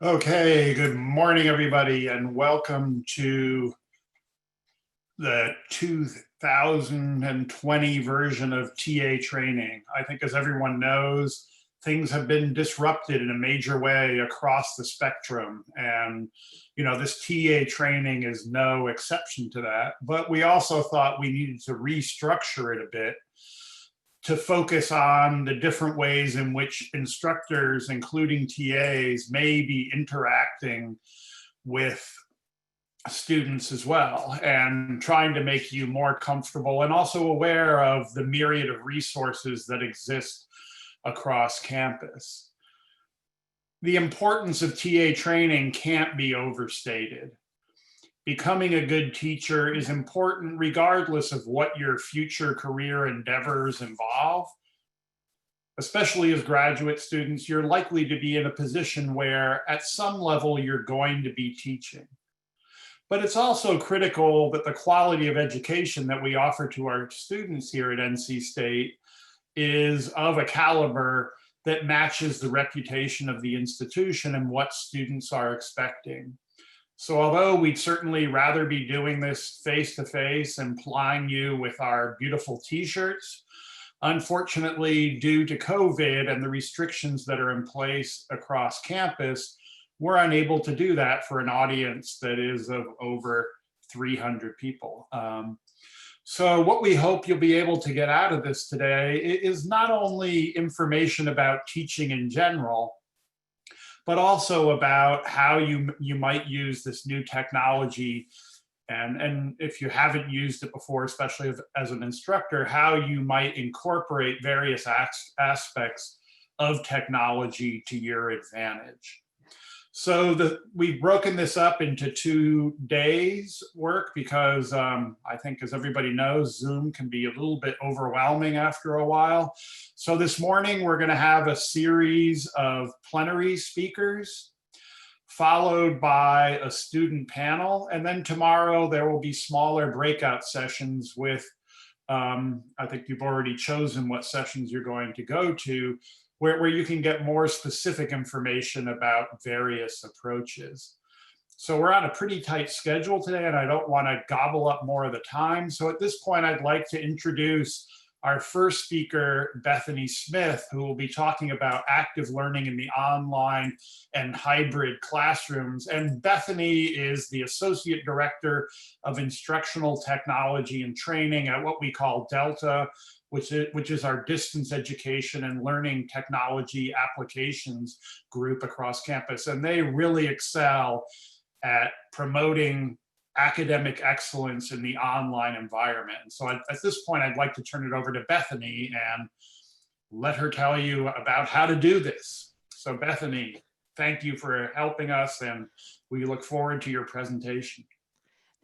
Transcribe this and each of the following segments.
Okay, good morning, everybody, and welcome to the 2020 version of TA training. I think, as everyone knows, things have been disrupted in a major way across the spectrum. And, this TA training is no exception to that. But we also thought we needed to restructure it a bit to focus on the different ways in which instructors, including TAs, may be interacting with students as well, and trying to make you more comfortable and also aware of the myriad of resources that exist across campus. The importance of TA training can't be overstated. Becoming a good teacher is important regardless of what your future career endeavors involve. Especially as graduate students, you're likely to be in a position where at some level you're going to be teaching. But it's also critical that the quality of education that we offer to our students here at NC State is of a caliber that matches the reputation of the institution and what students are expecting. So although we'd certainly rather be doing this face-to-face and plying you with our beautiful t-shirts, unfortunately, due to COVID and the restrictions that are in place across campus, we're unable to do that for an audience that is of over 300 people. So what we hope you'll be able to get out of this today is not only information about teaching in general, but also about how you might use this new technology, and if you haven't used it before, especially as an instructor, how you might incorporate various aspects of technology to your advantage. So we've broken this up into 2 days work because I think, as everybody knows, Zoom can be a little bit overwhelming after a while. So this morning we're going to have a series of plenary speakers followed by a student panel. And then tomorrow there will be smaller breakout sessions with, I think you've already chosen what sessions you're going to go to, where you can get more specific information about various approaches. So we're on a pretty tight schedule today, and I don't want to gobble up more of the time. So at this point, I'd like to introduce our first speaker, Bethany Smith, who will be talking about active learning in the online and hybrid classrooms. And Bethany is the Associate Director of Instructional Technology and Training at what we call Delta, which is our distance education and learning technology applications group across campus. And they really excel at promoting academic excellence in the online environment. And so at this point, I'd like to turn it over to Bethany and let her tell you about how to do this. So Bethany, thank you for helping us, and we look forward to your presentation.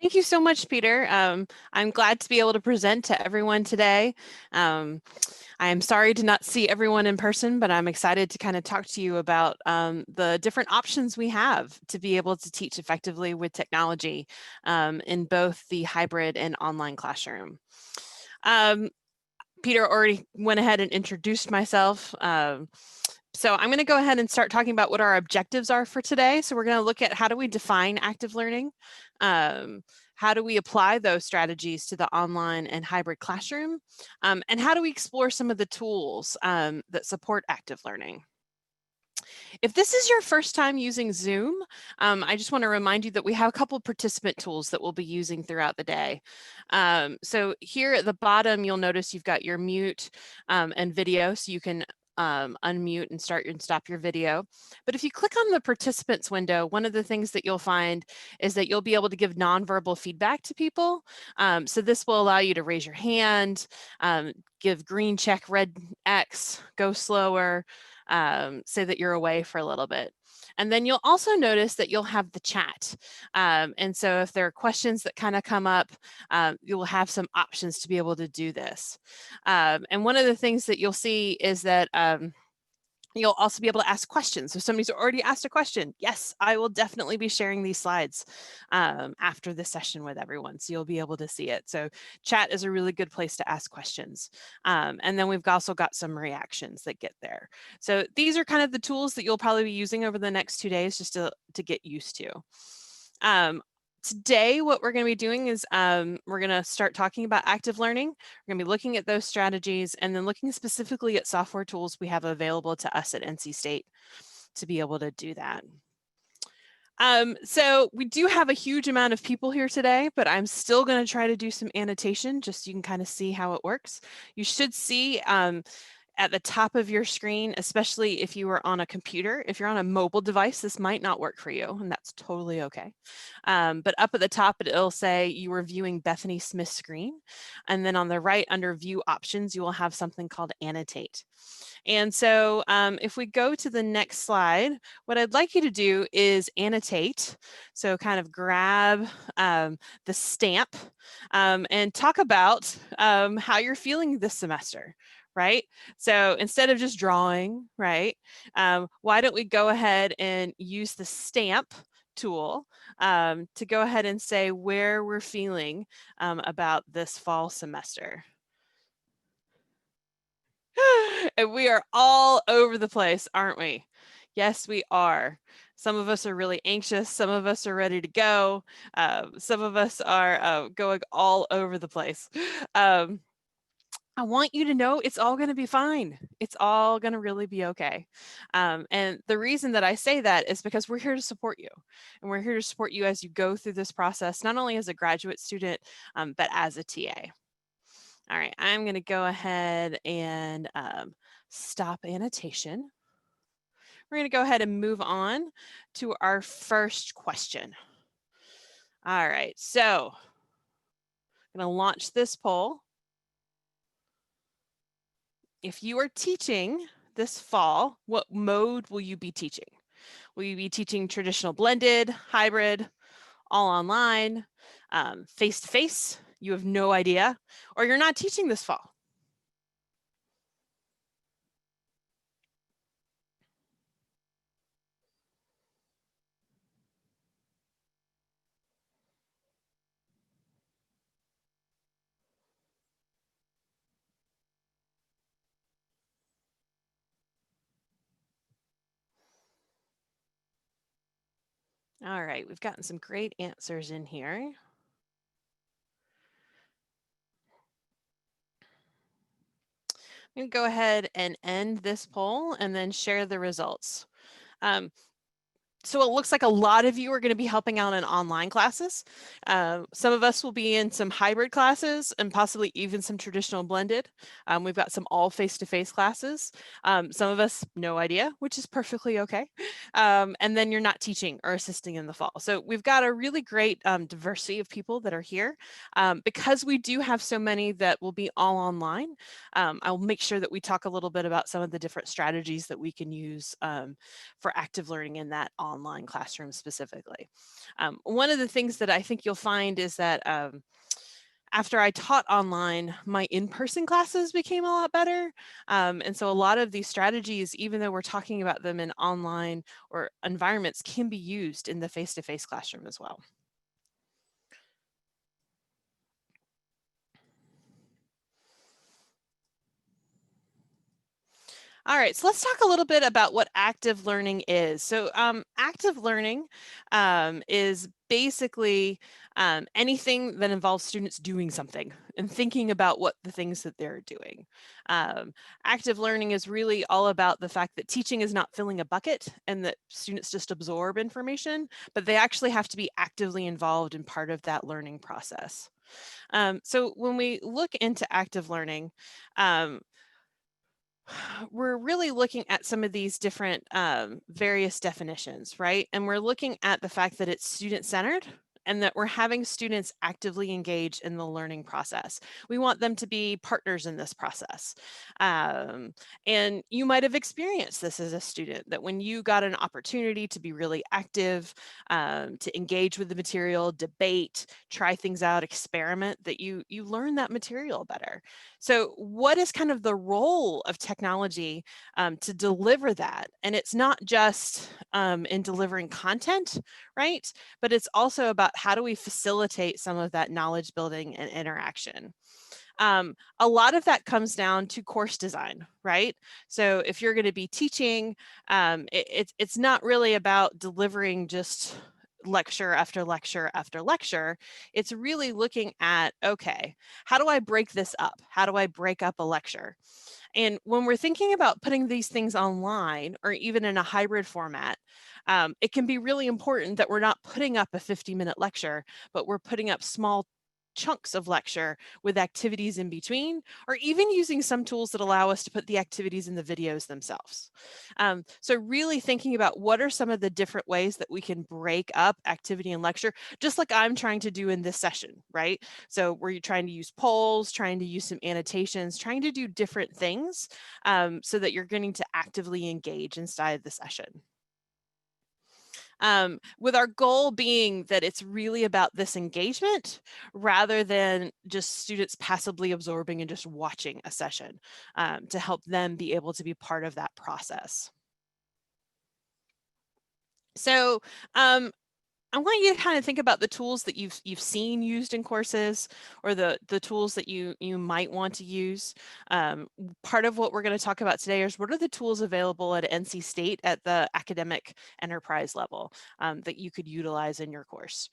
Thank you so much, Peter. I'm glad to be able to present to everyone today. I am sorry to not see everyone in person, but I'm excited to kind of talk to you about the different options we have to be able to teach effectively with technology in both the hybrid and online classroom. Peter already went ahead and introduced myself. So I'm going to go ahead and start talking about what our objectives are for today. So we're going to look at how do we define active learning? How do we apply those strategies to the online and hybrid classroom? And how do we explore some of the tools that support active learning? If this is your first time using Zoom, I just want to remind you that we have a couple of participant tools that we'll be using throughout the day. So here at the bottom, you'll notice you've got your mute and video, so you can unmute and start and stop your video. But if you click on the participants window, one of the things that you'll find is that you'll be able to give nonverbal feedback to people. So this will allow you to raise your hand, give green check, red X, go slower, say that you're away for a little bit. And then you'll also notice that you'll have the chat. And so if there are questions that kind of come up, you will have some options to be able to do this. And one of the things that you'll see is that You'll also be able to ask questions. If somebody's already asked a question, yes, I will definitely be sharing these slides after this session with everyone. So you'll be able to see it. So chat is a really good place to ask questions. And then we've also got some reactions that get there. So these are kind of the tools that you'll probably be using over the next 2 days just to get used to. Today, what we're going to be doing is we're going to start talking about active learning. We're going to be looking at those strategies and then looking specifically at software tools we have available to us at NC State to be able to do that. So we do have a huge amount of people here today, but I'm still going to try to do some annotation just so you can kind of see how it works. You should see at the top of your screen, especially if you are on a computer. If you're on a mobile device, this might not work for you, and that's totally okay. But up at the top, it'll say you are viewing Bethany Smith's screen. And then on the right, under View Options, you will have something called Annotate. And so if we go to the next slide, what I'd like you to do is annotate. So kind of grab the stamp and talk about how you're feeling this semester, right? So instead of just drawing, right, why don't we go ahead and use the stamp tool to go ahead and say where we're feeling about this fall semester. And we are all over the place, aren't we? Yes, we are. Some of us are really anxious. Some of us are ready to go. Some of us are going all over the place. I want you to know it's all going to be fine. It's all going to really be okay. And the reason that I say that is because we're here to support you. And we're here to support you as you go through this process, not only as a graduate student, but as a TA. All right, I'm going to go ahead and stop annotation. We're going to go ahead and move on to our first question. All right, so I'm going to launch this poll. If you are teaching this fall, what mode will you be teaching? Will you be teaching traditional blended, hybrid, all online, face-to-face? You have no idea, or you're not teaching this fall? All right, we've gotten some great answers in here. I'm going to go ahead and end this poll and then share the results. So it looks like a lot of you are going to be helping out in online classes. Some of us will be in some hybrid classes and possibly even some traditional blended. We've got some all face-to-face classes. Some of us, no idea, which is perfectly okay. And then you're not teaching or assisting in the fall. So we've got a really great diversity of people that are here. Because we do have so many that will be all online, I'll make sure that we talk a little bit about some of the different strategies that we can use for active learning in that online classroom specifically. One of the things that I think you'll find is that after I taught online, my in-person classes became a lot better. And so a lot of these strategies, even though we're talking about them in online or environments, can be used in the face-to-face classroom as well. All right, so let's talk a little bit about what active learning is. So active learning is basically anything that involves students doing something and thinking about what the things that they're doing. Active learning is really all about the fact that teaching is not filling a bucket and that students just absorb information, but they actually have to be actively involved in part of that learning process. So when we look into active learning, we're really looking at some of these different various definitions, right? And we're looking at the fact that it's student-centered and that we're having students actively engage in the learning process. We want them to be partners in this process. Um, and you might have experienced this as a student, that when you got an opportunity to be really active, to engage with the material, debate, try things out, experiment, that you learn that material better. So what is kind of the role of technology to deliver that? And it's not just in delivering content, right? But it's also about how do we facilitate some of that knowledge building and interaction. A lot of that comes down to course design, right? So if you're going to be teaching, it's not really about delivering just lecture after lecture after lecture. It's really looking at, okay, how do I break this up? How do I break up a lecture? And when we're thinking about putting these things online or even in a hybrid format, it can be really important that we're not putting up a 50-minute lecture, but we're putting up small chunks of lecture with activities in between, or even using some tools that allow us to put the activities in the videos themselves. So really thinking about what are some of the different ways that we can break up activity and lecture, just like I'm trying to do in this session, right? So where you're trying to use polls, trying to use some annotations, trying to do different things so that you're going to actively engage inside the session. With our goal being that it's really about this engagement rather than just students passively absorbing and just watching a session to help them be able to be part of that process. So I want you to kind of think about the tools that you've seen used in courses, or the tools that you might want to use. Part of what we're going to talk about today is what are the tools available at NC State at the academic enterprise level that you could utilize in your course.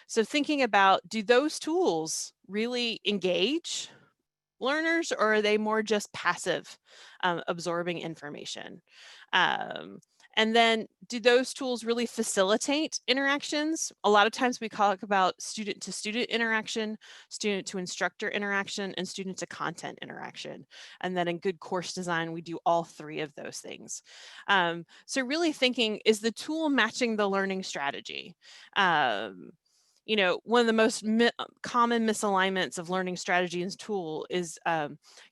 So thinking about, do those tools really engage learners, or are they more just passive absorbing information? Um, and then do those tools really facilitate interactions? A lot of times we talk about student to student interaction, student to instructor interaction, and student to content interaction. And then in good course design, we do all three of those things. So really thinking, is the tool matching the learning strategy? You know, one of the most common misalignments of learning strategy and tool is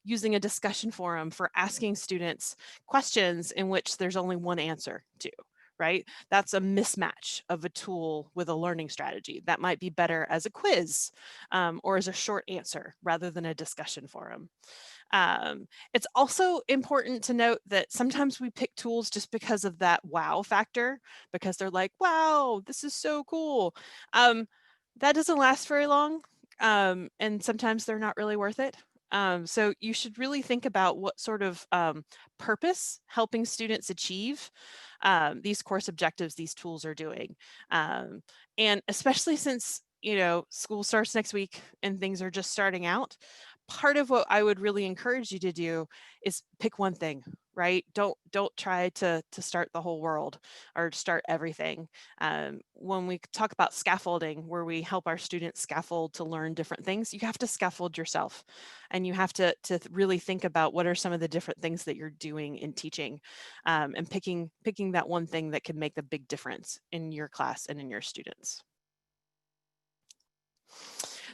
using a discussion forum for asking students questions in which there's only one answer to, right? That's a mismatch of a tool with a learning strategy. That might be better as a quiz or as a short answer rather than a discussion forum. It's also important to note that sometimes we pick tools just because of that wow factor, because they're like, wow, this is so cool. That doesn't last very long, and sometimes they're not really worth it. So you should really think about what sort of purpose helping students achieve these course objectives these tools are doing. And especially since, you know, school starts next week and things are just starting out, part of what I would really encourage you to do is pick one thing, right? Don't try to start the whole world or start everything. When we talk about scaffolding, where we help our students scaffold to learn different things, you have to scaffold yourself, and you have to really think about what are some of the different things that you're doing in teaching, and picking that one thing that can make a big difference in your class and in your students.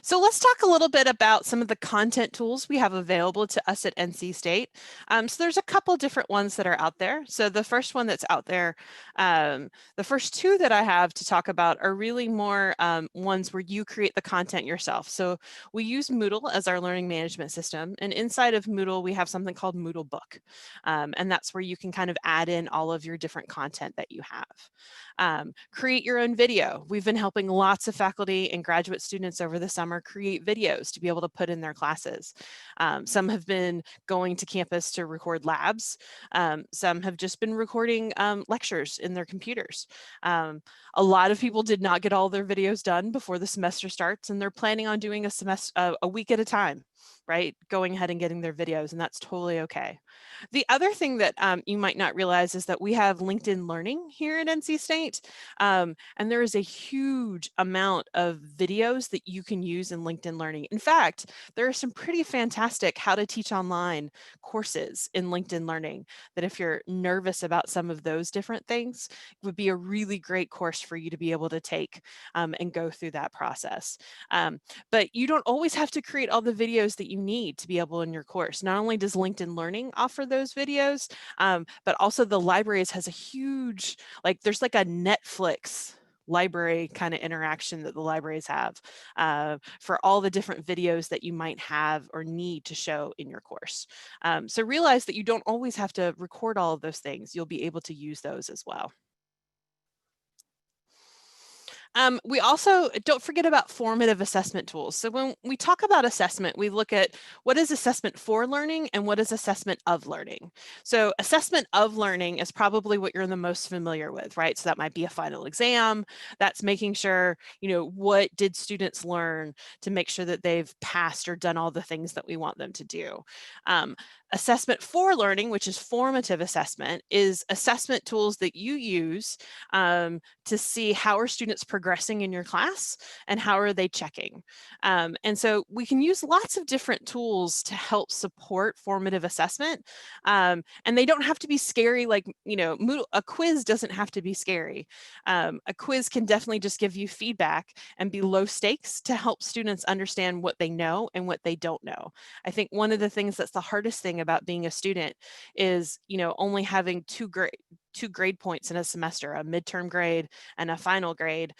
So let's talk a little bit about some of the content tools we have available to us at NC State. So there's a couple different ones that are out there. So the first one that's out there, the first two that I have to talk about are really more ones where you create the content yourself. So we use Moodle as our learning management system. And inside of Moodle, we have something called Moodle Book. And that's where you can kind of add in all of your different content that you have. Create your own video. We've been helping lots of faculty and graduate students over the summer create videos to be able to put in their classes. Some have been going to campus to record labs. Some have just been recording lectures in their computers. A lot of people did not get all their videos done before the semester starts, and they're planning on doing a week at a time. right? Going ahead and getting their videos, and that's totally okay. The other thing that you might not realize is that we have LinkedIn Learning here at NC State, and there is a huge amount of videos that you can use in LinkedIn Learning. In fact, there are some pretty fantastic how to teach online courses in LinkedIn Learning that if you're nervous about some of those different things, would be a really great course for you to be able to take and go through that process. But you don't always have to create all the videos that you need to be able in your course. Not only does LinkedIn Learning offer those videos, but also the libraries has a huge, like there's like a Netflix library kind of interaction that the libraries have for all the different videos that you might have or need to show in your course. So realize that you don't always have to record all of those things. You'll be able to use those as well. We also don't forget about formative assessment tools. So when we talk about assessment, we look at what is assessment for learning and what is assessment of learning. So assessment of learning is probably what you're the most familiar with, right? So that might be a final exam. That's making sure, you know, what did students learn to make sure that they've passed or done all the things that we want them to do. Assessment for learning, which is formative assessment, is assessment tools that you use to see how are students progressing in your class and how are they checking. And so we can use lots of different tools to help support formative assessment. And they don't have to be scary, like, you know, Moodle, a quiz doesn't have to be scary. A quiz can definitely just give you feedback and be low stakes to help students understand what they know and what they don't know. I think one of the things that's the hardest thing about being a student is, you know, only having two grade points in a semester, a midterm grade and a final grade,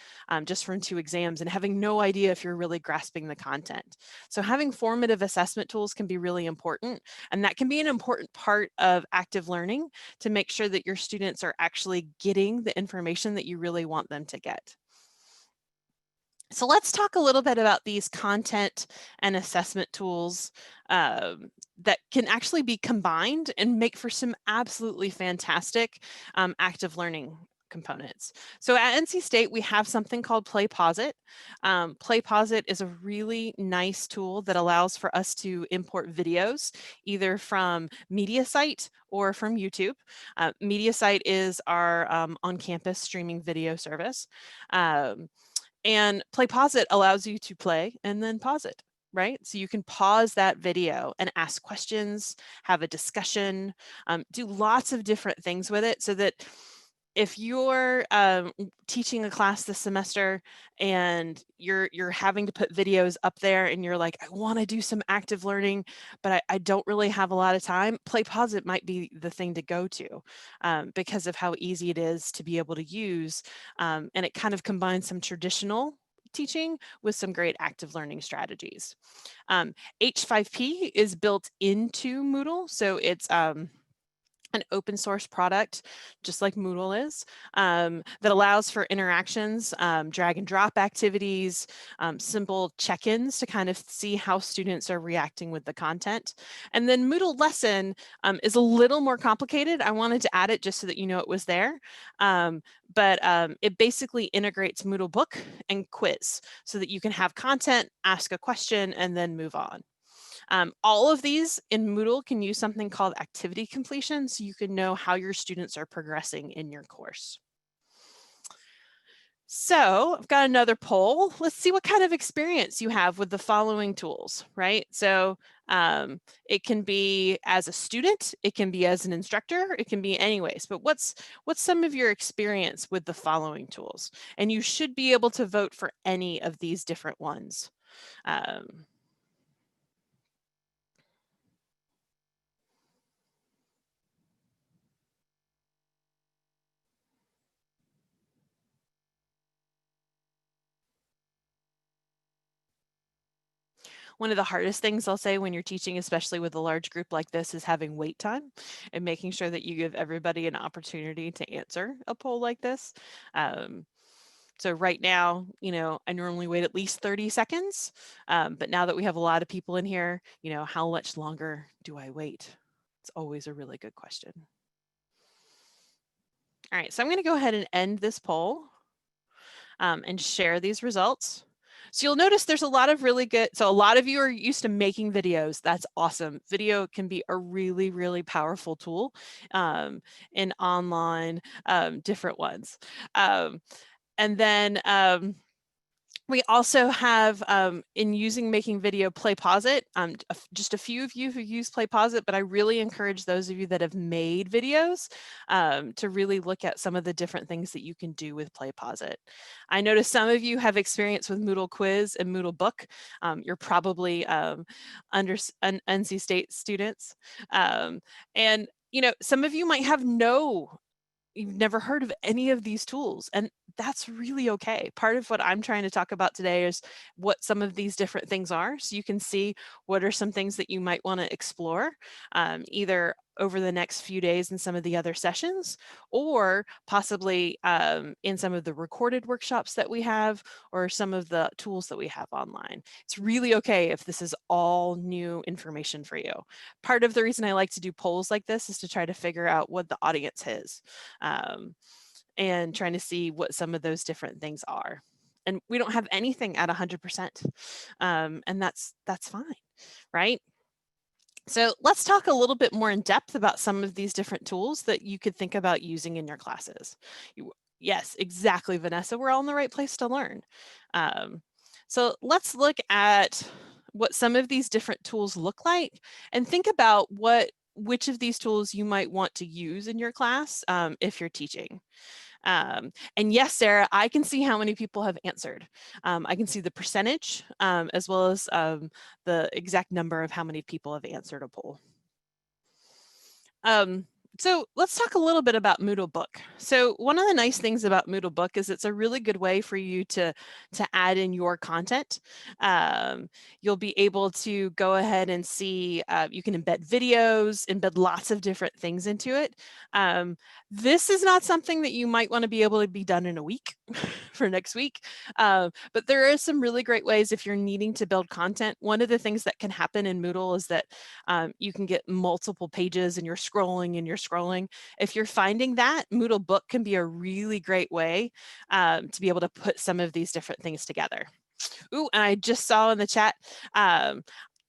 just from 2 exams, and having no idea if you're really grasping the content. So having formative assessment tools can be really important, and that can be an important part of active learning to make sure that your students are actually getting the information that you really want them to get. So let's talk a little bit about these content and assessment tools that can actually be combined and make for some absolutely fantastic active learning components. So at NC State, we have something called PlayPosit. PlayPosit is a really nice tool that allows for us to import videos, either from MediaSite or from YouTube. MediaSite is our on-campus streaming video service. And PlayPosit allows you to play and then pause it, right? So you can pause that video and ask questions, have a discussion, do lots of different things with it so that if you're teaching a class this semester and you're having to put videos up there and you're like, I want to do some active learning, but I don't really have a lot of time, PlayPosit might be the thing to go to because of how easy it is to be able to use. And it kind of combines some traditional teaching with some great active learning strategies. H5P is built into Moodle, so it's an open source product, just like Moodle is, that allows for interactions, drag and drop activities, simple check-ins to kind of see how students are reacting with the content. And then Moodle Lesson is a little more complicated. I wanted to add it just so that you know it was there. But it basically integrates Moodle Book and quiz so that you can have content, ask a question, and then move on. All of these in Moodle can use something called activity completion, so you can know how your students are progressing in your course. So I've got another poll. Let's see what kind of experience you have with the following tools, right? So it can be as a student, it can be as an instructor, it can be anyways, but what's some of your experience with the following tools? And you should be able to vote for any of these different ones. One of the hardest things I'll say when you're teaching, especially with a large group like this, is having wait time and making sure that you give everybody an opportunity to answer a poll like this. So right now, you know, I normally wait at least 30 seconds, but now that we have a lot of people in here, you know, how much longer do I wait? It's always a really good question. All right, so I'm going to go ahead and end this poll and share these results. So you'll notice there's a lot of really good, so a lot of you are used to making videos. That's awesome. Video can be a really, really powerful tool in online different ones. And then we also have, in using Making Video, Play Pause It. Just a few of you who use Play Pause It, but I really encourage those of you that have made videos to really look at some of the different things that you can do with Play Pause It. I notice some of you have experience with Moodle Quiz and Moodle Book. You're probably NC State students. And some of you might have you've never heard of any of these tools, and that's really okay. Part of what I'm trying to talk about today is what some of these different things are, so you can see what are some things that you might want to explore, either over the next few days in some of the other sessions, or possibly in some of the recorded workshops that we have, or some of the tools that we have online. It's really okay if this is all new information for you. Part of the reason I like to do polls like this is to try to figure out what the audience is. And trying to see what some of those different things are. And we don't have anything at 100%, and that's fine, right? So let's talk a little bit more in depth about some of these different tools that you could think about using in your classes. Yes, exactly, Vanessa, we're all in the right place to learn. So let's look at what some of these different tools look like and think about which of these tools you might want to use in your class if you're teaching. And yes, Sarah, I can see how many people have answered. I can see the percentage as well as the exact number of how many people have answered a poll. So let's talk a little bit about Moodle Book. So one of the nice things about Moodle Book is it's a really good way for you to add in your content. You'll be able to go ahead and see, you can embed videos, embed lots of different things into it. This is not something that you might want to be able to be done in a week for next week. But there are some really great ways if you're needing to build content. One of the things that can happen in Moodle is that you can get multiple pages and you're scrolling and you're scrolling. If you're finding that, Moodle Book can be a really great way to be able to put some of these different things together. Ooh, and I just saw in the chat,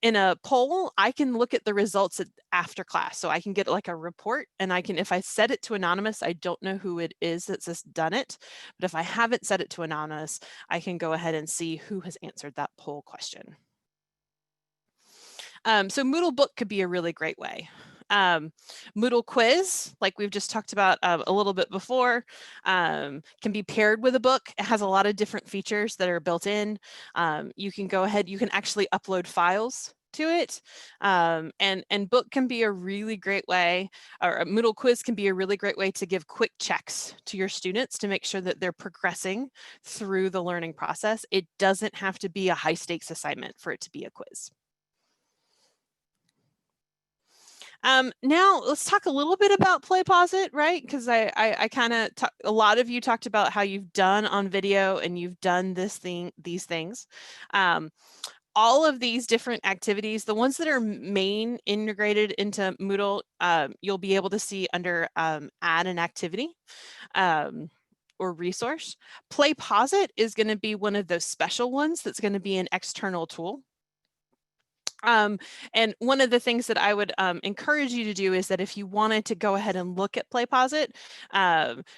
in a poll, I can look at the results after class. So I can get like a report, and I can, if I set it to anonymous, I don't know who it is that's just done it. But if I haven't set it to anonymous, I can go ahead and see who has answered that poll question. So Moodle Book could be a really great way. Moodle Quiz, like we've just talked about a little bit before, can be paired with a book. It has a lot of different features that are built in. You can go ahead, you can actually upload files to it. And Book can be a really great way, or a Moodle Quiz can be a really great way to give quick checks to your students to make sure that they're progressing through the learning process. It doesn't have to be a high stakes assignment for it to be a quiz. Now let's talk a little bit about Play Pause It, right? Because I kind of a lot of you talked about how you've done on video and you've done these things. All of these different activities, the ones that are main integrated into Moodle, you'll be able to see under add an activity. Or resource. Play Pause It is going to be one of those special ones that's going to be an external tool. And one of the things that I would encourage you to do is that if you wanted to go ahead and look at Play Pause It,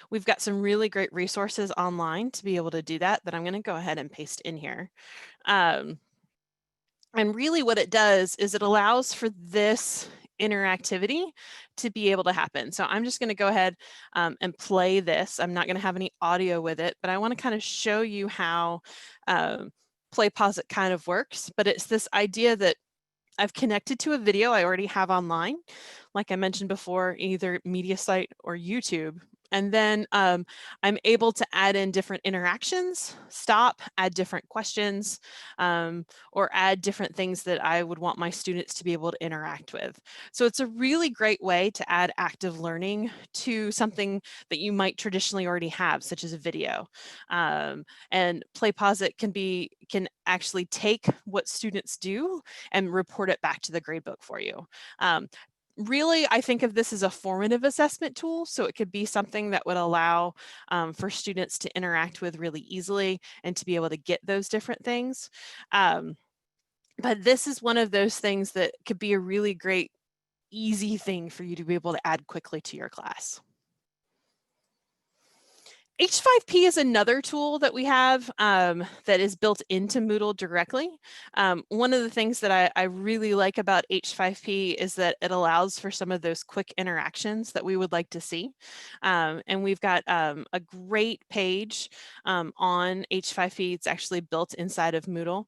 we've got some really great resources online to be able to do that I'm going to go ahead and paste in here. And really what it does is it allows for this interactivity to be able to happen. So I'm just going to go ahead and play this. I'm not going to have any audio with it, but I want to kind of show you how Play Pause It kind of works. But it's this idea that I've connected to a video I already have online, like I mentioned before, either Mediasite or YouTube. And then I'm able to add in different interactions, stop, add different questions, or add different things that I would want my students to be able to interact with. So it's a really great way to add active learning to something that you might traditionally already have, such as a video. And Play Pause It can actually take what students do and report it back to the gradebook for you. Really, I think of this as a formative assessment tool, so it could be something that would allow for students to interact with really easily and to be able to get those different things. But this is one of those things that could be a really great, easy thing for you to be able to add quickly to your class. H5P is another tool that we have that is built into Moodle directly. One of the things that I really like about H5P is that it allows for some of those quick interactions that we would like to see. And we've got a great page on H5P. It's actually built inside of Moodle.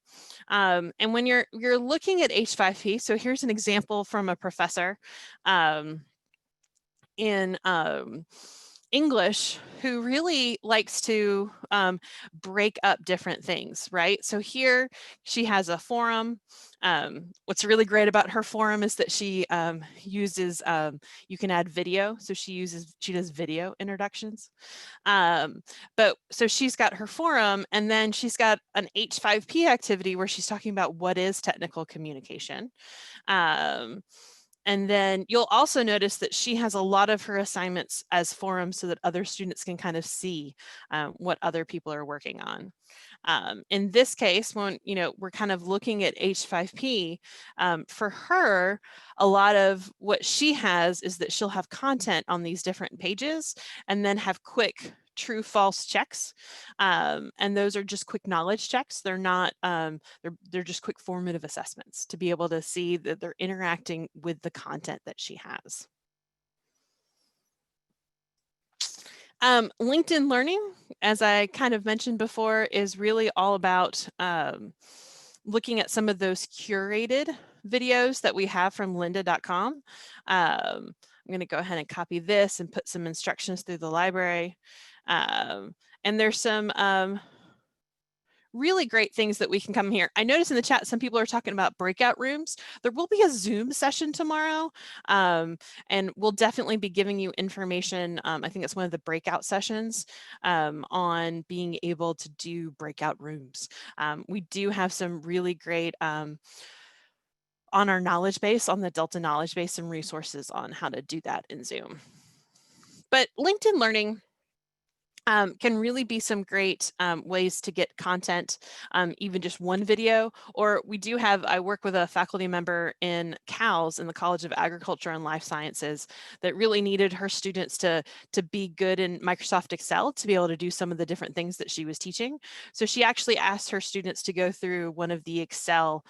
And when you're looking at H5P, so here's an example from a professor in English who really likes to break up different things, right? So here she has a forum. What's really great about her forum is that she uses, you can add video. So she does video introductions. But so she's got her forum, and then she's got an H5P activity where she's talking about what is technical communication. And then you'll also notice that she has a lot of her assignments as forums so that other students can kind of see what other people are working on. In this case, when we're kind of looking at H5P, for her, a lot of what she has is that she'll have content on these different pages and then have quick true false checks, and those are just quick knowledge checks. They're not they're just quick formative assessments to be able to see that they're interacting with the content that she has. LinkedIn Learning, as I kind of mentioned before, is really all about looking at some of those curated videos that we have from lynda.com. I'm going to go ahead and copy this and put some instructions through the library. And there's some really great things that we can come here. I noticed in the chat, some people are talking about breakout rooms. There will be a Zoom session tomorrow, and we'll definitely be giving you information. I think it's one of the breakout sessions on being able to do breakout rooms. We do have some really great on our knowledge base, on the Delta knowledge base, some resources on how to do that in Zoom. But LinkedIn Learning can really be some great ways to get content, even just one video. Or we do have, I work with a faculty member in CALS, in the College of Agriculture and Life Sciences, that really needed her students to be good in Microsoft Excel to be able to do some of the different things that she was teaching. So she actually asked her students to go through one of the Excel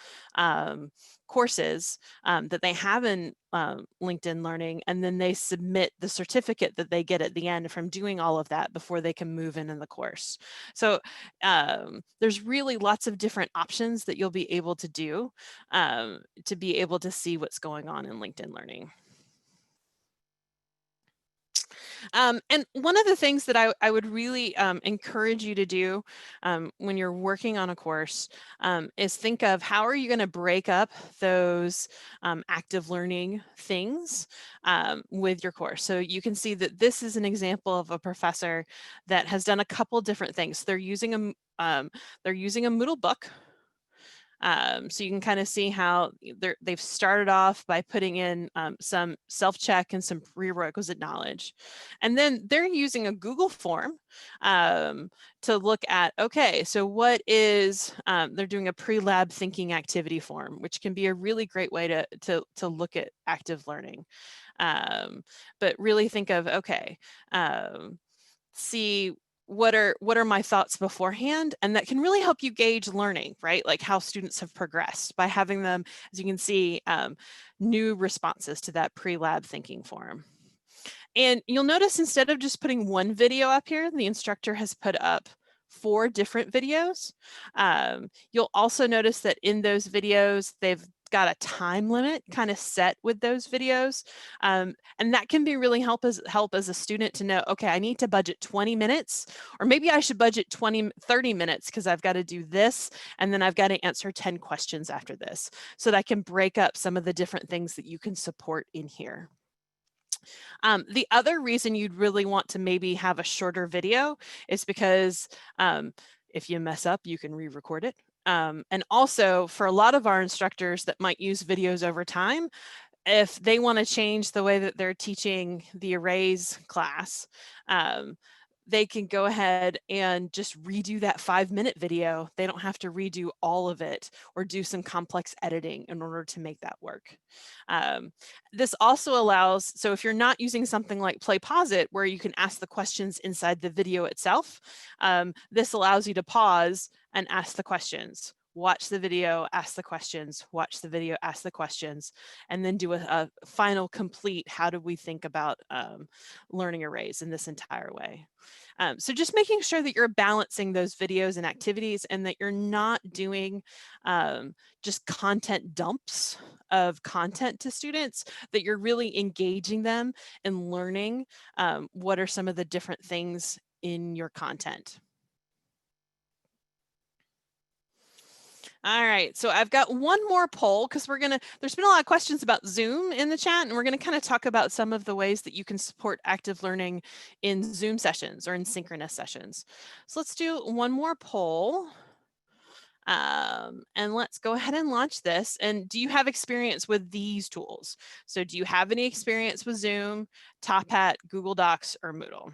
courses that they have in LinkedIn Learning, and then they submit the certificate that they get at the end from doing all of that before they can move in the course. So there's really lots of different options that you'll be able to do to be able to see what's going on in LinkedIn Learning. And one of the things that I would really encourage you to do when you're working on a course is think of how are you going to break up those active learning things with your course. So you can see that this is an example of a professor that has done a couple different things. They're using a Moodle book. So you can kind of see how they've started off by putting in some self-check and some prerequisite knowledge. And then they're using a Google form to look at, okay, so what is, they're doing a pre-lab thinking activity form, which can be a really great way to look at active learning. But really think of, okay, see what are my thoughts beforehand, and that can really help you gauge learning, right? Like how students have progressed by having them, as you can see, new responses to that pre-lab thinking form. And you'll notice instead of just putting one video up here, the instructor has put up 4 different videos. You'll also notice that in those videos, they've got a time limit kind of set with those videos. And that can be really help as a student to know, okay, I need to budget 20 minutes, or maybe I should budget 30 minutes because I've got to do this, and then I've got to answer 10 questions after this, so that I can break up some of the different things that you can support in here. The other reason you'd really want to maybe have a shorter video is because if you mess up, you can re-record it. And also for a lot of our instructors that might use videos over time, if they want to change the way that they're teaching the arrays class, they can go ahead and just redo that 5-minute video. They don't have to redo all of it or do some complex editing in order to make that work. This also allows, so if you're not using something like Play Pause It, where you can ask the questions inside the video itself, this allows you to pause and ask the questions. Watch the video, ask the questions, watch the video, ask the questions, and then do a final complete, how do we think about learning arrays in this entire way. So just making sure that you're balancing those videos and activities, and that you're not doing just content dumps of content to students, that you're really engaging them in learning what are some of the different things in your content. All right, so I've got one more poll, because there's been a lot of questions about Zoom in the chat, and we're gonna kind of talk about some of the ways that you can support active learning in Zoom sessions or in synchronous sessions. So let's do one more poll. And let's go ahead and launch this. And do you have experience with these tools? So do you have any experience with Zoom, Top Hat, Google Docs, or Moodle?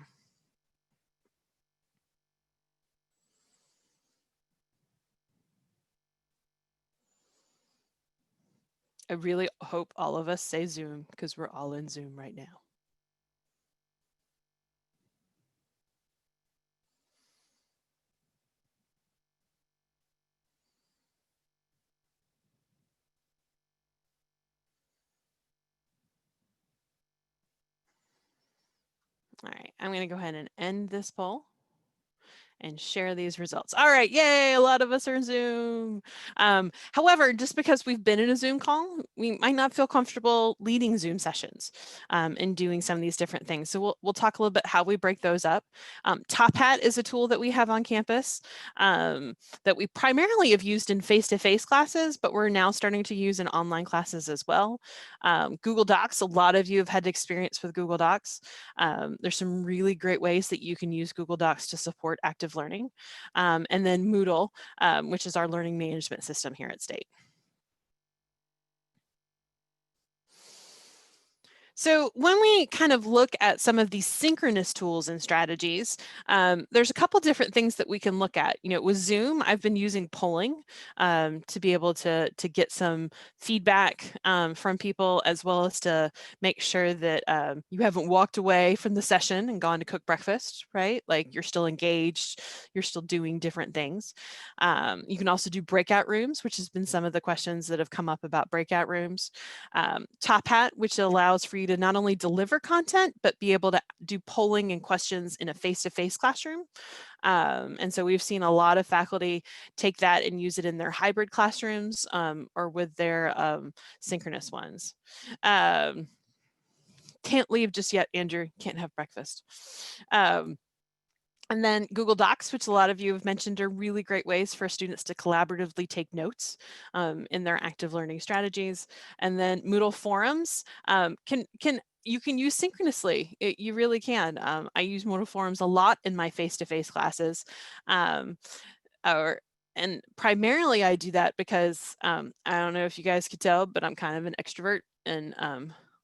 I really hope all of us say Zoom, because we're all in Zoom right now. All right, I'm going to go ahead and end this poll and share these results. All right, yay, a lot of us are in Zoom. However, just because we've been in a Zoom call, we might not feel comfortable leading Zoom sessions and doing some of these different things. So we'll talk a little bit how we break those up. Top Hat is a tool that we have on campus that we primarily have used in face-to-face classes, but we're now starting to use in online classes as well. Google Docs, a lot of you have had experience with Google Docs. There's some really great ways that you can use Google Docs to support active learning. And then Moodle, which is our learning management system here at State. So when we kind of look at some of these synchronous tools and strategies, there's a couple different things that we can look at. You know, with Zoom, I've been using polling to be able to get some feedback from people, as well as to make sure that you haven't walked away from the session and gone to cook breakfast, right? Like you're still engaged, you're still doing different things. You can also do breakout rooms, which has been some of the questions that have come up about breakout rooms. Top Hat, which allows for you to not only deliver content, but be able to do polling and questions in a face-to-face classroom. And so we've seen a lot of faculty take that and use it in their hybrid classrooms or with their synchronous ones. Can't leave just yet, Andrew, can't have breakfast. And then Google Docs, which a lot of you have mentioned, are really great ways for students to collaboratively take notes in their active learning strategies. And then Moodle Forums you can use synchronously. You really can. I use Moodle Forums a lot in my face-to-face classes. And primarily I do that because I don't know if you guys could tell, but I'm kind of an extrovert and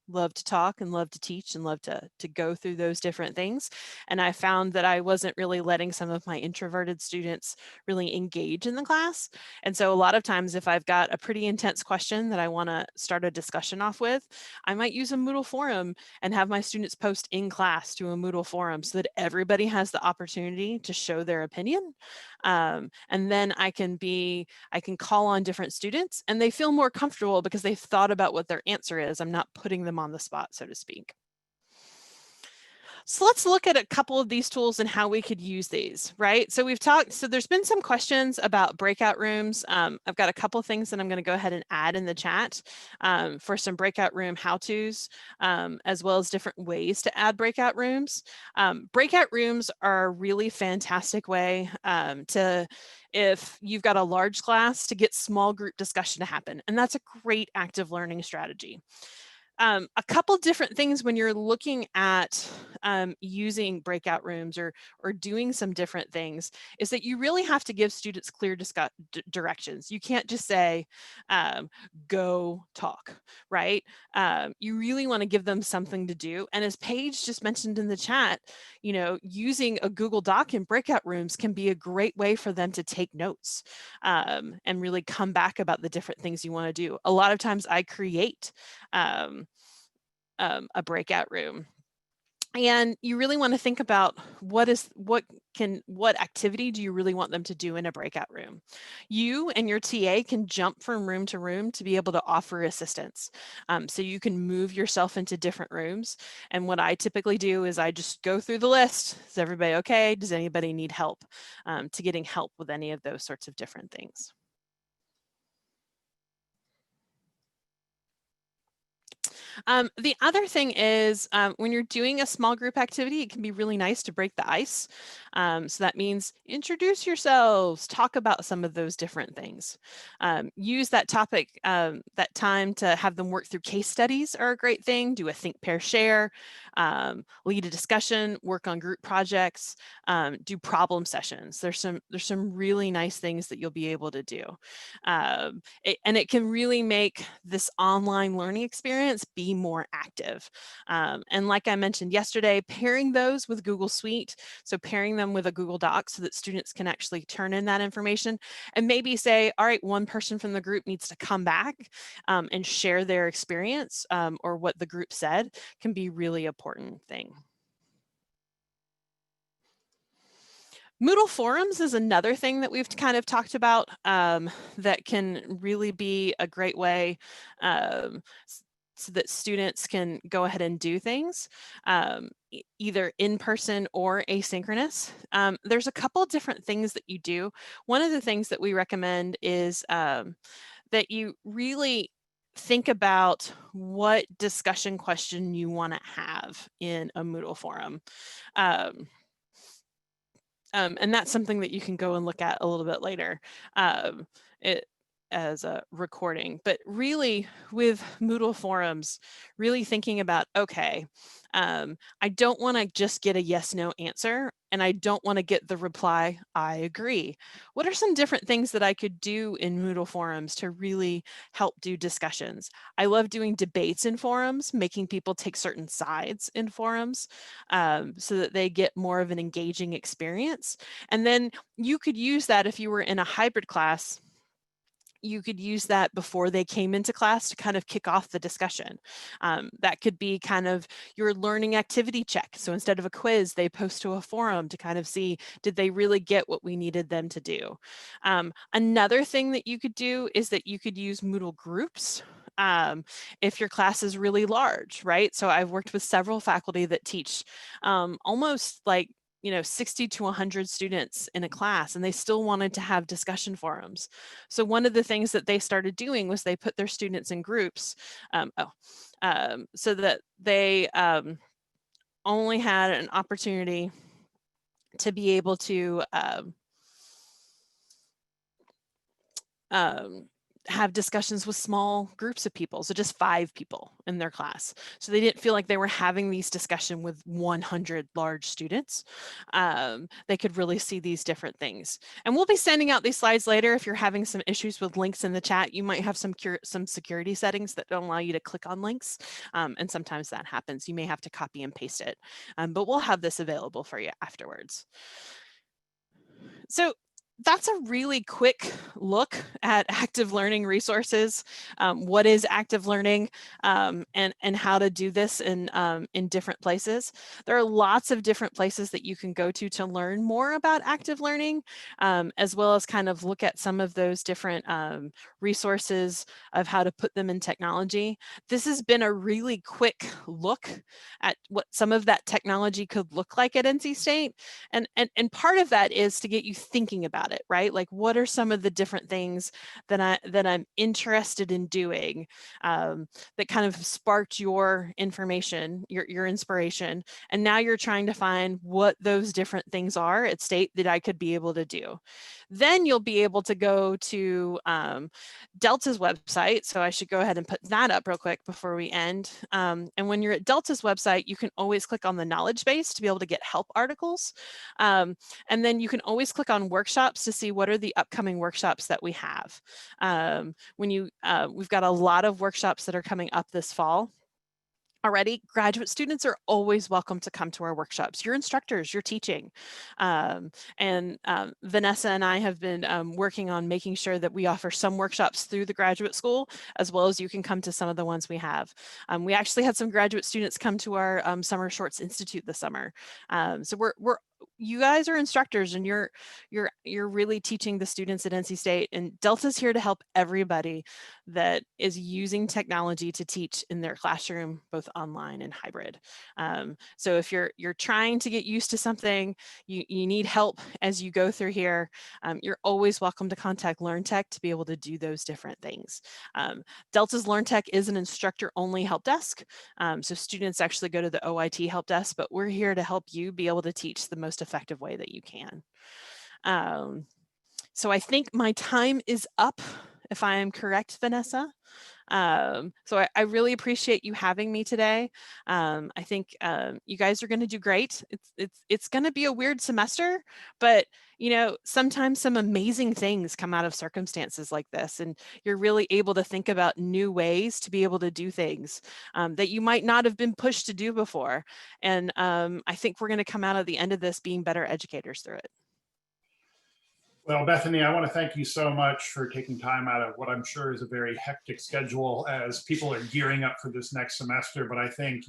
love to talk and love to teach and love to go through those different things. And I found that I wasn't really letting some of my introverted students really engage in the class. And so a lot of times if I've got a pretty intense question that I want to start a discussion off with, I might use a Moodle forum and have my students post in class to a Moodle forum so that everybody has the opportunity to show their opinion. And then I can call on different students and they feel more comfortable because they've thought about what their answer is. I'm not putting them on the spot, so to speak. So let's look at a couple of these tools and how we could use these, right? So there's been some questions about breakout rooms. I've got a couple of things that I'm going to go ahead and add in the chat for some breakout room how-tos, as well as different ways to add breakout rooms. Breakout rooms are a really fantastic way if you've got a large class, to get small group discussion to happen. And that's a great active learning strategy. A couple different things when you're looking at using breakout rooms or doing some different things is that you really have to give students clear directions. You can't just say, go talk, right? You really want to give them something to do. And as Paige just mentioned in the chat, using a Google Doc in breakout rooms can be a great way for them to take notes and really come back about the different things you want to do. A lot of times I create a breakout room. And you really want to think about what activity do you really want them to do in a breakout room? You and your TA can jump from room to room to be able to offer assistance. So you can move yourself into different rooms. And what I typically do is I just go through the list. Is everybody okay? Does anybody need help? To getting help with any of those sorts of different things. The other thing is when you're doing a small group activity, it can be really nice to break the ice. So that means introduce yourselves, talk about some of those different things. Use that topic, that time to have them work through case studies are a great thing. Do a think, pair, share, lead a discussion, work on group projects, do problem sessions. There's some really nice things that you'll be able to do. And it can really make this online learning experience be more active. And like I mentioned yesterday, pairing those with Google Suite, so pairing them with a Google Doc so that students can actually turn in that information and maybe say, all right, one person from the group needs to come back and share their experience or what the group said can be really important thing. Moodle forums is another thing that we've kind of talked about that can really be a great way so that students can go ahead and do things either in person or asynchronous. There's a couple different things that you do. One of the things that we recommend is that you really think about what discussion question you want to have in a Moodle forum. And that's something that you can go and look at a little bit later as a recording. But really with Moodle forums, really thinking about, okay, I don't want to just get a yes, no answer, and I don't want to get the reply, I agree. What are some different things that I could do in Moodle forums to really help do discussions? I love doing debates in forums, making people take certain sides in forums so that they get more of an engaging experience. And then you could use that if you were in a hybrid class. You could use that before they came into class to kind of kick off the discussion. That could be kind of your learning activity check. So instead of a quiz, they post to a forum to kind of see, did they really get what we needed them to do? Another thing that you could do is that you could use Moodle groups if your class is really large, right? So I've worked with several faculty that teach almost like 60 to 100 students in a class, and they still wanted to have discussion forums. So one of the things that they started doing was they put their students in groups so that they only had an opportunity to be able to have discussions with small groups of people, so just 5 people in their class. So they didn't feel like they were having these discussions with 100 large students. They could really see these different things. And we'll be sending out these slides later. If you're having some issues with links in the chat, you might have some security settings that don't allow you to click on links. And sometimes that happens. You may have to copy and paste it. But we'll have this available for you afterwards. So that's a really quick look at active learning resources. What is active learning and how to do this in different places. There are lots of different places that you can go to learn more about active learning, as well as kind of look at some of those different resources of how to put them in technology. This has been a really quick look at what some of that technology could look like at NC State. And part of that is to get you thinking about about it, right? Like, what are some of the different things that I'm interested in doing, that kind of sparked your information, your inspiration, and now you're trying to find what those different things are at State that I could be able to do. Then you'll be able to go to Delta's website. So I should go ahead and put that up real quick before we end. And when you're at Delta's website, you can always click on the knowledge base to be able to get help articles. And then you can always click on workshops to see what are the upcoming workshops that we have. We've got a lot of workshops that are coming up this fall. Already, graduate students are always welcome to come to our workshops. Your instructors, you're teaching. Vanessa and I have been working on making sure that we offer some workshops through the graduate school, as well as you can come to some of the ones we have. We actually had some graduate students come to our Summer Shorts Institute this summer. So you guys are instructors, and you're really teaching the students at NC State, and Delta's here to help everybody that is using technology to teach in their classroom, both online and hybrid. So if you're trying to get used to something, you need help as you go through here, you're always welcome to contact LearnTech to be able to do those different things. Delta's LearnTech is an instructor-only help desk, so students actually go to the OIT help desk, but we're here to help you be able to teach the most effective way that you can. So I think my time is up, if I am correct, Vanessa. So I really appreciate you having me today. I think you guys are going to do great. It's going to be a weird semester, but you know, sometimes some amazing things come out of circumstances like this, and you're really able to think about new ways to be able to do things that you might not have been pushed to do before. And I think we're going to come out at the end of this being better educators through it. Well, Bethany, I want to thank you so much for taking time out of what I'm sure is a very hectic schedule as people are gearing up for this next semester. But I think,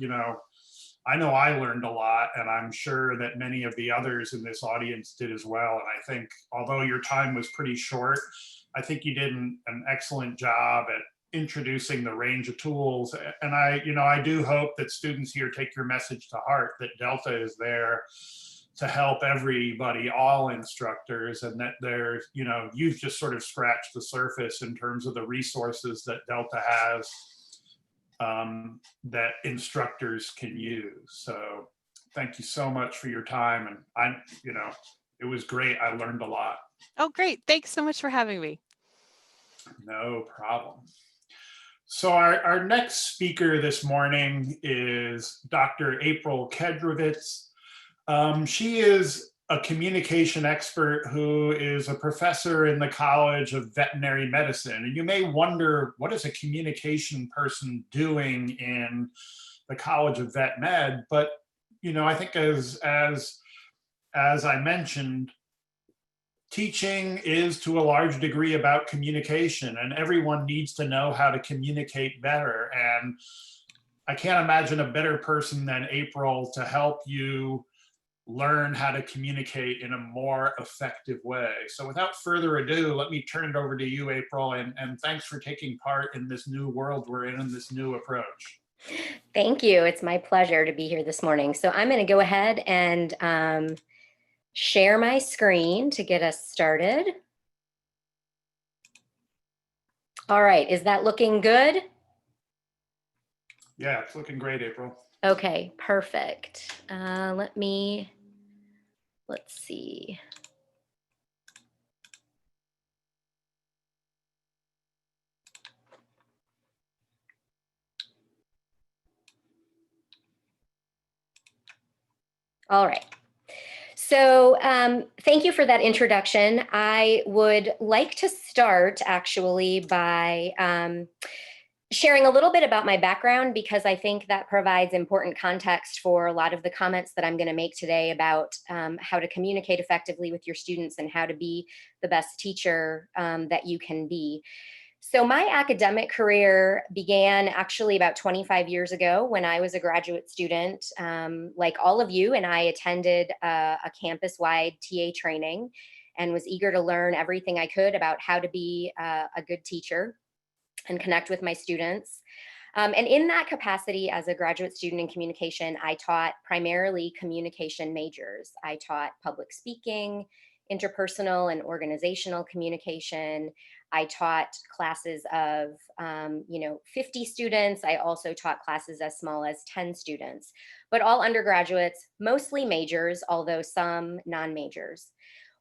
I know I learned a lot, and I'm sure that many of the others in this audience did as well. And I think although your time was pretty short, I think you did an excellent job at introducing the range of tools. And I do hope that students here take your message to heart, that Delta is there to help everybody, all instructors, and that there's, you've just sort of scratched the surface in terms of the resources that Delta has that instructors can use. So thank you so much for your time. And it was great. I learned a lot. Oh, great. Thanks so much for having me. No problem. So our next speaker this morning is Dr. April Kedrovitz. She is a communication expert who is a professor in the College of Veterinary Medicine. And you may wonder, what is a communication person doing in the College of Vet Med? But, I think as I mentioned, teaching is to a large degree about communication, and everyone needs to know how to communicate better. And I can't imagine a better person than April to help you learn how to communicate in a more effective way. So without further ado, let me turn it over to you, April, and thanks for taking part in this new world we're in and this new approach. Thank you. It's my pleasure to be here this morning. So I'm going to go ahead and share my screen to get us started. All right, is that looking good? Yeah, it's looking great, April. Okay, perfect. Let's see. All right. So thank you for that introduction. I would like to start actually by sharing a little bit about my background, because I think that provides important context for a lot of the comments that I'm going to make today about how to communicate effectively with your students and how to be the best teacher that you can be. So my academic career began actually about 25 years ago when I was a graduate student, like all of you, and I attended a campus-wide TA training and was eager to learn everything I could about how to be a good teacher and connect with my students. And in that capacity as a graduate student in communication, I taught primarily communication majors. I taught public speaking, interpersonal and organizational communication. I taught classes of 50 students. I also taught classes as small as 10 students, but all undergraduates, mostly majors, although some non-majors.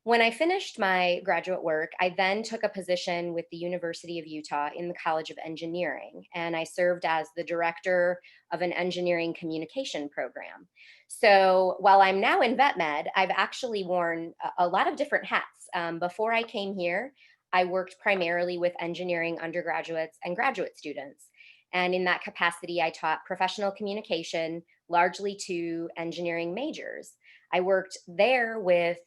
When I finished my graduate work, I then took a position with the University of Utah in the College of Engineering, and I served as the director of an engineering communication program. So while I'm now in vet med, I've actually worn a lot of different hats. Before I came here, I worked primarily with engineering undergraduates and graduate students. And in that capacity, I taught professional communication, largely to engineering majors. I worked there with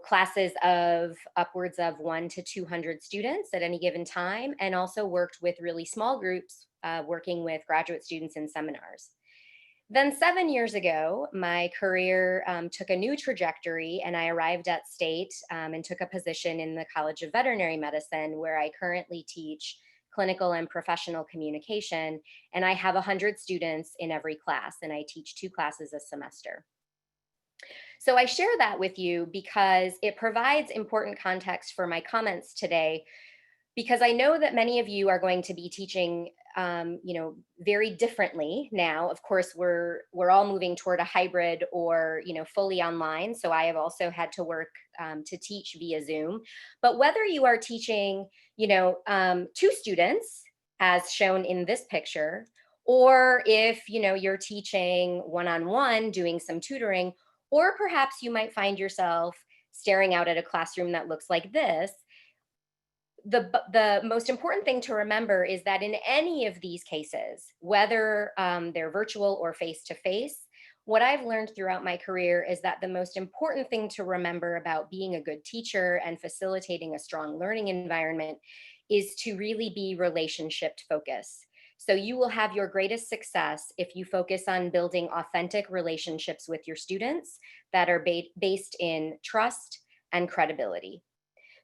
classes of upwards of 1 to 200 students at any given time, and also worked with really small groups, working with graduate students in seminars. Then 7 years ago, my career took a new trajectory, and I arrived at State and took a position in the College of Veterinary Medicine, where I currently teach clinical and professional communication, and I have 100 students in every class, and I teach 2 classes a semester. So I share that with you because it provides important context for my comments today, because I know that many of you are going to be teaching very differently now. Of course, we're all moving toward a hybrid or fully online. So I have also had to work to teach via Zoom. But whether you are teaching 2 students, as shown in this picture, or if you're teaching one-on-one, doing some tutoring, or perhaps you might find yourself staring out at a classroom that looks like this, the most important thing to remember is that in any of these cases, whether they're virtual or face-to-face, what I've learned throughout my career is that the most important thing to remember about being a good teacher and facilitating a strong learning environment is to really be relationship focused. So you will have your greatest success if you focus on building authentic relationships with your students that are based in trust and credibility.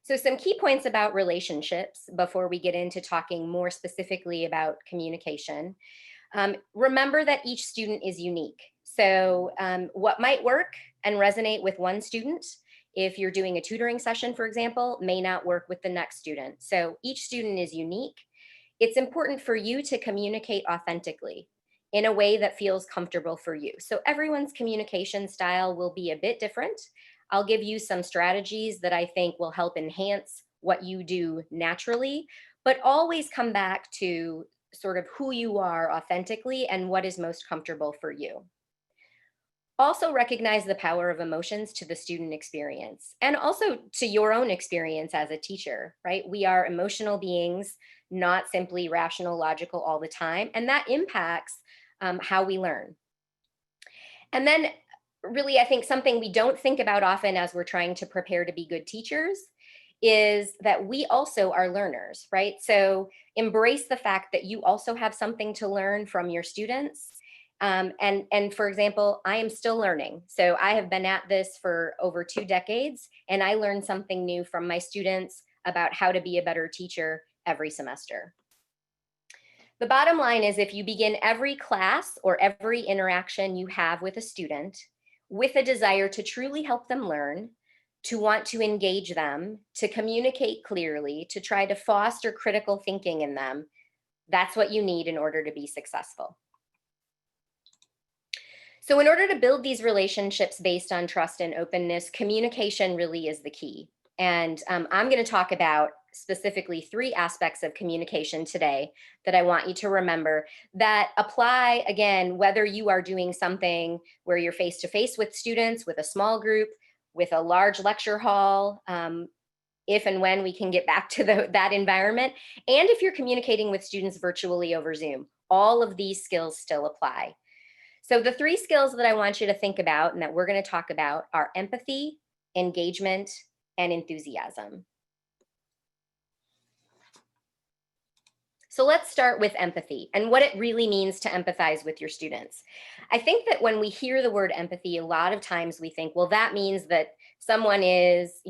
So some key points about relationships before we get into talking more specifically about communication. Remember that each student is unique. So what might work and resonate with one student, if you're doing a tutoring session, for example, may not work with the next student. So each student is unique. It's important for you to communicate authentically in a way that feels comfortable for you. So everyone's communication style will be a bit different. I'll give you some strategies that I think will help enhance what you do naturally, but always come back to sort of who you are authentically and what is most comfortable for you. Also recognize the power of emotions to the student experience and also to your own experience as a teacher, right? We are emotional beings, not simply rational, logical all the time, and that impacts how we learn. And then really, I think something we don't think about often as we're trying to prepare to be good teachers is that we also are learners, right? So embrace the fact that you also have something to learn from your students. And for example, I am still learning. So I have been at this for over 2 decades, and I learn something new from my students about how to be a better teacher every semester. The bottom line is, if you begin every class or every interaction you have with a student with a desire to truly help them learn, to want to engage them, to communicate clearly, to try to foster critical thinking in them, that's what you need in order to be successful. So in order to build these relationships based on trust and openness, communication really is the key. And I'm going to talk about specifically 3 aspects of communication today that I want you to remember that apply, again, whether you are doing something where you're face-to-face with students, with a small group, with a large lecture hall, if and when we can get back to that environment, and if you're communicating with students virtually over Zoom, all of these skills still apply. So the 3 skills that I want you to think about and that we're going to talk about are empathy, engagement, and enthusiasm. So let's start with empathy and what it really means to empathize with your students. I think that when we hear the word empathy, a lot of times we think, well, that means that someone is,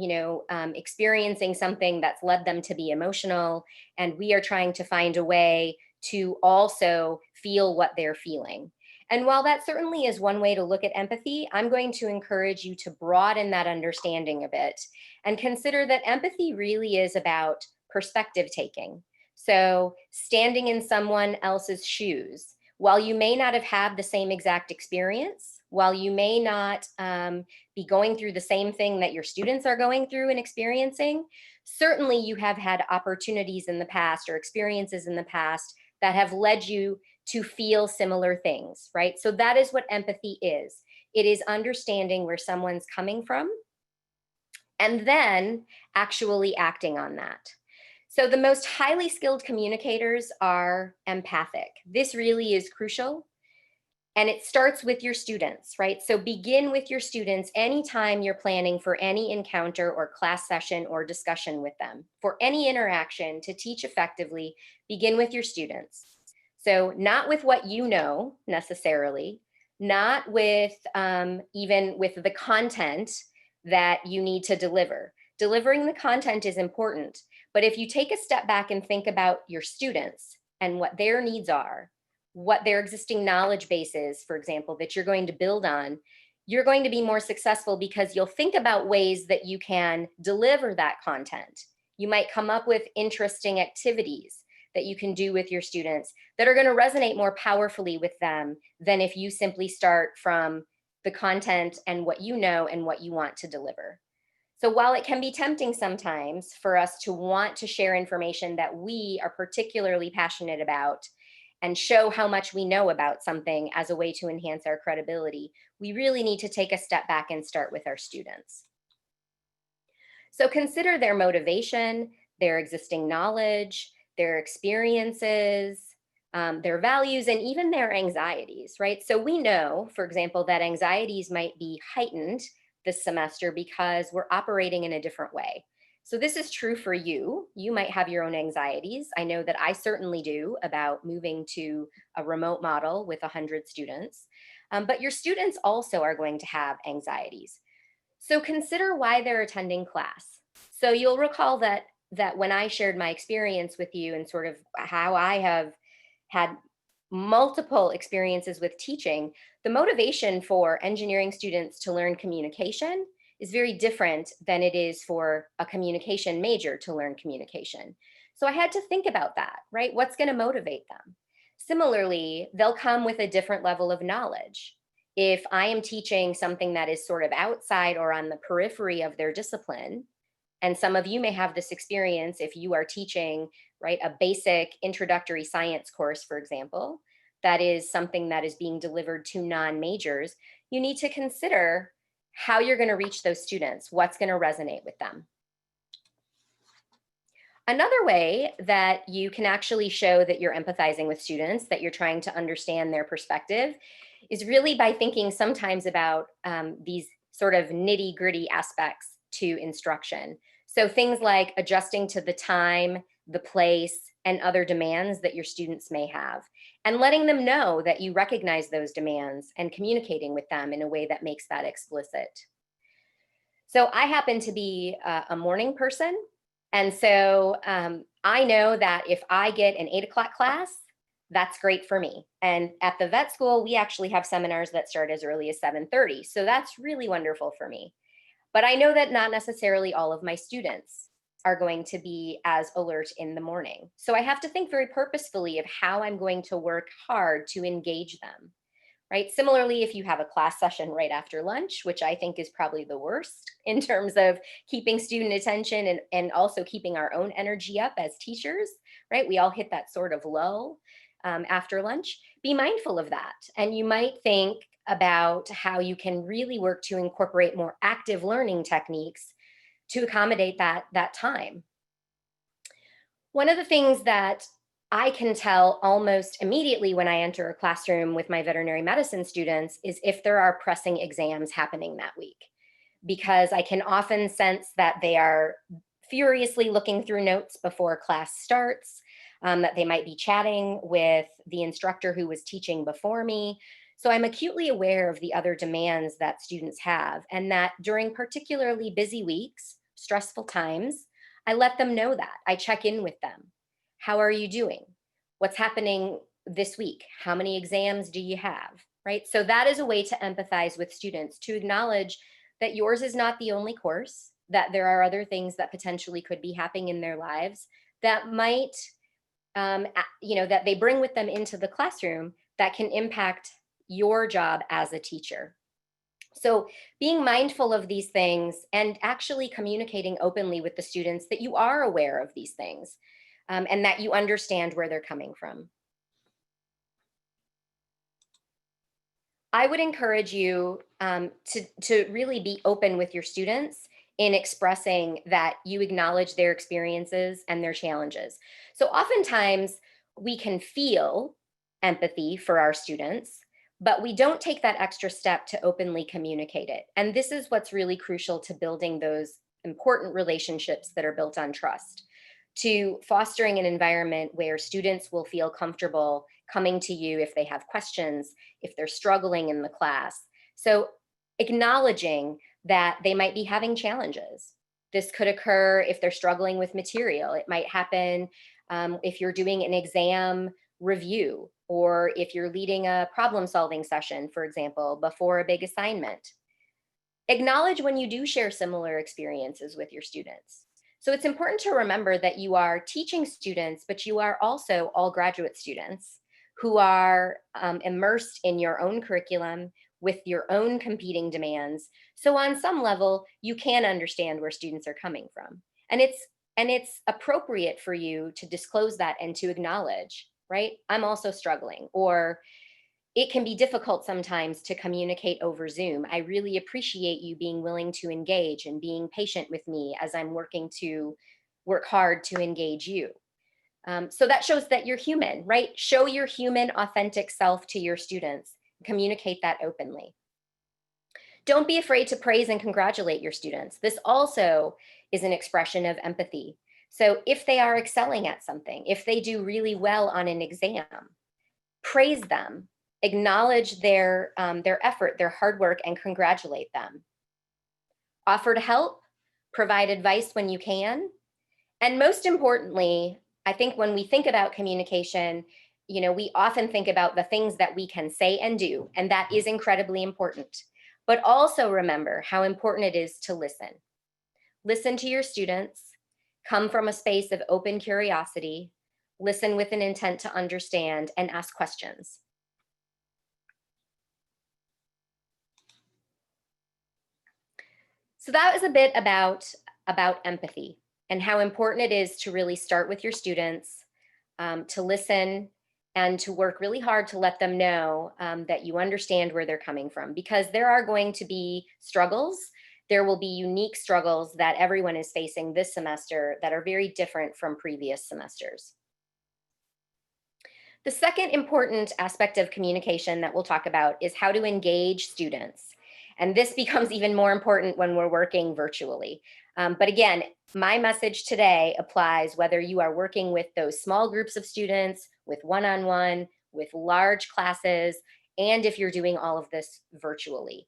experiencing something that's led them to be emotional, and we are trying to find a way to also feel what they're feeling. And while that certainly is one way to look at empathy, I'm going to encourage you to broaden that understanding a bit and consider that empathy really is about perspective taking. So, standing in someone else's shoes, while you may not have had the same exact experience, while you may not be going through the same thing that your students are going through and experiencing, certainly you have had opportunities in the past or experiences in the past that have led you to feel similar things, right? So that is what empathy is. It is understanding where someone's coming from and then actually acting on that. So the most highly skilled communicators are empathic. This really is crucial. And it starts with your students, right? So begin with your students anytime you're planning for any encounter or class session or discussion with them. For any interaction to teach effectively, begin with your students. So not with what you know necessarily, not with even with the content that you need to deliver. Delivering the content is important, but if you take a step back and think about your students and what their needs are, what their existing knowledge base is, for example, that you're going to build on, you're going to be more successful because you'll think about ways that you can deliver that content. You might come up with interesting activities that you can do with your students that are going to resonate more powerfully with them than if you simply start from the content and what you know and what you want to deliver. So while it can be tempting sometimes for us to want to share information that we are particularly passionate about and show how much we know about something as a way to enhance our credibility, we really need to take a step back and start with our students. So consider their motivation, their existing knowledge, their experiences, their values, and even their anxieties, right? So we know, for example, that anxieties might be heightened this semester because we're operating in a different way. So this is true for you. You might have your own anxieties. I know that I certainly do about moving to a remote model with 100 students, but your students also are going to have anxieties. So consider why they're attending class. So you'll recall that when I shared my experience with you and sort of how I have had multiple experiences with teaching, the motivation for engineering students to learn communication is very different than it is for a communication major to learn communication. So I had to think about that, right? What's going to motivate them? Similarly, they'll come with a different level of knowledge. If I am teaching something that is sort of outside or on the periphery of their discipline, and some of you may have this experience if you are teaching, right, a basic introductory science course, for example, that is something that is being delivered to non-majors, you need to consider how you're going to reach those students, what's going to resonate with them. Another way that you can actually show that you're empathizing with students, that you're trying to understand their perspective, is really by thinking sometimes about these sort of nitty-gritty aspects to instruction. So things like adjusting to the time, the place, and other demands that your students may have, and letting them know that you recognize those demands and communicating with them in a way that makes that explicit. So I happen to be a morning person. And so I know that if I get an 8 o'clock class, that's great for me. And at the vet school, we actually have seminars that start as early as 7:30. So that's really wonderful for me. But I know that not necessarily all of my students are going to be as alert in the morning. So I have to think very purposefully of how I'm going to work hard to engage them, right? Similarly, if you have a class session right after lunch, which I think is probably the worst in terms of keeping student attention and also keeping our own energy up as teachers, right? We all hit that sort of lull after lunch. Be mindful of that. And you might think about how you can really work to incorporate more active learning techniques to accommodate that time. One of the things that I can tell almost immediately when I enter a classroom with my veterinary medicine students is if there are pressing exams happening that week, because I can often sense that they are furiously looking through notes before class starts, that they might be chatting with the instructor who was teaching before me. So I'm acutely aware of the other demands that students have, and that during particularly busy weeks, stressful times, I let them know that. I check in with them. How are you doing? What's happening this week? How many exams do you have? right? So that is a way to empathize with students, to acknowledge that yours is not the only course, that there are other things that potentially could be happening in their lives that might, that they bring with them into the classroom that can impact your job as a teacher. So being mindful of these things and actually communicating openly with the students that you are aware of these things, and that you understand where they're coming from. I would encourage you to really be open with your students in expressing that you acknowledge their experiences and their challenges. So oftentimes we can feel empathy for our students, but we don't take that extra step to openly communicate it. And this is what's really crucial to building those important relationships that are built on trust, to fostering an environment where students will feel comfortable coming to you if they have questions, if they're struggling in the class. So acknowledging that they might be having challenges. This could occur if they're struggling with material. It might happen if you're doing an exam review, or if you're leading a problem-solving session, for example, before a big assignment. Acknowledge when you do share similar experiences with your students. So it's important to remember that you are teaching students, but you are also all graduate students who are immersed in your own curriculum with your own competing demands. So on some level, you can understand where students are coming from. And it's appropriate for you to disclose that and to acknowledge, right? I'm also struggling, or it can be difficult sometimes to communicate over Zoom. I really appreciate you being willing to engage and being patient with me as I'm working to work hard to engage you. So that shows that you're human, right? Show your human, authentic self to your students. Communicate that openly. Don't be afraid to praise and congratulate your students. This also is an expression of empathy. So if they are excelling at something, if they do really well on an exam, praise them, acknowledge their effort, their hard work, and congratulate them. Offer to help, provide advice when you can. And most importantly, I think when we think about communication, we often think about the things that we can say and do, and that is incredibly important. But also remember how important it is to listen. Listen to your students, come from a space of open curiosity, listen with an intent to understand, and ask questions. So that was a bit about empathy and how important it is to really start with your students, to listen, and to work really hard to let them know that you understand where they're coming from, because there are going to be struggles. There will be unique struggles that everyone is facing this semester that are very different from previous semesters. The second important aspect of communication that we'll talk about is how to engage students. And this becomes even more important when we're working virtually. But again, my message today applies whether you are working with those small groups of students, with one-on-one, with large classes, and if you're doing all of this virtually.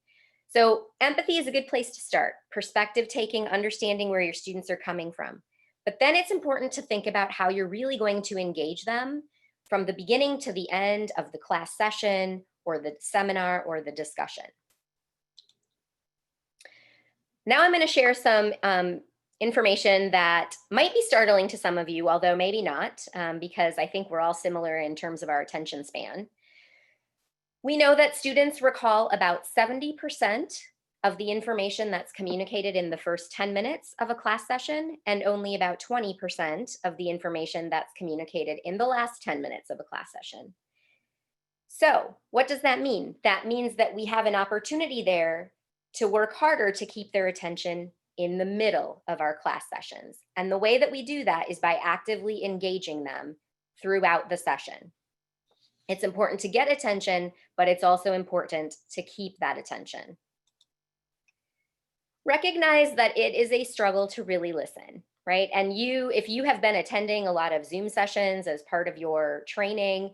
So empathy is a good place to start. Perspective taking, understanding where your students are coming from. But then it's important to think about how you're really going to engage them from the beginning to the end of the class session or the seminar or the discussion. Now I'm going to share some information that might be startling to some of you, although maybe not, because I think we're all similar in terms of our attention span. We know that students recall about 70% of the information that's communicated in the first 10 minutes of a class session, and only about 20% of the information that's communicated in the last 10 minutes of a class session. So what does that mean? That means that we have an opportunity there to work harder to keep their attention in the middle of our class sessions. And the way that we do that is by actively engaging them throughout the session. It's important to get attention, but it's also important to keep that attention. Recognize that it is a struggle to really listen, right? And if you have been attending a lot of Zoom sessions as part of your training,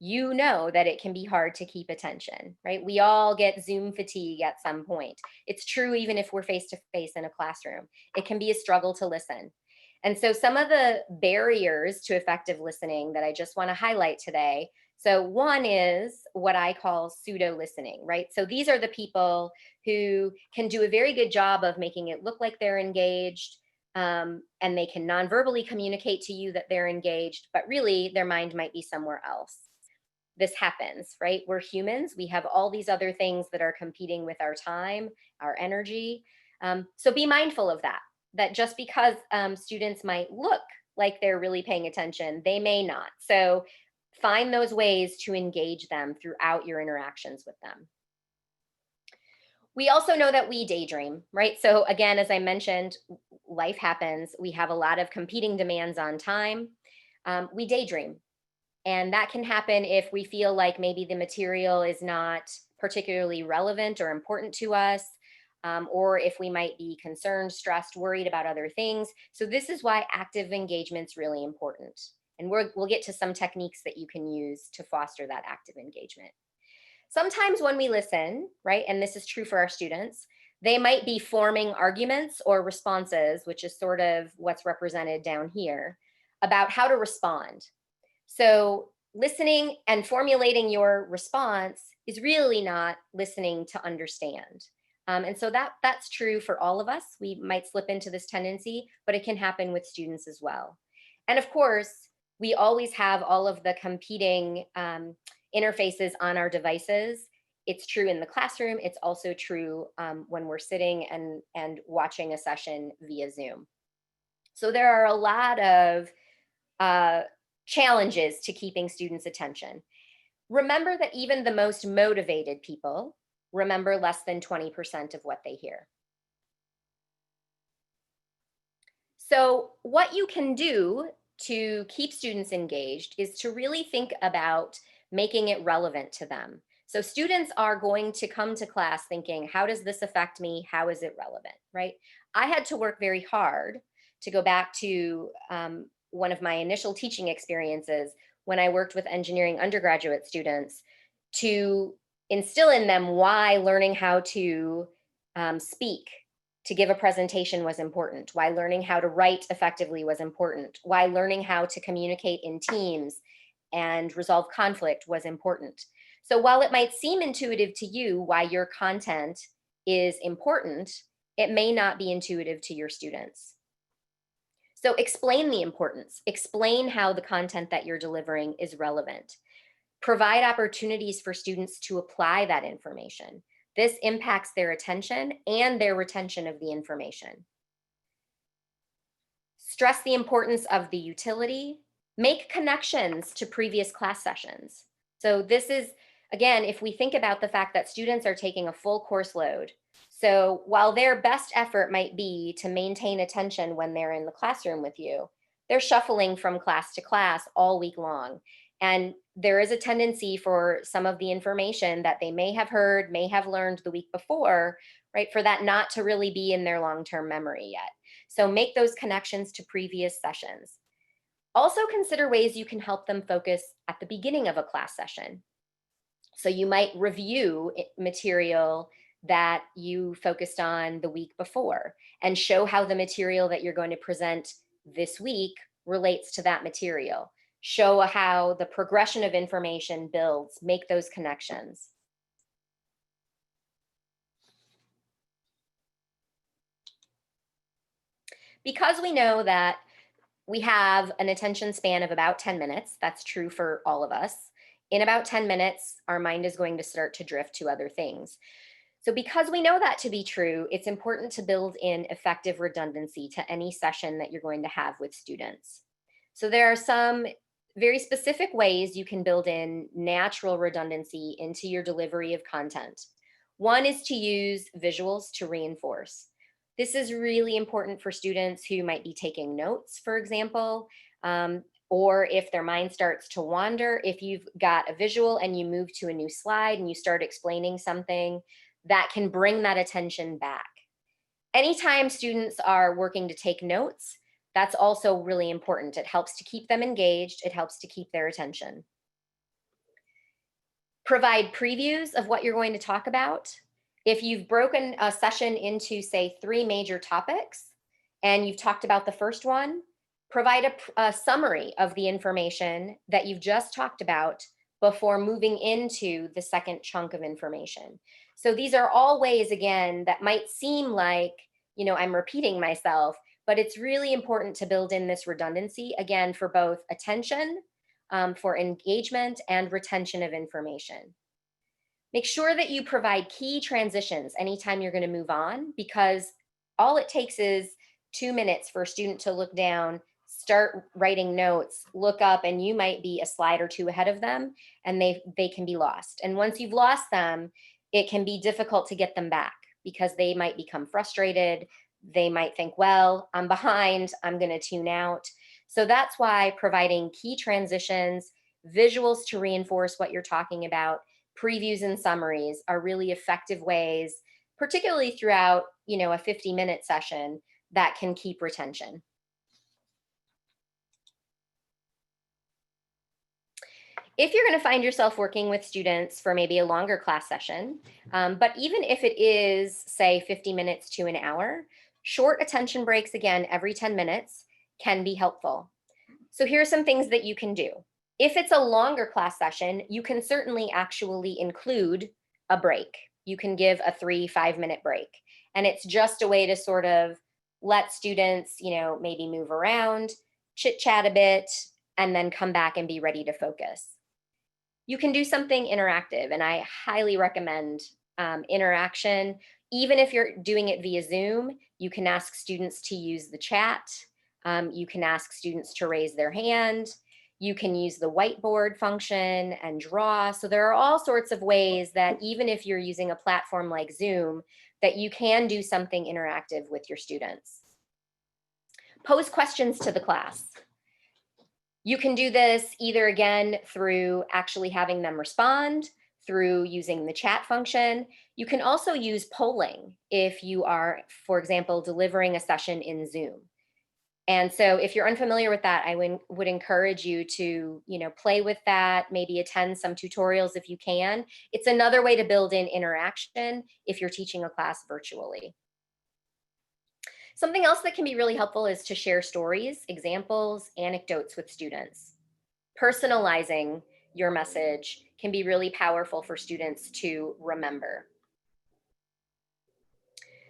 you know that it can be hard to keep attention, right? We all get Zoom fatigue at some point. It's true even if we're face-to-face in a classroom. It can be a struggle to listen. And so some of the barriers to effective listening that I just want to highlight today, So one is what I call pseudo listening, right? So these are the people who can do a very good job of making it look like they're engaged, and they can non-verbally communicate to you that they're engaged, but really their mind might be somewhere else. This happens, right? We're humans. We have all these other things that are competing with our time, our energy. So be mindful of that, that just because students might look like they're really paying attention, they may not. So find those ways to engage them throughout your interactions with them. We also know that we daydream, right? So again, as I mentioned, life happens. We have a lot of competing demands on time. We daydream. And that can happen if we feel like maybe the material is not particularly relevant or important to us, or if we might be concerned, stressed, worried about other things. So this is why active engagement's really important. And we'll get to some techniques that you can use to foster that active engagement. Sometimes when we listen, right, and this is true for our students, they might be forming arguments or responses, which is sort of what's represented down here, about how to respond. So listening and formulating your response is really not listening to understand. And so that's true for all of us. We might slip into this tendency, but it can happen with students as well. And of course, we always have all of the competing interfaces on our devices. It's true in the classroom. It's also true when we're sitting and watching a session via Zoom. So there are a lot of challenges to keeping students' attention. Remember that even the most motivated people remember less than 20% of what they hear. So what you can do to keep students engaged is to really think about making it relevant to them. So students are going to come to class thinking, how does this affect me? How is it relevant, right? I had to work very hard to go back to one of my initial teaching experiences when I worked with engineering undergraduate students to instill in them why learning how to speak, to give a presentation was important, why learning how to write effectively was important, why learning how to communicate in teams and resolve conflict was important. So while it might seem intuitive to you why your content is important, it may not be intuitive to your students. So explain the importance, explain how the content that you're delivering is relevant. Provide opportunities for students to apply that information. This impacts their attention and their retention of the information. Stress the importance of the utility. Make connections to previous class sessions. So this is, again, if we think about the fact that students are taking a full course load, so while their best effort might be to maintain attention when they're in the classroom with you, they're shuffling from class to class all week long. And there is a tendency for some of the information that they may have heard, may have learned the week before, right, for that not to really be in their long-term memory yet. So make those connections to previous sessions. Also consider ways you can help them focus at the beginning of a class session. So you might review material that you focused on the week before and show how the material that you're going to present this week relates to that material. Show how the progression of information builds, make those connections. Because we know that we have an attention span of about 10 minutes, that's true for all of us. In about 10 minutes, our mind is going to start to drift to other things. So because we know that to be true, it's important to build in effective redundancy to any session that you're going to have with students. So there are some very specific ways you can build in natural redundancy into your delivery of content. One is to use visuals to reinforce. This is really important for students who might be taking notes, for example, or if their mind starts to wander. If you've got a visual and you move to a new slide and you start explaining something, that can bring that attention back. Anytime students are working to take notes, that's also really important. It helps to keep them engaged. It helps to keep their attention. Provide previews of what you're going to talk about. If you've broken a session into, say, 3 major topics, and you've talked about the first one, provide a summary of the information that you've just talked about before moving into the second chunk of information. So these are all ways, again, that might seem like, I'm repeating myself, but it's really important to build in this redundancy, again, for both attention, for engagement, and retention of information. Make sure that you provide key transitions anytime you're going to move on, because all it takes is 2 minutes for a student to look down, start writing notes, look up, and you might be a slide or two ahead of them, and they can be lost. And once you've lost them, it can be difficult to get them back because they might become frustrated. They might think, well, I'm behind, I'm going to tune out. So that's why providing key transitions, visuals to reinforce what you're talking about, previews and summaries are really effective ways, particularly throughout, a 50-minute session, that can keep retention. If you're going to find yourself working with students for maybe a longer class session, but even if it is, say, 50 minutes to an hour, short attention breaks, again, every 10 minutes can be helpful. So here are some things that you can do. If it's a longer class session, you can certainly actually include a break. You can give a 3-5-minute break. And it's just a way to sort of let students, maybe move around, chit chat a bit, and then come back and be ready to focus. You can do something interactive, and I highly recommend interaction. Even if you're doing it via Zoom, you can ask students to use the chat. You can ask students to raise their hand. You can use the whiteboard function and draw. So there are all sorts of ways that even if you're using a platform like Zoom, that you can do something interactive with your students. Pose questions to the class. You can do this either, again, through actually having them respond, through using the chat function. You can also use polling if you are, for example, delivering a session in Zoom. And so if you're unfamiliar with that, I would encourage you to, play with that, maybe attend some tutorials if you can. It's another way to build in interaction if you're teaching a class virtually. Something else that can be really helpful is to share stories, examples, anecdotes with students. Personalizing your message can be really powerful for students to remember.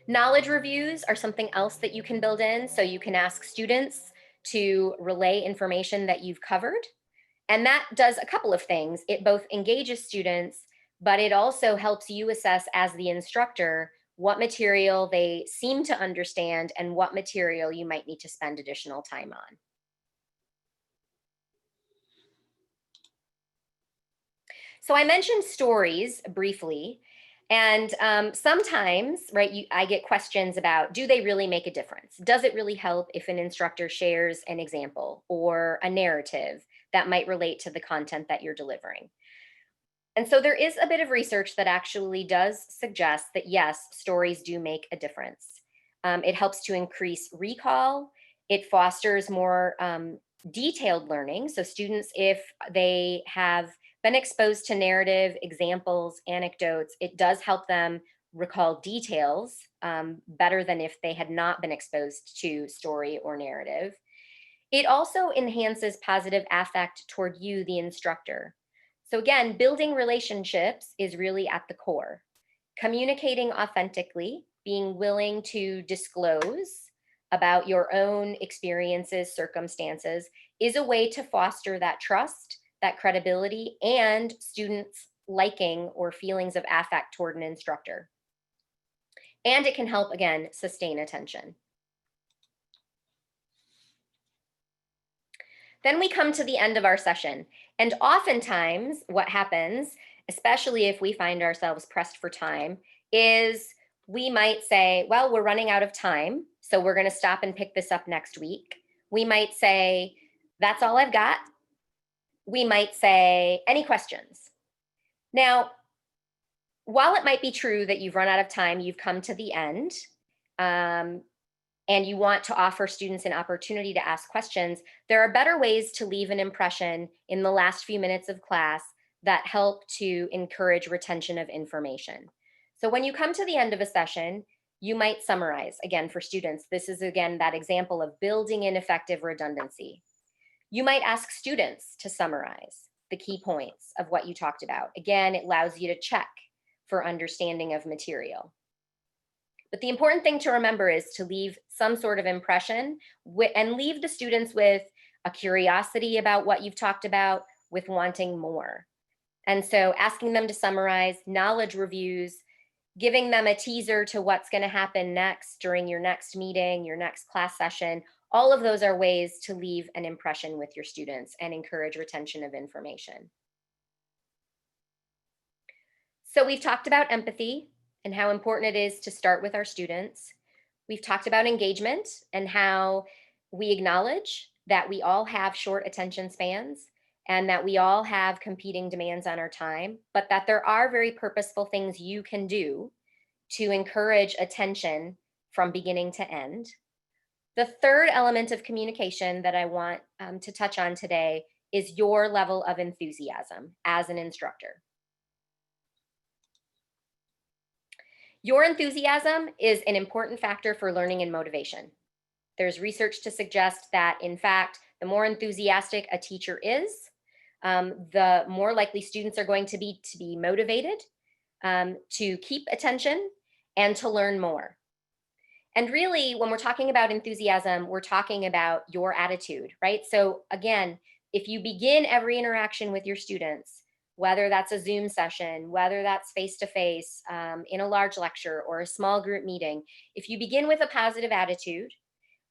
Knowledge reviews are something else that you can build in. So you can ask students to relay information that you've covered. And that does a couple of things. It both engages students, but it also helps you assess as the instructor what material they seem to understand and what material you might need to spend additional time on. So I mentioned stories briefly, and sometimes, right, I get questions about, do they really make a difference? Does it really help if an instructor shares an example or a narrative that might relate to the content that you're delivering? And so there is a bit of research that actually does suggest that, yes, stories do make a difference. It helps to increase recall. It fosters more detailed learning. So students, if they have been exposed to narrative, examples, anecdotes, it does help them recall details better than if they had not been exposed to story or narrative. It also enhances positive affect toward you, the instructor. So again, building relationships is really at the core. Communicating authentically, being willing to disclose about your own experiences, circumstances, is a way to foster that trust, that credibility, and students' liking or feelings of affect toward an instructor. And it can help, again, sustain attention. Then we come to the end of our session. And oftentimes what happens, especially if we find ourselves pressed for time, is we might say, well, we're running out of time, so we're going to stop and pick this up next week. We might say, that's all I've got. We might say, any questions? Now, while it might be true that you've run out of time, you've come to the end, and you want to offer students an opportunity to ask questions, there are better ways to leave an impression in the last few minutes of class that help to encourage retention of information. So when you come to the end of a session, you might summarize. Again, for students, this is again that example of building in effective redundancy. You might ask students to summarize. the key points of what you talked about. Again, it allows you to check for understanding of material. But the important thing to remember is to leave some sort of impression and leave the students with a curiosity about what you've talked about, with wanting more. And so asking them to summarize, knowledge reviews, giving them a teaser to what's going to happen next during your next meeting, your next class session, all of those are ways to leave an impression with your students and encourage retention of information. So we've talked about empathy and how important it is to start with our students. We've talked about engagement and how we acknowledge that we all have short attention spans and that we all have competing demands on our time, but that there are very purposeful things you can do to encourage attention from beginning to end. The third element of communication that I want to touch on today is your level of enthusiasm as an instructor. Your enthusiasm is an important factor for learning and motivation. There's research to suggest that, in fact, the more enthusiastic a teacher is, the more likely students are going to be motivated, to keep attention, and to learn more. And really, when we're talking about enthusiasm, we're talking about your attitude, right? So again, if you begin every interaction with your students, whether that's a Zoom session, whether that's face-to-face, in a large lecture or a small group meeting, if you begin with a positive attitude,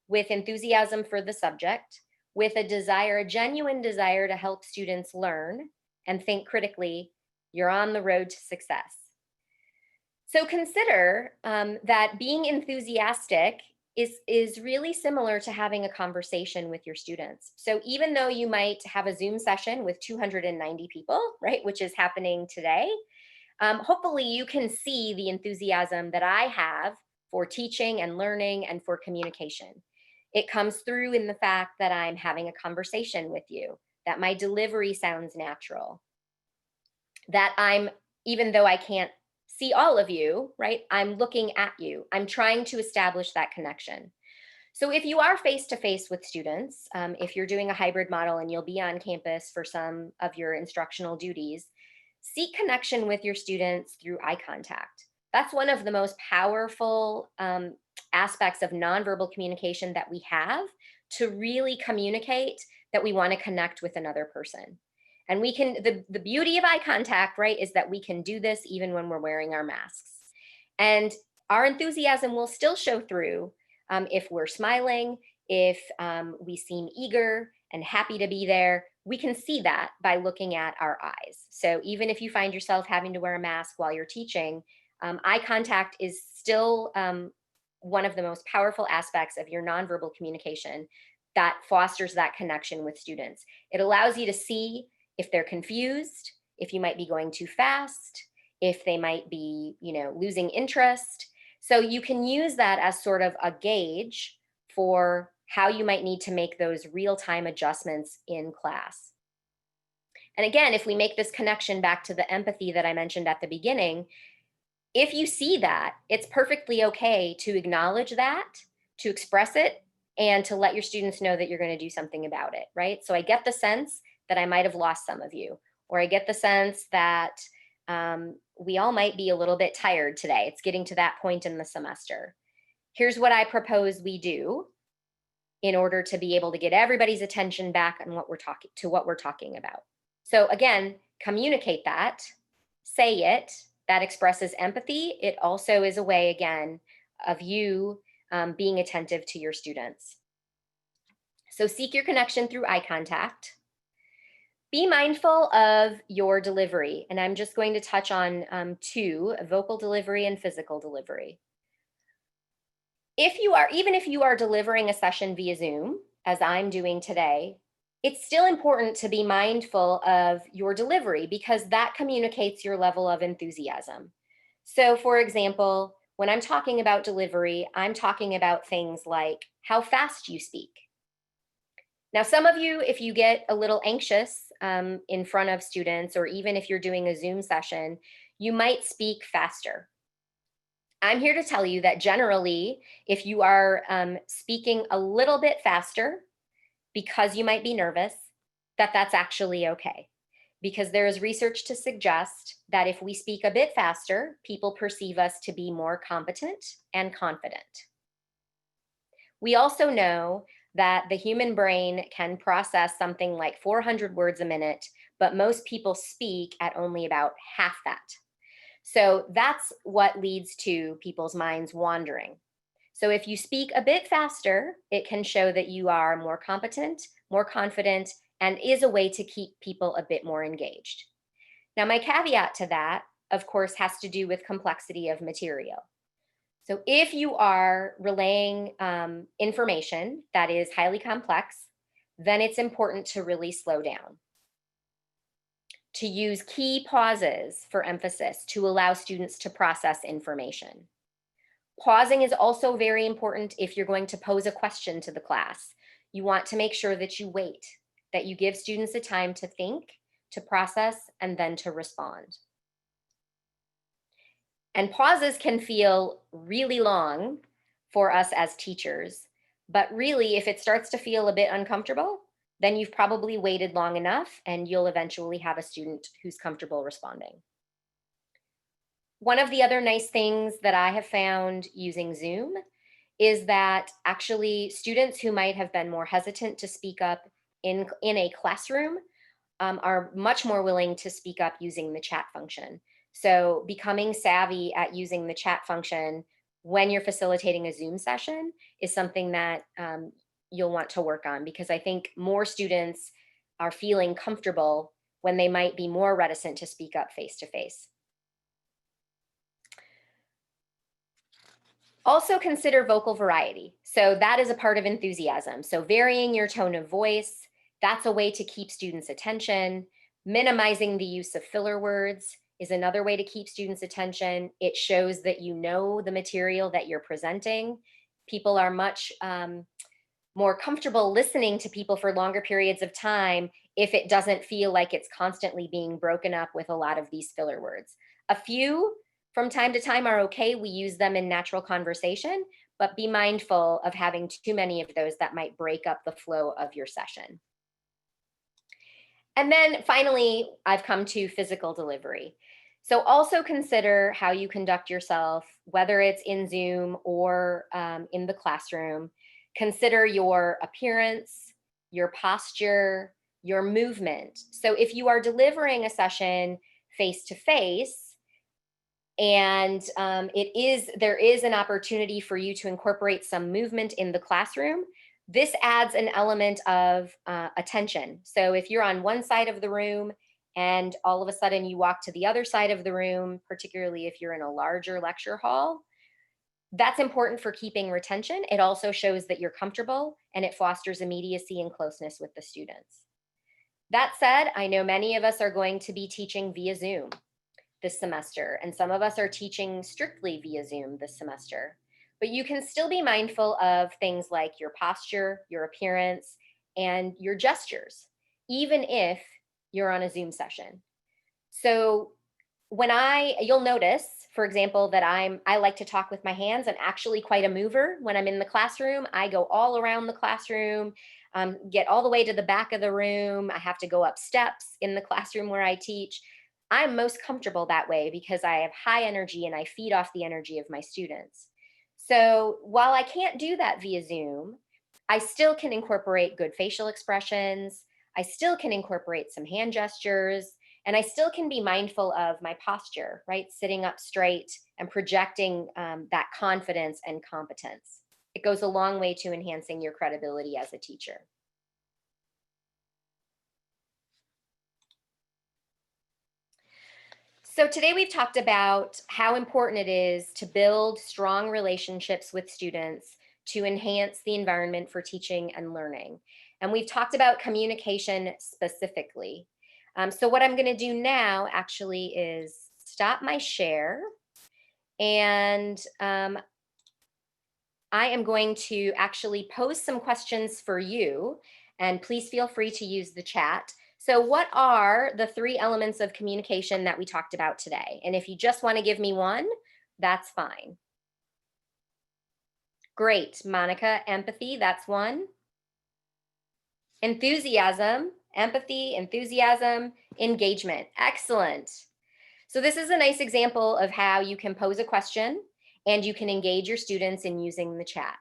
with enthusiasm for the subject, with a desire, a genuine desire to help students learn and think critically, you're on the road to success. So consider that being enthusiastic is really similar to having a conversation with your students. So even though you might have a Zoom session with 290 people, right, which is happening today, hopefully you can see the enthusiasm that I have for teaching and learning and for communication. It comes through in the fact that I'm having a conversation with you, that my delivery sounds natural, that even though I can't see all of you, right, I'm looking at you. I'm trying to establish that connection. So if you are face-to-face with students, if you're doing a hybrid model and you'll be on campus for some of your instructional duties, seek connection with your students through eye contact. That's one of the most powerful aspects of nonverbal communication that we have to really communicate that we want to connect with another person. And we can, the beauty of eye contact, right, is that we can do this even when we're wearing our masks. And our enthusiasm will still show through if we're smiling, if we seem eager and happy to be there. We can see that by looking at our eyes. So even if you find yourself having to wear a mask while you're teaching, eye contact is still one of the most powerful aspects of your nonverbal communication that fosters that connection with students. It allows you to see if they're confused, if you might be going too fast, if they might be, losing interest. So you can use that as sort of a gauge for how you might need to make those real-time adjustments in class. And again, if we make this connection back to the empathy that I mentioned at the beginning, if you see that, it's perfectly okay to acknowledge that, to express it, and to let your students know that you're going to do something about it, right? So I get the sense that I might have lost some of you, or I get the sense that we all might be a little bit tired today. It's getting to that point in the semester. Here's what I propose we do in order to be able to get everybody's attention back on what we're talking about. So again, communicate that, say it. That expresses empathy. It also is a way, again, of you being attentive to your students. So seek your connection through eye contact. Be mindful of your delivery. And I'm just going to touch on two, vocal delivery and physical delivery. Even if you are delivering a session via Zoom, as I'm doing today, it's still important to be mindful of your delivery because that communicates your level of enthusiasm. So for example, when I'm talking about delivery, I'm talking about things like how fast you speak. Now, some of you, if you get a little anxious in front of students, or even if you're doing a Zoom session, you might speak faster. I'm here to tell you that generally, if you are speaking a little bit faster, because you might be nervous, that's actually okay. because there is research to suggest that if we speak a bit faster, people perceive us to be more competent and confident. We also know that the human brain can process something like 400 words a minute, but most people speak at only about half that. So that's what leads to people's minds wandering. So if you speak a bit faster, it can show that you are more competent, more confident, and is a way to keep people a bit more engaged. Now, my caveat to that, of course, has to do with complexity of material. So if you are relaying information that is highly complex, then it's important to really slow down, to use key pauses for emphasis to allow students to process information. Pausing is also very important if you're going to pose a question to the class. You want to make sure that you wait, that you give students a time to think, to process, and then to respond. And pauses can feel really long for us as teachers, but really, if it starts to feel a bit uncomfortable, then you've probably waited long enough and you'll eventually have a student who's comfortable responding. One of the other nice things that I have found using Zoom is that actually students who might have been more hesitant to speak up in a classroom are much more willing to speak up using the chat function. So becoming savvy at using the chat function when you're facilitating a Zoom session is something that you'll want to work on, because I think more students are feeling comfortable when they might be more reticent to speak up face to face. Also consider vocal variety. So that is a part of enthusiasm. So varying your tone of voice, that's a way to keep students' attention. Minimizing the use of filler words is another way to keep students' attention. It shows that you know the material that you're presenting. People are much more comfortable listening to people for longer periods of time if it doesn't feel like it's constantly being broken up with a lot of these filler words. A few from time to time are okay. We use them in natural conversation, but be mindful of having too many of those that might break up the flow of your session. And then finally, I've come to physical delivery. So also consider how you conduct yourself, whether it's in Zoom or in the classroom. Consider your appearance, your posture, your movement. So if you are delivering a session face-to-face, and there is an opportunity for you to incorporate some movement in the classroom, this adds an element of attention. So if you're on one side of the room and all of a sudden you walk to the other side of the room, particularly if you're in a larger lecture hall, that's important for keeping retention. It also shows that you're comfortable and it fosters immediacy and closeness with the students. That said, I know many of us are going to be teaching via Zoom this semester, and some of us are teaching strictly via Zoom this semester. But you can still be mindful of things like your posture, your appearance, and your gestures, even if you're on a Zoom session. So you'll notice, for example, that I like to talk with my hands. I'm actually quite a mover when I'm in the classroom. I go all around the classroom, get all the way to the back of the room. I have to go up steps in the classroom where I teach. I'm most comfortable that way because I have high energy and I feed off the energy of my students. So while I can't do that via Zoom, I still can incorporate good facial expressions. I still can incorporate some hand gestures, and I still can be mindful of my posture, right? Sitting up straight and projecting that confidence and competence. It goes a long way to enhancing your credibility as a teacher. So today we've talked about how important it is to build strong relationships with students to enhance the environment for teaching and learning. And we've talked about communication specifically. So what I'm going to do now actually is stop my share, and I am going to actually pose some questions for you, and please feel free to use the chat. So what are the 3 elements of communication that we talked about today? And if you just want to give me one, that's fine. Great, Monica, empathy, that's one. Enthusiasm, empathy, enthusiasm, engagement. Excellent. So this is a nice example of how you can pose a question and you can engage your students in using the chat.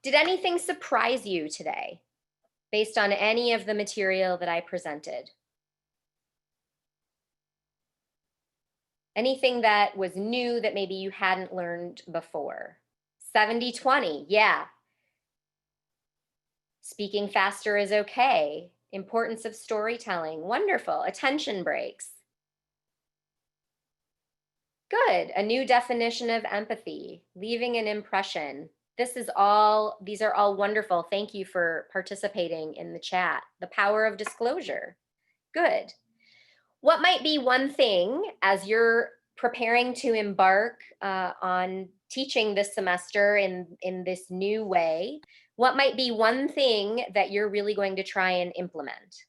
Did anything surprise you today based on any of the material that I presented? Anything that was new that maybe you hadn't learned before? 70-20, yeah. Speaking faster is okay. Importance of storytelling, wonderful. Attention breaks. Good, a new definition of empathy, leaving an impression. These are all wonderful. Thank you for participating in the chat. The power of disclosure, good. What might be one thing as you're preparing to embark on teaching this semester in this new way, what might be one thing that you're really going to try and implement?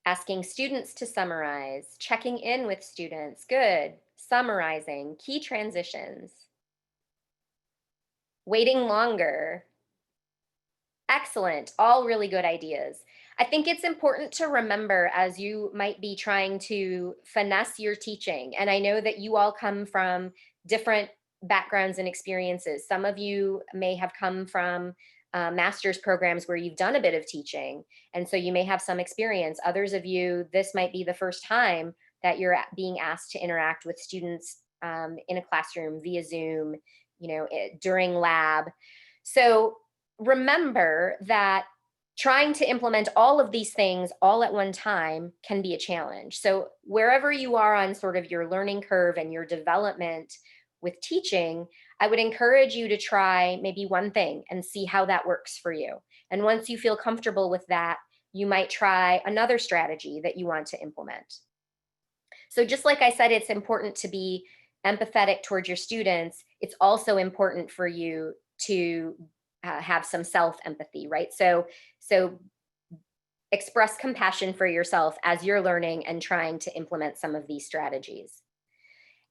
Asking students to summarize, checking in with students, good. Summarizing, key transitions. Waiting longer. Excellent, all really good ideas. I think it's important to remember as you might be trying to finesse your teaching, and I know that you all come from different backgrounds and experiences. Some of you may have come from master's programs where you've done a bit of teaching, and so you may have some experience. Others of you, this might be the first time that you're being asked to interact with students in a classroom via Zoom, during lab. So remember that trying to implement all of these things all at one time can be a challenge. So wherever you are on sort of your learning curve and your development with teaching, I would encourage you to try maybe one thing and see how that works for you. And once you feel comfortable with that, you might try another strategy that you want to implement. So just like I said, it's important to be empathetic towards your students. It's also important for you to have some self-empathy, right? So express compassion for yourself as you're learning and trying to implement some of these strategies.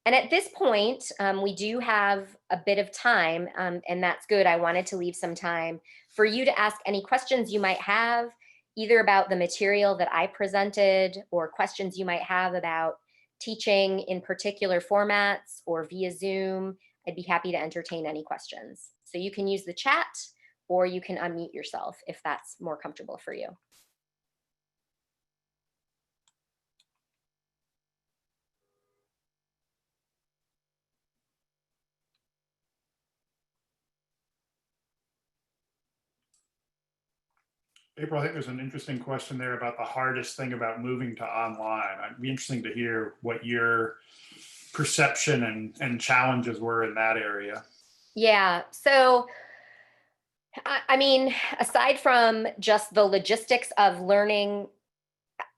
And at this point, we do have a bit of time, and that's good. I wanted to leave some time for you to ask any questions you might have, either about the material that I presented or questions you might have about teaching in particular formats or via Zoom. I'd be happy to entertain any questions. So you can use the chat or you can unmute yourself if that's more comfortable for you. April, I think there's an interesting question there about the hardest thing about moving to online. I'd be interesting to hear what your perception and challenges were in that area. Yeah, so I mean, aside from just the logistics of learning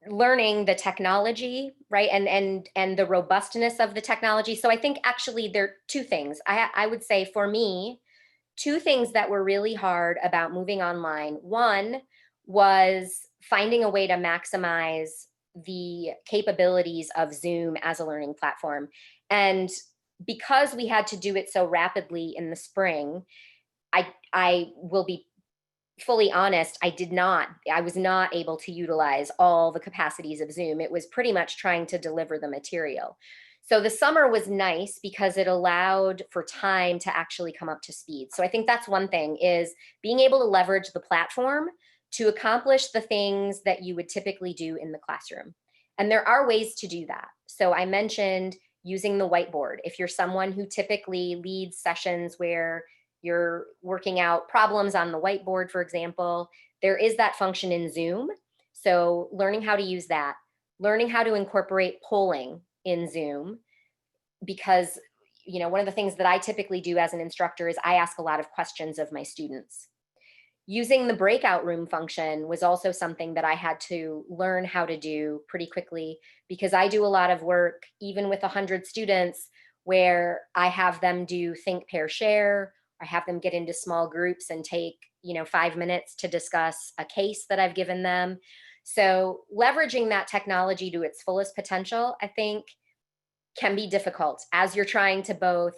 the technology, right, and the robustness of the technology. So I think actually there are two things. I would say for me, two things that were really hard about moving online. One was finding a way to maximize the capabilities of Zoom as a learning platform. And because we had to do it so rapidly in the spring, I will be fully honest, I was not able to utilize all the capacities of Zoom. It was pretty much trying to deliver the material. So the summer was nice because it allowed for time to actually come up to speed. So I think that's one thing, is being able to leverage the platform to accomplish the things that you would typically do in the classroom. And there are ways to do that. So I mentioned using the whiteboard. If you're someone who typically leads sessions where you're working out problems on the whiteboard, for example, there is that function in Zoom. So learning how to use that, learning how to incorporate polling in Zoom, because one of the things that I typically do as an instructor is I ask a lot of questions of my students. Using the breakout room function was also something that I had to learn how to do pretty quickly, because I do a lot of work, even with 100 students, where I have them do think, pair, share. I have them get into small groups and take 5 minutes to discuss a case that I've given them. So leveraging that technology to its fullest potential, I think, can be difficult as you're trying to both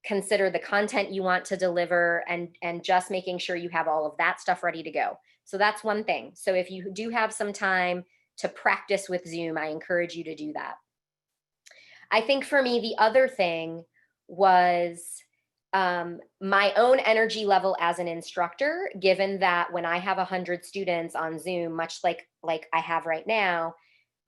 consider the content you want to deliver and just making sure you have all of that stuff ready to go. So that's one thing. So if you do have some time to practice with Zoom, I encourage you to do that. I think for me, the other thing was my own energy level as an instructor, given that when I have 100 students on Zoom, much like I have right now,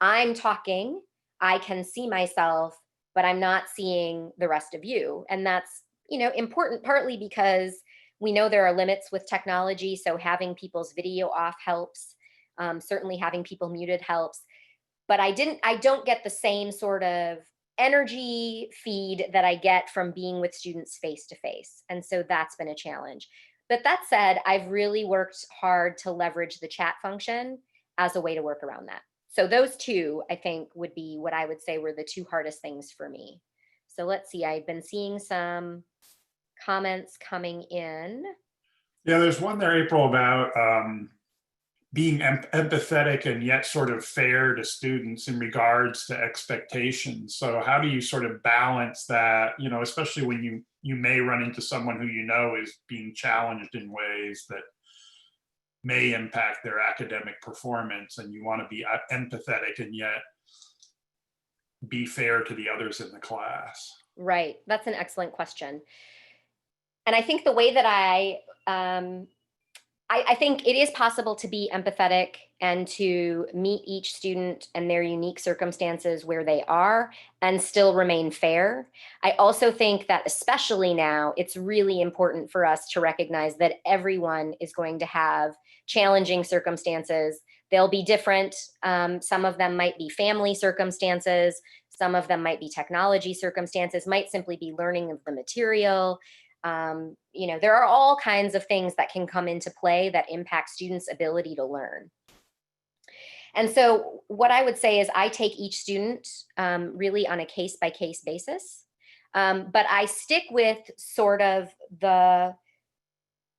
I'm talking, I can see myself, but I'm not seeing the rest of you. And that's, important partly because we know there are limits with technology. So having people's video off helps. Certainly having people muted helps. But I don't get the same sort of energy feed that I get from being with students face to face. And so that's been a challenge. But that said, I've really worked hard to leverage the chat function as a way to work around that. So those two, I think, would be what I would say were the two hardest things for me. So let's see, I've been seeing some comments coming in. Yeah, there's one there, April, about being empathetic and yet sort of fair to students in regards to expectations. So how do you sort of balance that, especially when you may run into someone who is being challenged in ways that may impact their academic performance, and you want to be empathetic and yet be fair to the others in the class? Right, that's an excellent question. And I think the way that I think it is possible to be empathetic and to meet each student and their unique circumstances where they are and still remain fair. I also think that especially now, it's really important for us to recognize that everyone is going to have challenging circumstances. They'll be different. Some of them might be family circumstances. Some of them might be technology circumstances, might simply be learning of the material. There are all kinds of things that can come into play that impact students' ability to learn. And so what I would say is I take each student really on a case-by-case basis, but I stick with sort of the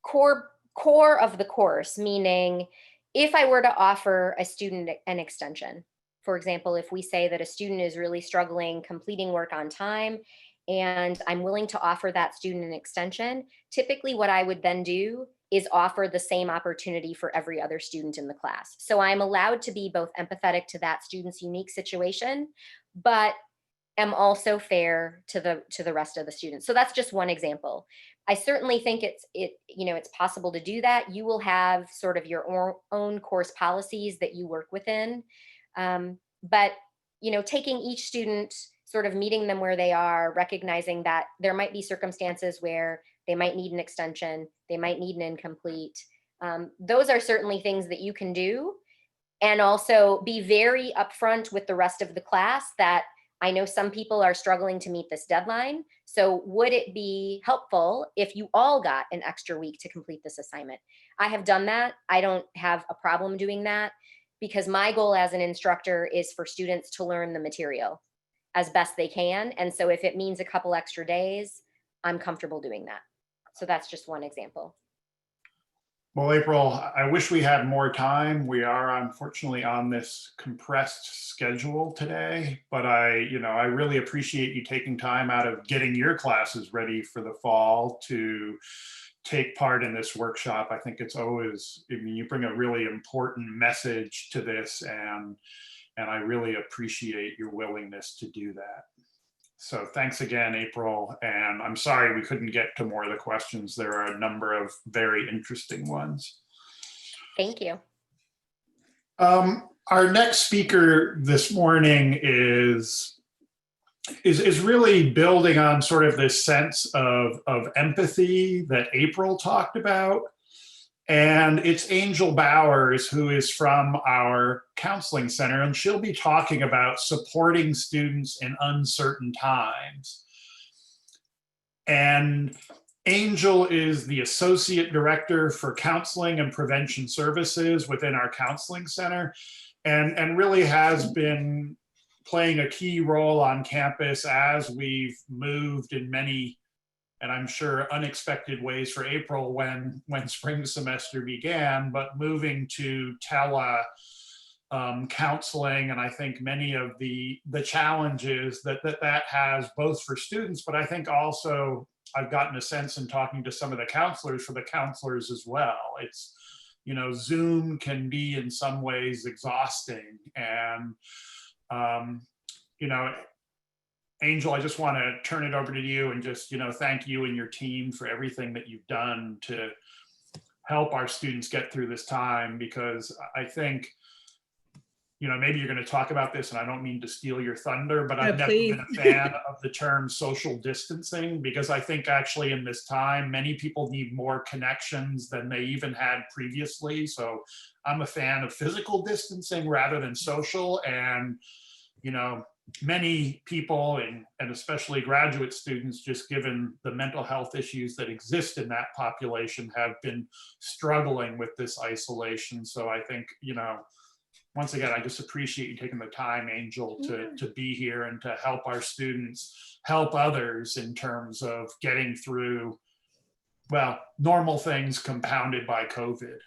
core of the course, meaning if I were to offer a student an extension, for example, if we say that a student is really struggling completing work on time, and I'm willing to offer that student an extension, typically what I would then do is offer the same opportunity for every other student in the class. So I'm allowed to be both empathetic to that student's unique situation, but am also fair to the rest of the students. So that's just one example. I certainly think it's possible to do that. You will have sort of your own course policies that you work within, but taking each student, sort of meeting them where they are, recognizing that there might be circumstances where they might need an extension, they might need an incomplete. Those are certainly things that you can do, and also be very upfront with the rest of the class that I know some people are struggling to meet this deadline. So would it be helpful if you all got an extra week to complete this assignment? I have done that. I don't have a problem doing that because my goal as an instructor is for students to learn the material as best they can. And so if it means a couple extra days, I'm comfortable doing that. So that's just one example. Well, April, I wish we had more time. We are unfortunately on this compressed schedule today, but I really appreciate you taking time out of getting your classes ready for the fall to take part in this workshop. I think it's always, you bring a really important message to this, and I really appreciate your willingness to do that. So thanks again, April. And I'm sorry we couldn't get to more of the questions. There are a number of very interesting ones. Thank you. Our next speaker this morning is really building on sort of this sense of empathy that April talked about. And it's Angel Bowers, who is from our counseling center, and she'll be talking about supporting students in uncertain times. And Angel is the Associate Director for Counseling and Prevention Services within our counseling center, and really has been playing a key role on campus as we've moved in many, and I'm sure unexpected ways for April when spring semester began, but moving to counseling, and I think many of the challenges that has both for students, but I think also I've gotten a sense in talking to some of the counselors, for the counselors as well. It's, Zoom can be in some ways exhausting, and Angel, I just want to turn it over to you and just, thank you and your team for everything that you've done to help our students get through this time, because I think, maybe you're going to talk about this and I don't mean to steal your thunder, but I've never been a fan of the term social distancing, because I think actually in this time, many people need more connections than they even had previously. So I'm a fan of physical distancing rather than social. And, many people, and especially graduate students, just given the mental health issues that exist in that population, have been struggling with this isolation. So I think, once again, I just appreciate you taking the time, Angel, to be here and to help our students, help others in terms of getting through, well, normal things compounded by COVID.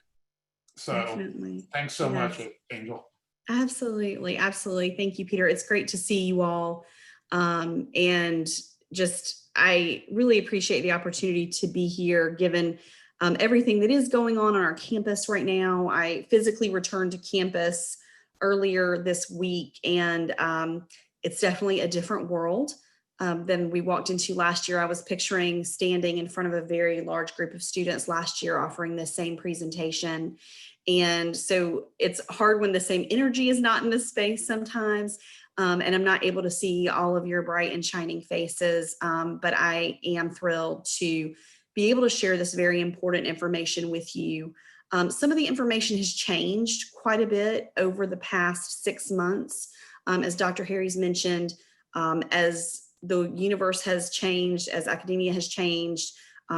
So Definitely. Thanks so much, Angel. Absolutely. Absolutely. Thank you, Peter. It's great to see you all. And just, I really appreciate the opportunity to be here, given everything that is going on our campus right now. I physically returned to campus earlier this week, and it's definitely a different world than we walked into last year. I was picturing standing in front of a very large group of students last year offering the same presentation. And so it's hard when the same energy is not in the space sometimes. And I'm not able to see all of your bright and shining faces, but I am thrilled to be able to share this very important information with you. Some of the information has changed quite a bit over the past 6 months. As Dr. Harries mentioned, as the universe has changed, as academia has changed,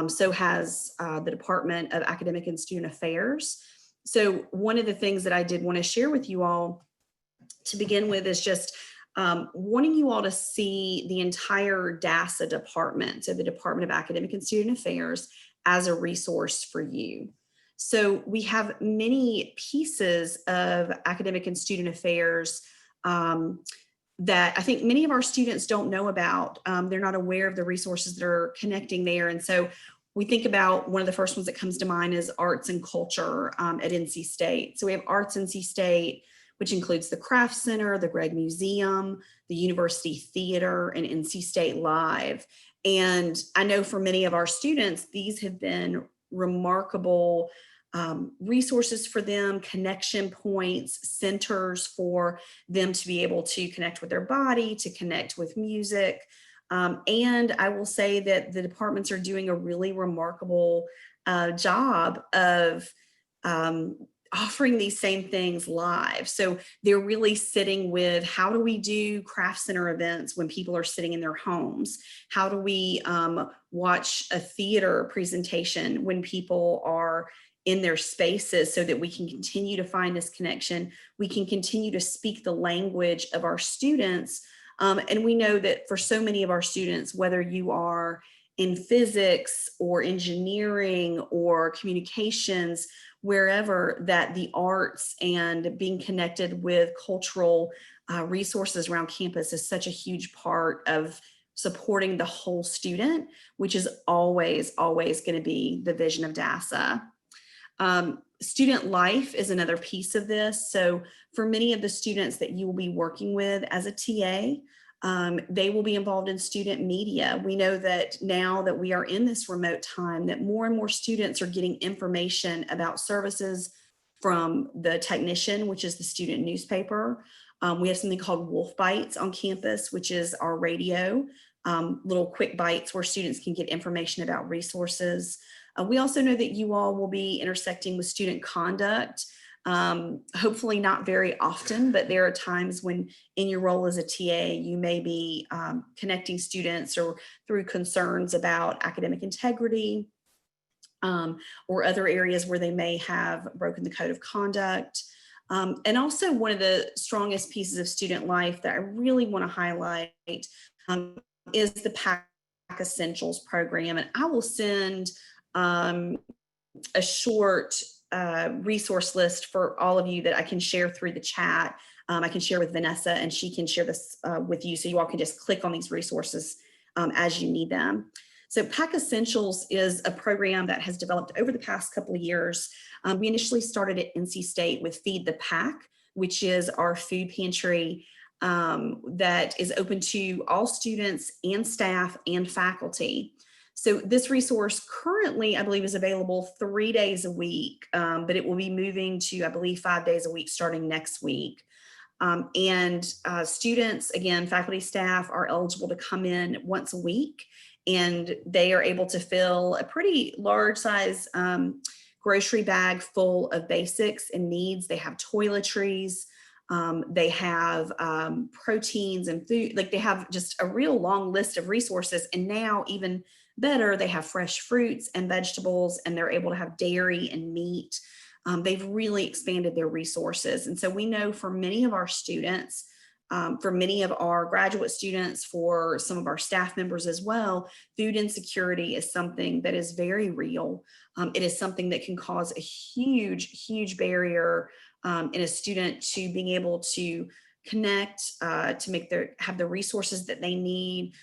so has the Department of Academic and Student Affairs. So one of the things that I did want to share with you all to begin with is just wanting you all to see the entire DASA department, so the Department of Academic and Student Affairs, as a resource for you. So we have many pieces of academic and student affairs that I think many of our students don't know about. They're not aware of the resources that are connecting there. And so we think about, one of the first ones that comes to mind is arts and culture at NC State. So we have Arts NC State, which includes the Craft Center, the Gregg Museum, the University Theater, and NC State Live. And I know for many of our students, these have been remarkable resources for them, connection points, centers for them to be able to connect with their body, to connect with music. And I will say that the departments are doing a really remarkable job of offering these same things live. So they're really sitting with, how do we do Craft Center events when people are sitting in their homes? How do we watch a theater presentation when people are in their spaces, so that we can continue to find this connection? We can continue to speak the language of our students. And we know that for so many of our students, whether you are in physics or engineering or communications, wherever, that the arts and being connected with cultural resources around campus is such a huge part of supporting the whole student, which is always, always going to be the vision of DASA. Student life is another piece of this. So for many of the students that you will be working with as a TA, they will be involved in student media. We know that now that we are in this remote time, that more and more students are getting information about services from the Technician, which is the student newspaper. We have something called Wolf Bites on campus, which is our radio, little quick bites where students can get information about resources. We also know that you all will be intersecting with student conduct, hopefully not very often, but there are times when in your role as a TA, you may be connecting students or through concerns about academic integrity or other areas where they may have broken the code of conduct. And also, one of the strongest pieces of student life that I really want to highlight is the PAC Essentials program. And I will send a short resource list for all of you that I can share through the chat. I can share with Vanessa, and she can share this with you, so you all can just click on these resources as you need them. So PAC Essentials is a program that has developed over the past couple of years. We initially started at NC State with Feed the PAC, which is our food pantry that is open to all students and staff and faculty. So this resource currently, I believe, is available 3 days a week, but it will be moving to, I believe, 5 days a week starting next week. Students, again, faculty, staff are eligible to come in once a week, and they are able to fill a pretty large size grocery bag full of basics and needs. They have toiletries, they have proteins and food, like they have just a real long list of resources. And now even better, they have fresh fruits and vegetables, and they're able to have dairy and meat. They've really expanded their resources. And so we know for many of our students, for many of our graduate students, for some of our staff members as well, food insecurity is something that is very real. It is something that can cause a huge barrier in a student to being able to connect, to have the resources that they need.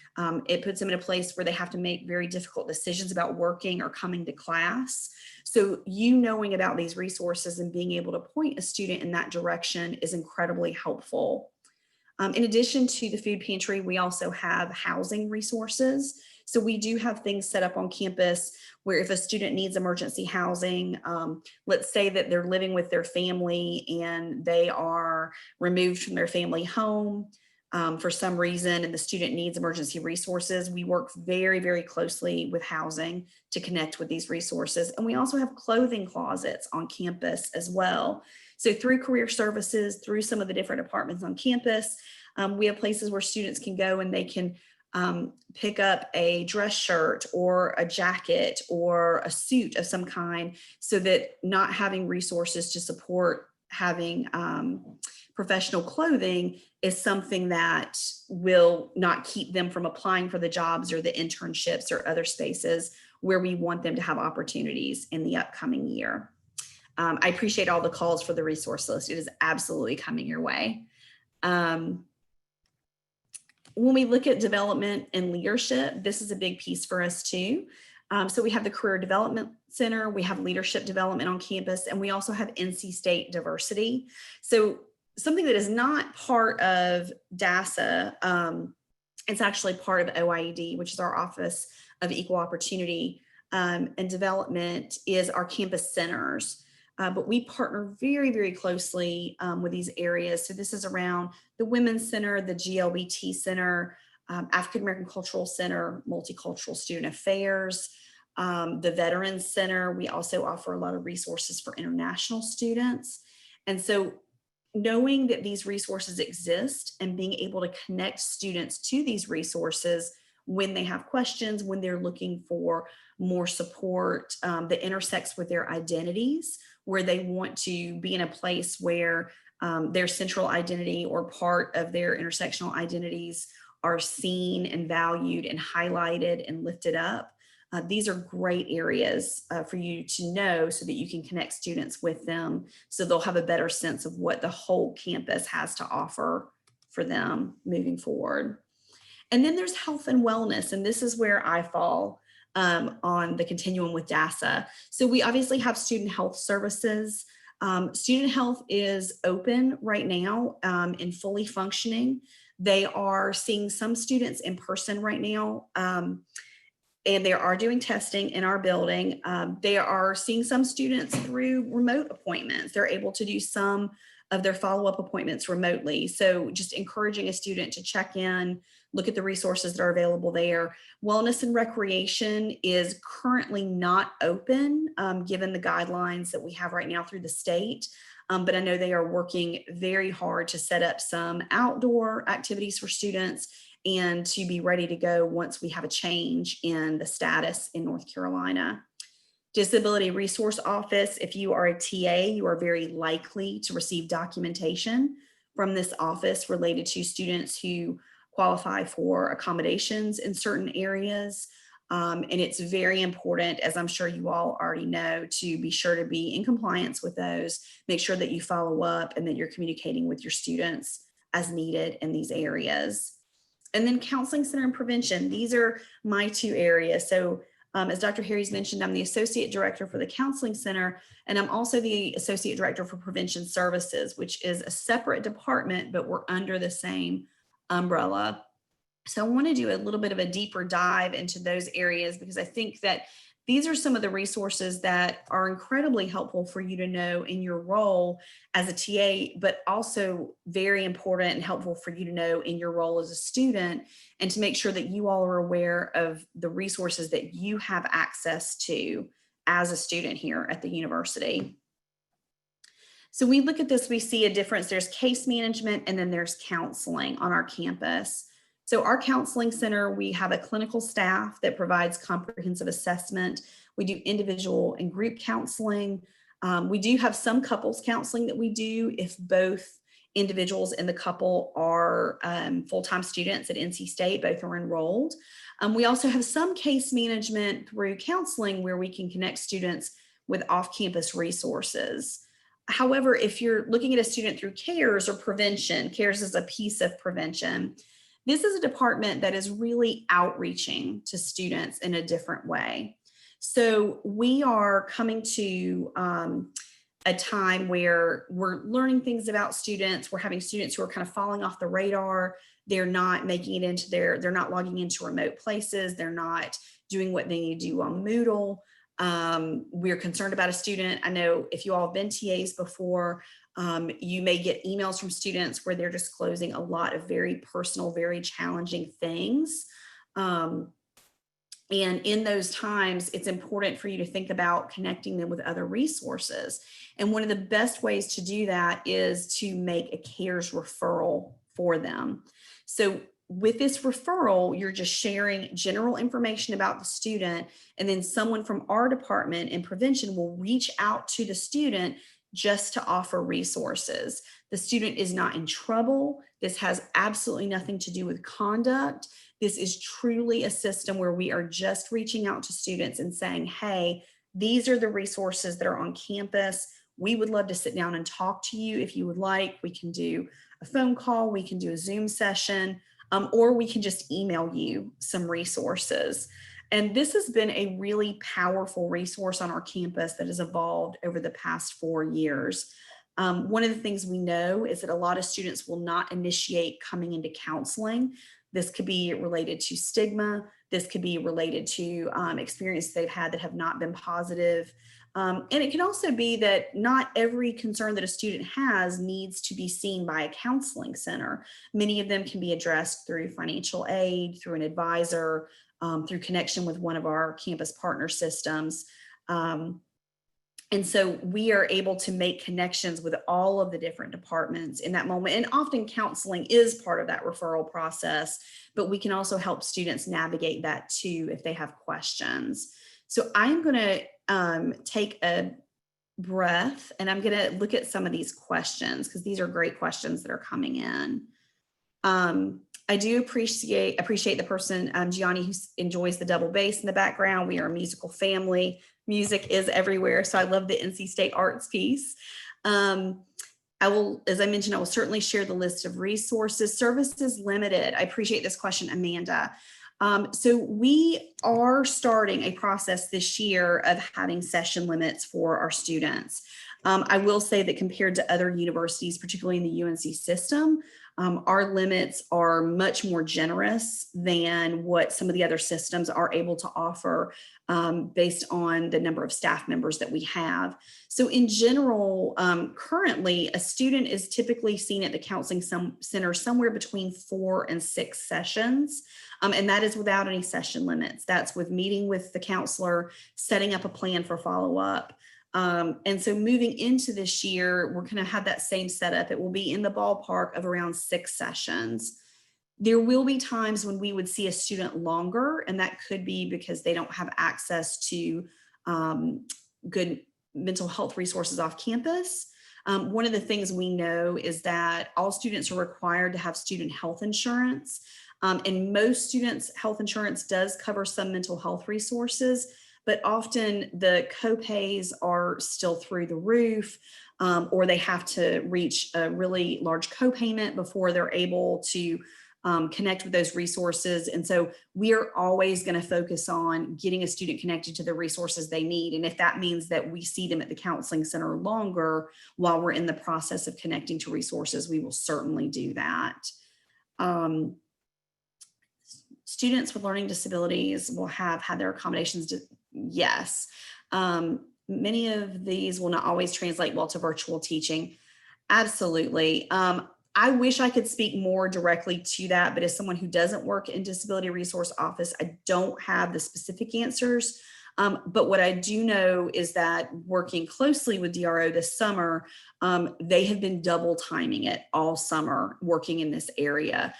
It puts them in a place where they have to make very difficult decisions about working or coming to class. So you knowing about these resources and being able to point a student in that direction is incredibly helpful. In addition to the food pantry, we also have housing resources. So we do have things set up on campus where if a student needs emergency housing, let's say that they're living with their family and they are removed from their family home for some reason, and the student needs emergency resources, we work very closely with housing to connect with these resources. And we also have clothing closets on campus as well. So through career services, through some of the different departments on campus, we have places where students can go and they can pick up a dress shirt or a jacket or a suit of some kind, so that not having resources to support having professional clothing is something that will not keep them from applying for the jobs or the internships or other spaces where we want them to have opportunities in the upcoming year. I appreciate all the calls for the resource list. It is absolutely coming your way. When we look at development and leadership, this is a big piece for us too. So we have the Career Development Center, we have leadership development on campus, and we also have NC State Diversity. So something that is not part of DASA, it's actually part of OIED, which is our Office of Equal Opportunity and Development, is our campus centers. But we partner very closely with these areas. So this is around the Women's Center, the GLBT Center, African American Cultural Center, Multicultural Student Affairs, the Veterans Center. We also offer a lot of resources for international students. And so knowing that these resources exist and being able to connect students to these resources when they have questions, when they're looking for more support that intersects with their identities, where they want to be in a place where their central identity or part of their intersectional identities are seen and valued and highlighted and lifted up. These are great areas for you to know so that you can connect students with them, so they'll have a better sense of what the whole campus has to offer for them moving forward. And then there's health and wellness, and this is where I fall on the continuum with DASA. So we obviously have student health services. Student health is open right now and fully functioning. They are seeing some students in person right now, and they are doing testing in our building. They are seeing some students through remote appointments. They're able to do some of their follow-up appointments remotely. So just encouraging a student to check in, look at the resources that are available there. Wellness and recreation is currently not open, given the guidelines that we have right now through the state. But I know they are working very hard to set up some outdoor activities for students and to be ready to go once we have a change in the status in North Carolina. Disability Resource Office, if you are a TA, you are very likely to receive documentation from this office related to students who qualify for accommodations in certain areas. And it's very important, as I'm sure you all already know, to be sure to be in compliance with those, make sure that you follow up and that you're communicating with your students as needed in these areas. And then counseling center and prevention. These are my two areas. So as Dr. Harries mentioned, I'm the Associate Director for the Counseling Center, and I'm also the Associate Director for Prevention Services, which is a separate department, but we're under the same umbrella. So I want to do a little bit of a deeper dive into those areas because I think that these are some of the resources that are incredibly helpful for you to know in your role as a TA, but also very important and helpful for you to know in your role as a student, and to make sure that you all are aware of the resources that you have access to as a student here at the university. So we look at this, we see a difference. There's case management and then there's counseling on our campus. So our counseling center, we have a clinical staff that provides comprehensive assessment. We do individual and group counseling. We do have some couples counseling that we do if both individuals and the couple are full-time students at NC State, both are enrolled. We also have some case management through counseling where we can connect students with off-campus resources. However, if you're looking at a student through CARES or prevention, CARES is a piece of prevention. This is a department that is really outreaching to students in a different way. So we are coming to a time where we're learning things about students. We're having students who are kind of falling off the radar. They're not making it into they're not logging into remote places. They're not doing what they need to do on Moodle. We're concerned about a student. I know if you all have been TAs before, you may get emails from students where they're disclosing a lot of very personal, very challenging things. And in those times, it's important for you to think about connecting them with other resources. And one of the best ways to do that is to make a CARES referral for them. So with this referral, you're just sharing general information about the student, and then someone from our department in prevention will reach out to the student just to offer resources. The student is not in trouble. This has absolutely nothing to do with conduct. This is truly a system where we are just reaching out to students and saying, hey, these are the resources that are on campus. We would love to sit down and talk to you if you would like. We can do a phone call, we can do a Zoom session, or we can just email you some resources. And this has been a really powerful resource on our campus that has evolved over the past 4 years. One of the things we know is that a lot of students will not initiate coming into counseling. This could be related to stigma. This could be related to experiences they've had that have not been positive. And it can also be that not every concern that a student has needs to be seen by a counseling center. Many of them can be addressed through financial aid, through an advisor, through connection with one of our campus partner systems. And so we are able to make connections with all of the different departments in that moment. And often counseling is part of that referral process, but we can also help students navigate that too if they have questions. So I'm going to take a breath and I'm going to look at some of these questions because these are great questions that are coming in. I do appreciate the person, Gianni, who enjoys the double bass in the background. We are a musical family. Music is everywhere. So I love the NC State Arts piece. I will, as I mentioned, I will certainly share the list of resources. Services limited. I appreciate this question, Amanda. So we are starting a process this year of having session limits for our students. I will say that compared to other universities, particularly in the UNC system, our limits are much more generous than what some of the other systems are able to offer based on the number of staff members that we have. So in general, currently, a student is typically seen at the counseling center somewhere between 4 and 6 sessions. And that is without any session limits. That's with meeting with the counselor, setting up a plan for follow-up. And so moving into this year, we're going to have that same setup. It will be in the ballpark of around 6 sessions. There will be times when we would see a student longer, and that could be because they don't have access to good mental health resources off campus. One of the things we know is that all students are required to have student health insurance. And most students' health insurance does cover some mental health resources, but often the copays are still through the roof, or they have to reach a really large copayment before they're able to connect with those resources. And so we are always going to focus on getting a student connected to the resources they need. And if that means that we see them at the counseling center longer while we're in the process of connecting to resources, we will certainly do that. Students with learning disabilities will have had their accommodations. Yes. Many of these will not always translate well to virtual teaching. Absolutely. I wish I could speak more directly to that, but as someone who doesn't work in Disability Resource Office, I don't have the specific answers. But what I do know is that working closely with DRO this summer, they have been double timing it all summer working in this area.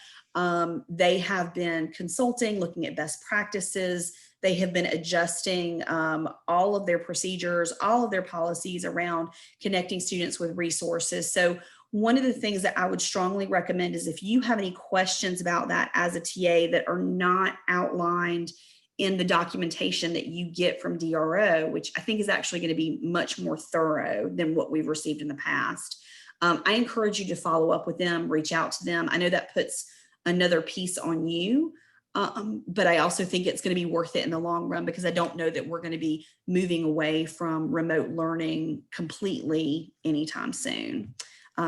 They have been consulting, looking at best practices. They have been adjusting all of their procedures, all of their policies around connecting students with resources. So one of the things that I would strongly recommend is if you have any questions about that as a TA that are not outlined in the documentation that you get from DRO, which I think is actually going to be much more thorough than what we've received in the past, I encourage you to follow up with them, reach out to them. I know that puts another piece on you, but I also think it's going to be worth it in the long run, because I don't know that we're going to be moving away from remote learning completely anytime soon.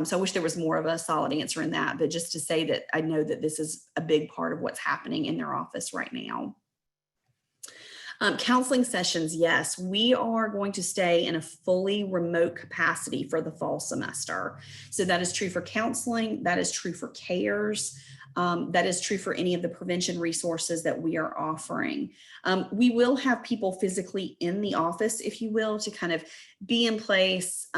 So I wish there was more of a solid answer in that, but just to say that I know that this is a big part of what's happening in their office right now. Counseling sessions, yes, we are going to stay in a fully remote capacity for the fall semester. So that is true for counseling, that is true for CARES, that is true for any of the prevention resources that we are offering. We will have people physically in the office, if you will, to kind of be in place,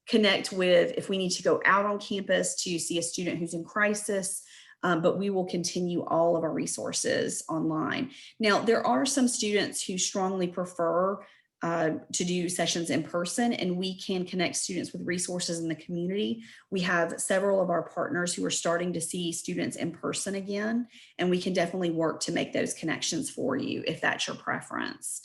connect with if we need to go out on campus to see a student who's in crisis, but we will continue all of our resources online. Now, there are some students who strongly prefer to do sessions in person, and we can connect students with resources in the community. We have several of our partners who are starting to see students in person again, and we can definitely work to make those connections for you if that's your preference.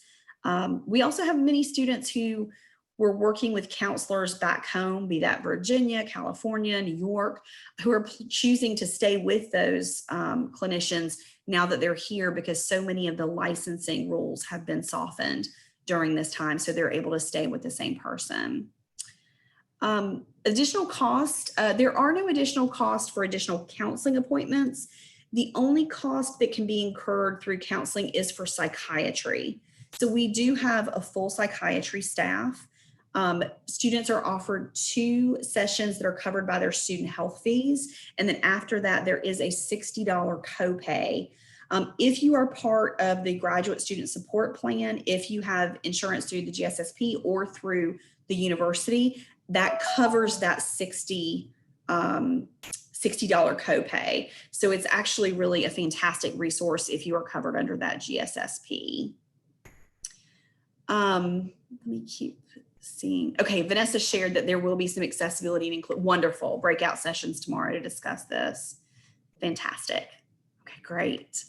We also have many students who we're working with counselors back home, be that Virginia, California, New York, who are choosing to stay with those clinicians now that they're here, because so many of the licensing rules have been softened during this time, so they're able to stay with the same person. Additional cost, there are no additional costs for additional counseling appointments. The only cost that can be incurred through counseling is for psychiatry. So we do have a full psychiatry staff. Students are offered 2 sessions that are covered by their student health fees. And then after that, there is a $60 copay. If you are part of the graduate student support plan, if you have insurance through the GSSP or through the university, that covers that $60 copay. So it's actually really a fantastic resource if you are covered under that GSSP. Let me keep seeing. Okay, Vanessa shared that there will be some accessibility and include wonderful breakout sessions tomorrow to discuss this. Fantastic. Okay, great.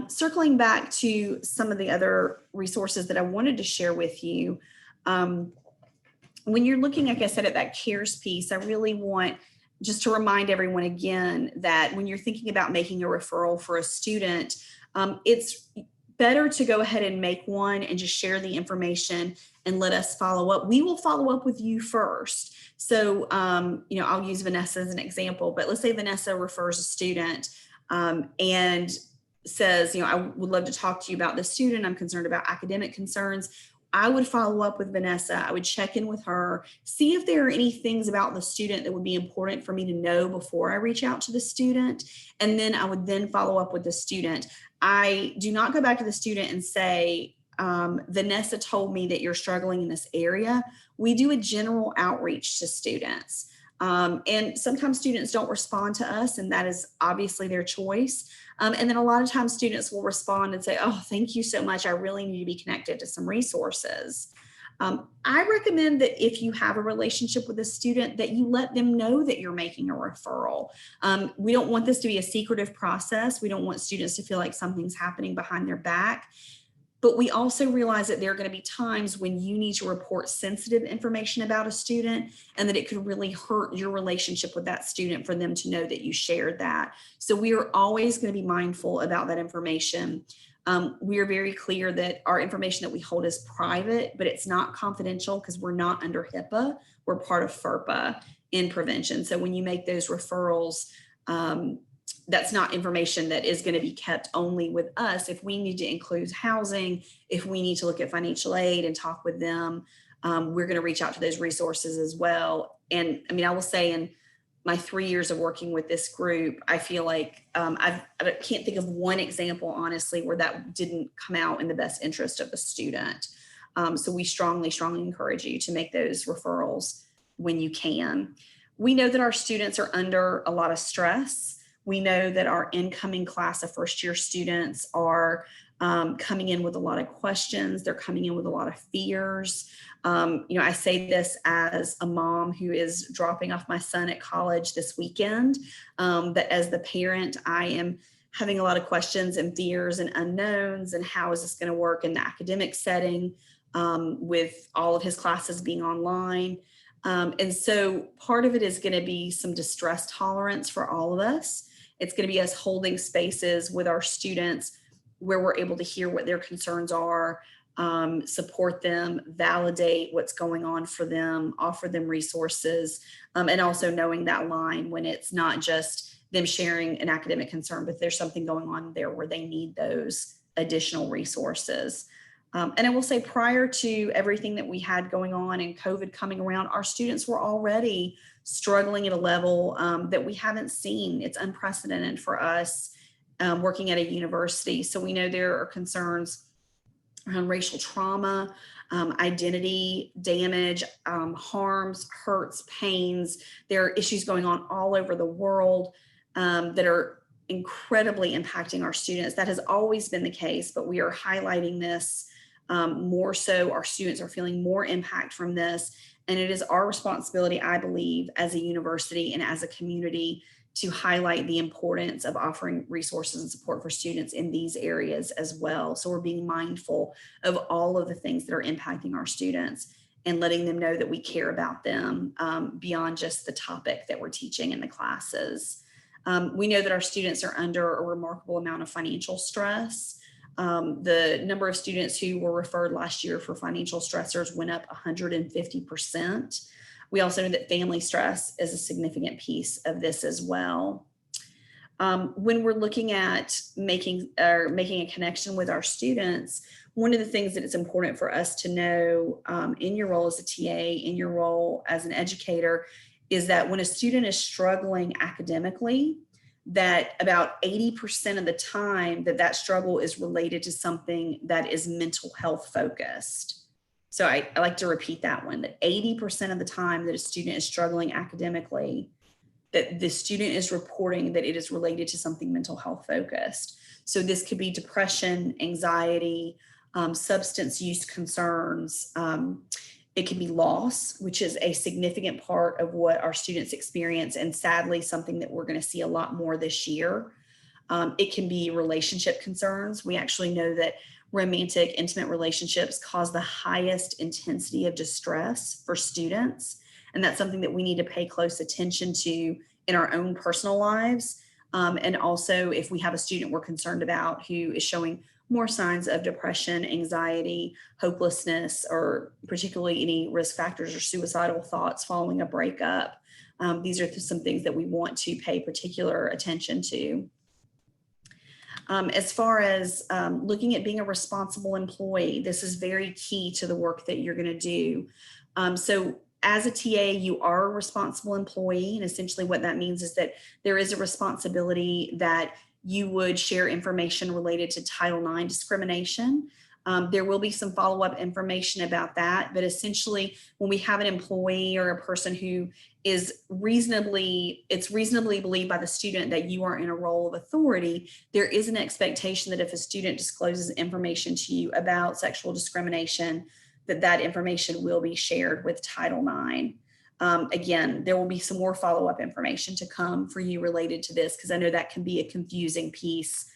Circling back to some of the other resources that I wanted to share with you. When you're looking, like I said, at that CARES piece, I really want just to remind everyone again that when you're thinking about making a referral for a student, it's better to go ahead and make one and just share the information and let us follow up. We will follow up with you first. So, I'll use Vanessa as an example, but let's say Vanessa refers a student and says, I would love to talk to you about this student. I'm concerned about academic concerns. I would follow up with Vanessa. I would check in with her, see if there are any things about the student that would be important for me to know before I reach out to the student. And then I would then follow up with the student. I do not go back to the student and say, Vanessa told me that you're struggling in this area. We do a general outreach to students. And sometimes students don't respond to us, and that is obviously their choice. And then a lot of times students will respond and say, oh, thank you so much. I really need to be connected to some resources. I recommend that if you have a relationship with a student, that you let them know that you're making a referral. We don't want this to be a secretive process. We don't want students to feel like something's happening behind their back. But we also realize that there are going to be times when you need to report sensitive information about a student, and that it could really hurt your relationship with that student for them to know that you shared that. So we are always going to be mindful about that information. We are very clear that our information that we hold is private, but it's not confidential because we're not under HIPAA. We're part of FERPA in prevention. So when you make those referrals, that's not information that is going to be kept only with us. If we need to include housing, if we need to look at financial aid and talk with them, we're going to reach out to those resources as well. And I mean, I will say in my 3 years of working with this group, I feel like I can't think of one example, honestly, where that didn't come out in the best interest of the student. So we strongly, strongly encourage you to make those referrals when you can. We know that our students are under a lot of stress. We know that our incoming class of first-year students are coming in with a lot of questions. They're coming in with a lot of fears. I say this as a mom who is dropping off my son at college this weekend, that as the parent, I am having a lot of questions and fears and unknowns, and how is this going to work in the academic setting with all of his classes being online. And so part of it is going to be some distress tolerance for all of us. It's going to be us holding spaces with our students where we're able to hear what their concerns are, support them, validate what's going on for them, offer them resources, and also knowing that line when it's not just them sharing an academic concern, but there's something going on there where they need those additional resources. And I will say, prior to everything that we had going on and COVID coming around, our students were already struggling at a level that we haven't seen. It's unprecedented for us working at a university. So we know there are concerns around racial trauma, identity damage, harms, hurts, pains. There are issues going on all over the world that are incredibly impacting our students. That has always been the case, but we are highlighting this more so. Our students are feeling more impact from this. And it is our responsibility, I believe, as a university and as a community, to highlight the importance of offering resources and support for students in these areas as well. So we're being mindful of all of the things that are impacting our students and letting them know that we care about them beyond just the topic that we're teaching in the classes. We know that our students are under a remarkable amount of financial stress. The number of students who were referred last year for financial stressors went up 150%. We also know that family stress is a significant piece of this as well. When we're looking at making a connection with our students, one of the things that it's important for us to know in your role as a TA, in your role as an educator, is that when a student is struggling academically, that about 80% of the time that struggle is related to something that is mental health focused. So I like to repeat that one, that 80% of the time that a student is struggling academically, that the student is reporting that it is related to something mental health focused. So this could be depression, anxiety, substance use concerns. It can be loss, which is a significant part of what our students experience, and sadly, something that we're going to see a lot more this year. It can be relationship concerns. We actually know that romantic, intimate relationships cause the highest intensity of distress for students. And that's something that we need to pay close attention to in our own personal lives. And also, if we have a student we're concerned about who is showing more signs of depression, anxiety, hopelessness, or particularly any risk factors or suicidal thoughts following a breakup, these are some things that we want to pay particular attention to. As far as looking at being a responsible employee, this is very key to the work that you're going to do. So as a TA, you are a responsible employee. And essentially what that means is that there is a responsibility that you would share information related to Title IX discrimination. There will be some follow-up information about that, but essentially when we have an employee or a person who is it's reasonably believed by the student that you are in a role of authority, there is an expectation that if a student discloses information to you about sexual discrimination, that information will be shared with Title IX. Again, there will be some more follow-up information to come for you related to this, because I know that can be a confusing piece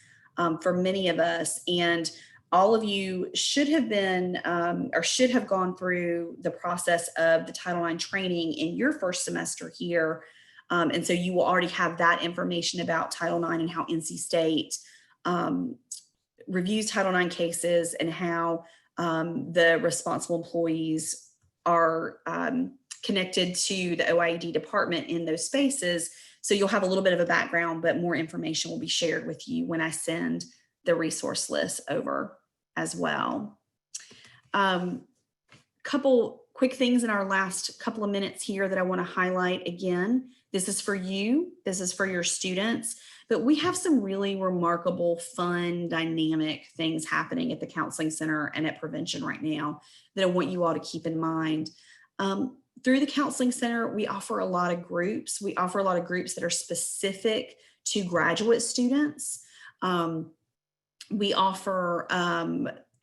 for many of us. And all of you should have been or should have gone through the process of the Title IX training in your first semester here. And so you will already have that information about Title IX and how NC State reviews Title IX cases, and how the responsible employees are connected to the OIED department in those spaces. So you'll have a little bit of a background, but more information will be shared with you when I send the resource list over as well. Couple quick things in our last couple of minutes here that I want to highlight again. This is for you, this is for your students, but we have some really remarkable, fun, dynamic things happening at the Counseling Center and at Prevention right now that I want you all to keep in mind. Through the Counseling Center, we offer a lot of groups. We offer a lot of groups that are specific to graduate students. We offer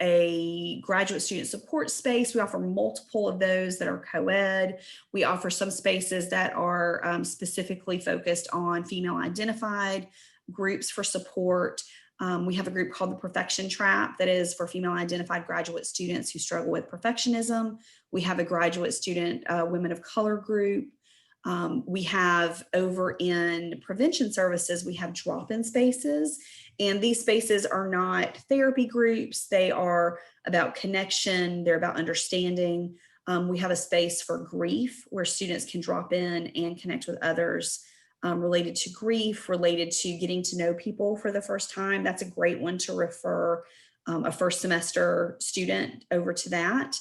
a graduate student support space. We offer multiple of those that are co-ed. We offer some spaces that are specifically focused on female identified groups for support. We have a group called the Perfection Trap that is for female identified graduate students who struggle with perfectionism. We have a graduate student women of color group. We have over in prevention services, we have drop-in spaces, and these spaces are not therapy groups. They are about connection. They're about understanding. We have a space for grief where students can drop in and connect with others related to grief, related to getting to know people for the first time. That's a great one to refer a first semester student over to that.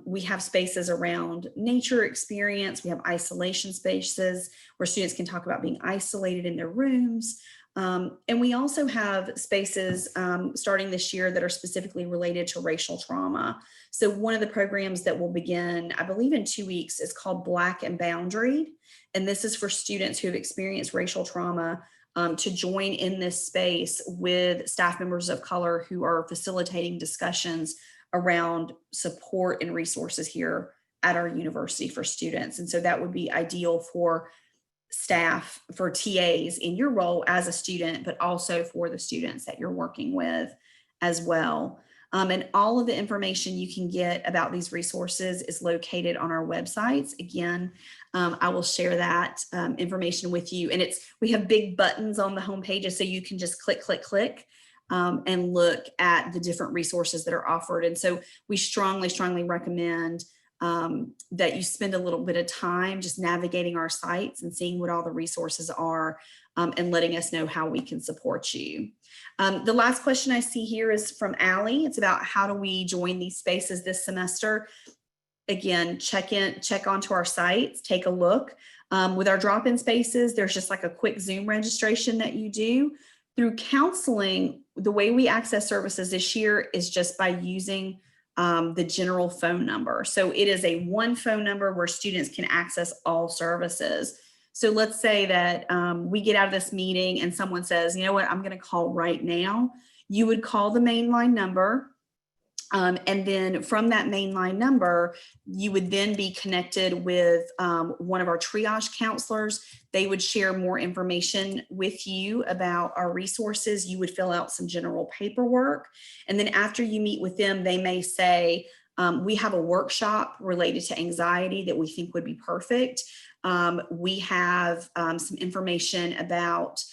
We have spaces around nature experience. We have isolation spaces where students can talk about being isolated in their rooms. And we also have spaces starting this year that are specifically related to racial trauma. So one of the programs that will begin, I believe in 2 weeks, is called Black and Boundaried. And this is for students who have experienced racial trauma to join in this space with staff members of color who are facilitating discussions around support and resources here at our university for students. And so that would be ideal for staff, for TAs in your role as a student, but also for the students that you're working with as well. And all of the information you can get about these resources is located on our websites. Again, I will share that information with you. And we have big buttons on the home pages, so you can just click, click, click. And look at the different resources that are offered. And so we strongly, strongly recommend that you spend a little bit of time just navigating our sites and seeing what all the resources are and letting us know how we can support you. The last question I see here is from Allie. It's about how do we join these spaces this semester? Again, check onto our sites, take a look. With our drop-in spaces, there's just like a quick Zoom registration that you do. Through counseling, the way we access services this year is just by using the general phone number. So it is a one phone number where students can access all services. So let's say that we get out of this meeting and someone says, you know what, I'm going to call right now. You would call the mainline number. And then from that mainline number, you would then be connected with one of our triage counselors. They would share more information with you about our resources. You would fill out some general paperwork. And then after you meet with them, they may say, we have a workshop related to anxiety that we think would be perfect. We have some information about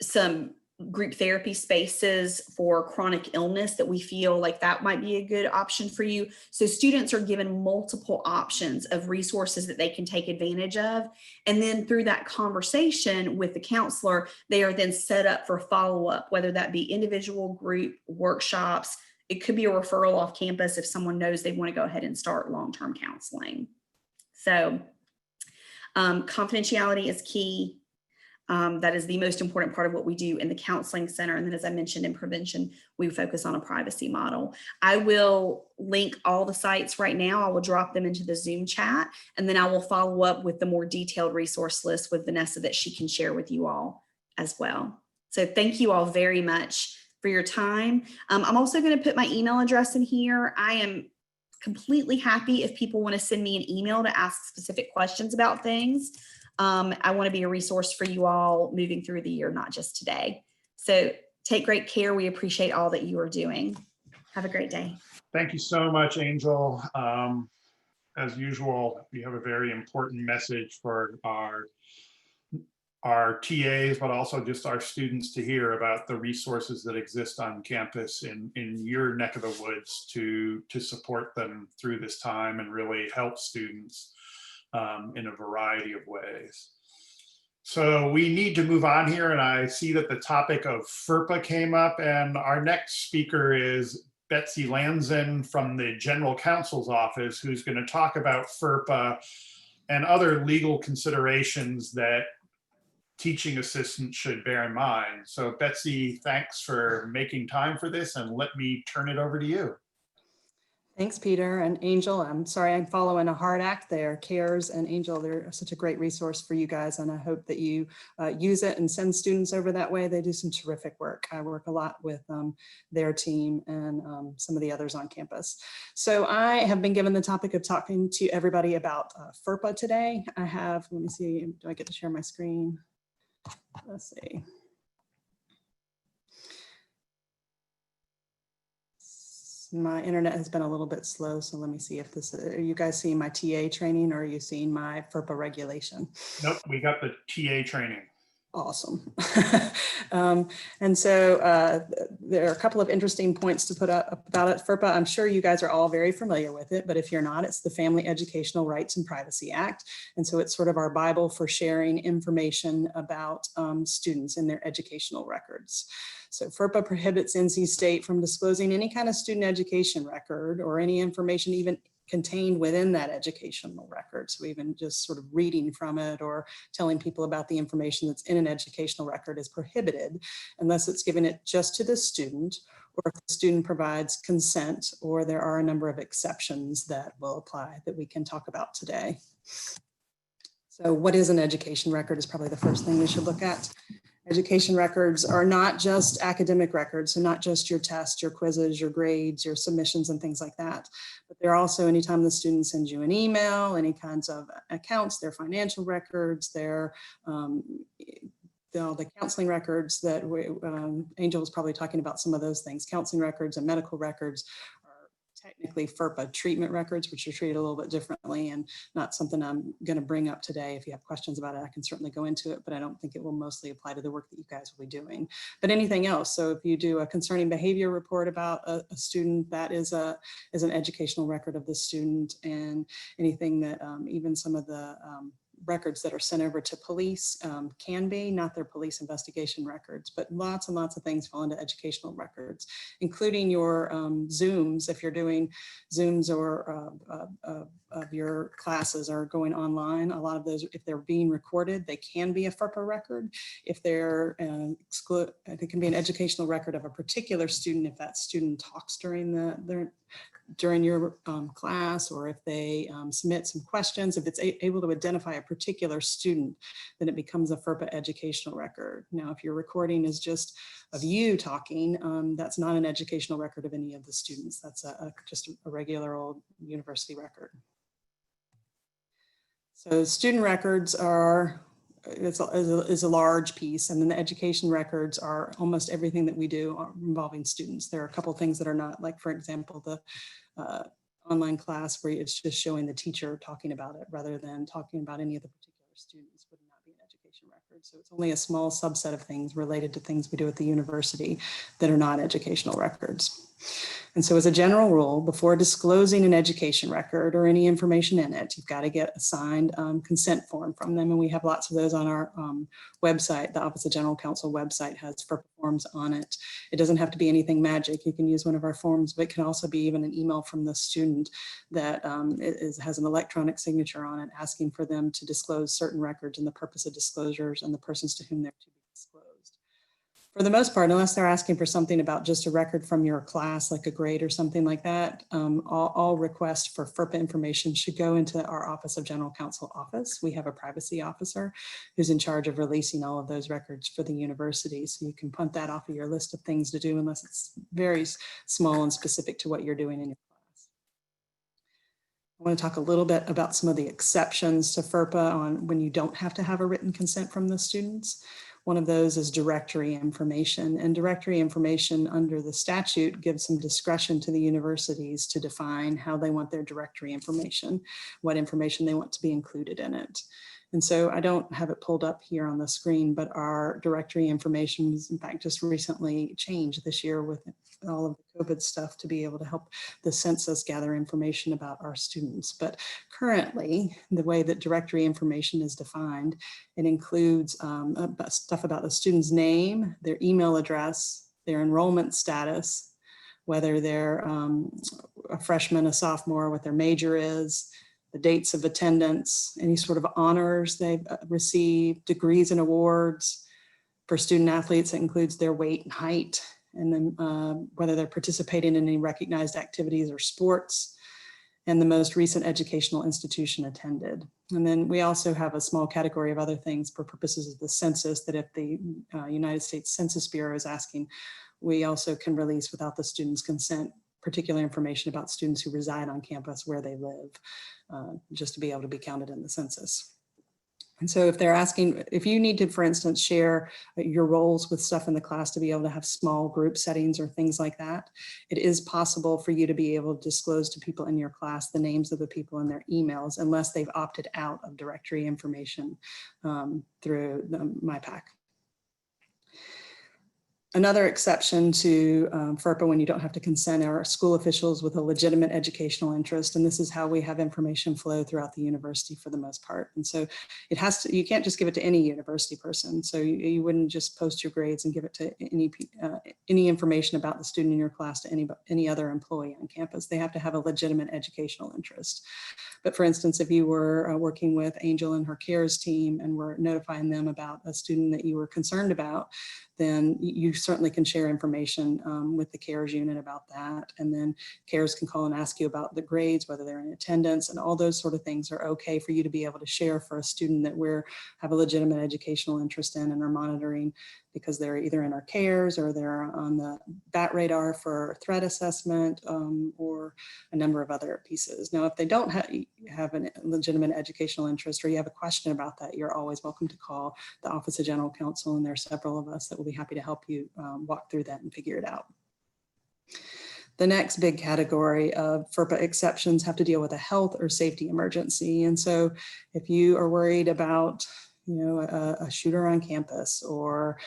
some group therapy spaces for chronic illness that we feel like that might be a good option for you. So students are given multiple options of resources that they can take advantage of. And then through that conversation with the counselor, they are then set up for follow-up, whether that be individual, group, workshops. It could be a referral off campus if someone knows they want to go ahead and start long-term counseling. So confidentiality is key. That is the most important part of what we do in the Counseling Center. And then, as I mentioned, in prevention, we focus on a privacy model. I will link all the sites right now. I will drop them into the Zoom chat, and then I will follow up with the more detailed resource list with Vanessa that she can share with you all as well. So thank you all very much for for your time. I'm also going to put my email address in here. I am completely happy if people want to send me an email to ask specific questions about things. I want to be a resource for you all moving through the year, not just today. So take great care. We appreciate all that you are doing. Have a great day. Thank you so much, Angel. As usual, you have a very important message for our TAs, but also just our students to hear about the resources that exist on campus in your neck of the woods to support them through this time and really help students in a variety of ways. So we need to move on here, and I see that the topic of FERPA came up, and our next speaker is Betsy Lanzin from the General Counsel's Office, who's going to talk about FERPA and other legal considerations that teaching assistants should bear in mind. So Betsy, thanks for making time for this, and let me turn it over to you. Thanks, Peter and Angel. I'm sorry I'm following a hard act there. CARES and Angel, they're such a great resource for you guys, and I hope that you use it and send students over that way. They do some terrific work. I work a lot with their team and some of the others on campus. So I have been given the topic of talking to everybody about FERPA today. I have, let me see, do I get to share my screen? Let's see. My internet has been a little bit slow, so let me see if this, are you guys seeing my TA training or are you seeing my FERPA regulation? Nope, we got the TA training. Awesome. And so there are a couple of interesting points to put up about it. FERPA, I'm sure you guys are all very familiar with it, but if you're not, it's the Family Educational Rights and Privacy Act. And so it's sort of our Bible for sharing information about students and their educational records. So FERPA prohibits NC State from disclosing any kind of student education record or any information even contained within that educational record. So even just sort of reading from it or telling people about the information that's in an educational record is prohibited unless it's given it just to the student, or if the student provides consent, or there are a number of exceptions that will apply that we can talk about today. So what is an education record is probably the first thing we should look at. Education records are not just academic records, so not just your tests, your quizzes, your grades, your submissions and things like that, but they're also anytime the student sends you an email, any kinds of accounts, their financial records, their the counseling records that Angel was probably talking about some of those things. Counseling records and medical records are technically FERPA treatment records, which are treated a little bit differently and not something I'm going to bring up today. If you have questions about it, I can certainly go into it, but I don't think it will mostly apply to the work that you guys will be doing. But anything else, so if you do a concerning behavior report about a student, that is an educational record of the student, and anything that even some of the records that are sent over to police can be, not their police investigation records, but lots and lots of things fall into educational records, including your Zooms. If you're doing Zooms or of your classes are going online, a lot of those, if they're being recorded, they can be a FERPA record. If they're it can be an educational record of a particular student if that student talks during your class, or if they submit some questions. If it's able to identify a particular student, then it becomes a FERPA educational record. Now, if your recording is just of you talking, that's not an educational record of any of the students. That's just a regular old university record. So student records are, is a large piece, and then the education records are almost everything that we do involving students. There are a couple of things that are not, like for example, the online class where it's just showing the teacher talking about it rather than talking about any of the particular students would not be an education record. So it's only a small subset of things related to things we do at the university that are not educational records. And so as a general rule, before disclosing an education record or any information in it, you've got to get a signed consent form from them. And we have lots of those on our website. The Office of General Counsel website has FERPA forms on it. It doesn't have to be anything magic. You can use one of our forms, but it can also be even an email from the student that has an electronic signature on it asking for them to disclose certain records and the purpose of disclosures and the persons to whom they're to be disclosed. For the most part, unless they're asking for something about just a record from your class, like a grade or something like that, all requests for FERPA information should go into our Office of General Counsel office. We have a privacy officer who's in charge of releasing all of those records for the university. So you can punt that off of your list of things to do unless it's very small and specific to what you're doing in your class. I want to talk a little bit about some of the exceptions to FERPA on when you don't have to have a written consent from the students. One of those is directory information, and directory information under the statute gives some discretion to the universities to define how they want their directory information, what information they want to be included in it. And so I don't have it pulled up here on the screen, but our directory information was in fact just recently changed this year with all of the COVID stuff to be able to help the census gather information about our students. But currently, the way that directory information is defined, it includes stuff about the student's name, their email address, their enrollment status, whether they're a freshman, a sophomore, what their major is, the dates of attendance, any sort of honors they've received, degrees and awards. For student athletes, it includes their weight and height, and then whether they're participating in any recognized activities or sports, and the most recent educational institution attended. And then we also have a small category of other things for purposes of the census that if the United States Census Bureau is asking, we also can release without the student's consent particular information about students who reside on campus where they live, just to be able to be counted in the census. And so if they're asking, if you need to, for instance, share your roles with stuff in the class to be able to have small group settings or things like that, it is possible for you to be able to disclose to people in your class the names of the people in their emails unless they've opted out of directory information through the MyPac. Another exception to FERPA when you don't have to consent are school officials with a legitimate educational interest. And this is how we have information flow throughout the university for the most part. And so it has to, you can't just give it to any university person. So you wouldn't just post your grades and give it to any information about the student in your class to any other employee on campus. They have to have a legitimate educational interest. But for instance, if you were working with Angel and her CARES team and were notifying them about a student that you were concerned about, then you certainly can share information with the CARES unit about that. And then CARES can call and ask you about the grades, whether they're in attendance, and all those sort of things are okay for you to be able to share for a student that we have a legitimate educational interest in and are monitoring, because they're either in our CARES or they're on the BAT radar for threat assessment or a number of other pieces. Now, if they don't have a legitimate educational interest or you have a question about that, you're always welcome to call the Office of General Counsel, and there are several of us that will be happy to help you walk through that and figure it out. The next big category of FERPA exceptions have to deal with a health or safety emergency. And so if you are worried about a shooter on campus, or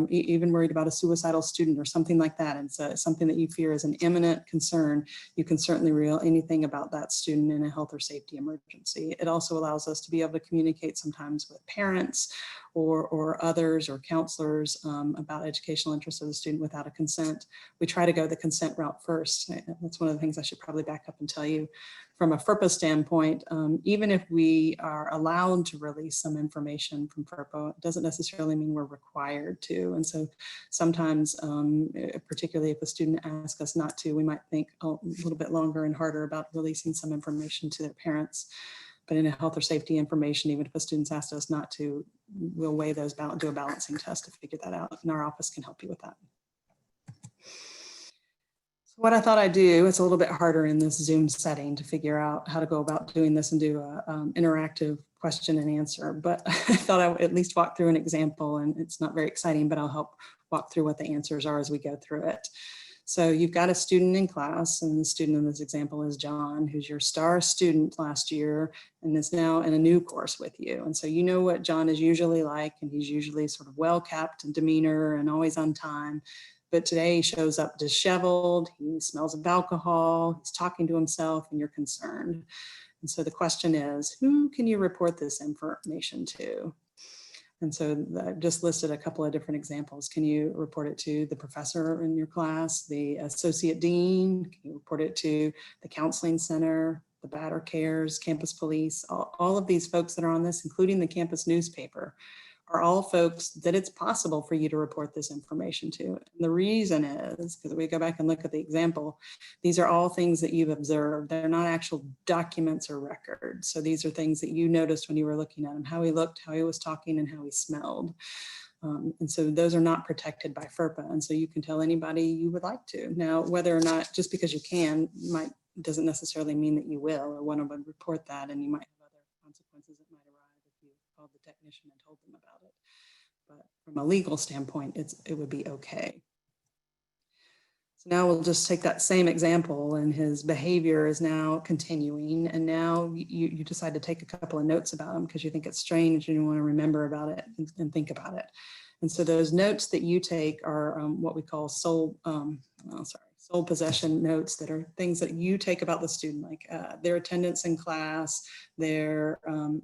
even worried about a suicidal student or something like that, and so something that you fear is an imminent concern, you can certainly reel anything about that student in a health or safety emergency. It also allows us to be able to communicate sometimes with parents or others or counselors about educational interests of the student without a consent. We try to go the consent route first. That's one of the things I should probably back up and tell you. From a FERPA standpoint, even if we are allowed to release some information from FERPA, it doesn't necessarily mean we're required to. And so sometimes, particularly if a student asks us not to, we might think a little bit longer and harder about releasing some information to their parents. But in a health or safety information, even if a student's asked us not to, we'll weigh those, do a balancing test to figure that out, and our office can help you with that. What I thought I'd do, it's a little bit harder in this Zoom setting to figure out how to go about doing this and do an interactive question and answer, but I thought I would at least walk through an example, and it's not very exciting, but I'll help walk through what the answers are as we go through it. So you've got a student in class, and the student in this example is John, who's your star student last year and is now in a new course with you. And so you know what John is usually like, and he's usually sort of well-kept and demeanor and always on time. But today he shows up disheveled, he smells of alcohol, he's talking to himself, and you're concerned. And so the question is, who can you report this information to? And so I've just listed a couple of different examples. Can you report it to the professor in your class, the associate dean? Can you report it to the counseling center, the BAT or CARES, campus police? All of these folks that are on this, including the campus newspaper, are all folks that it's possible for you to report this information to. And the reason is, because we go back and look at the example, these are all things that you've observed. They're not actual documents or records. So these are things that you noticed when you were looking at him, how he looked, how he was talking, and how he smelled. And so those are not protected by FERPA. And so you can tell anybody you would like to. Now, whether or not, just because you can, doesn't necessarily mean that you will, or one would report that, and you might have other consequences that might arrive if you called the technician and told them about it. But from a legal standpoint, it would be okay. So now we'll just take that same example, and his behavior is now continuing, and now you decide to take a couple of notes about him because you think it's strange and you want to remember about it and think about it. And so those notes that you take are what we call sole possession notes, that are things that you take about the student, like their attendance in class, their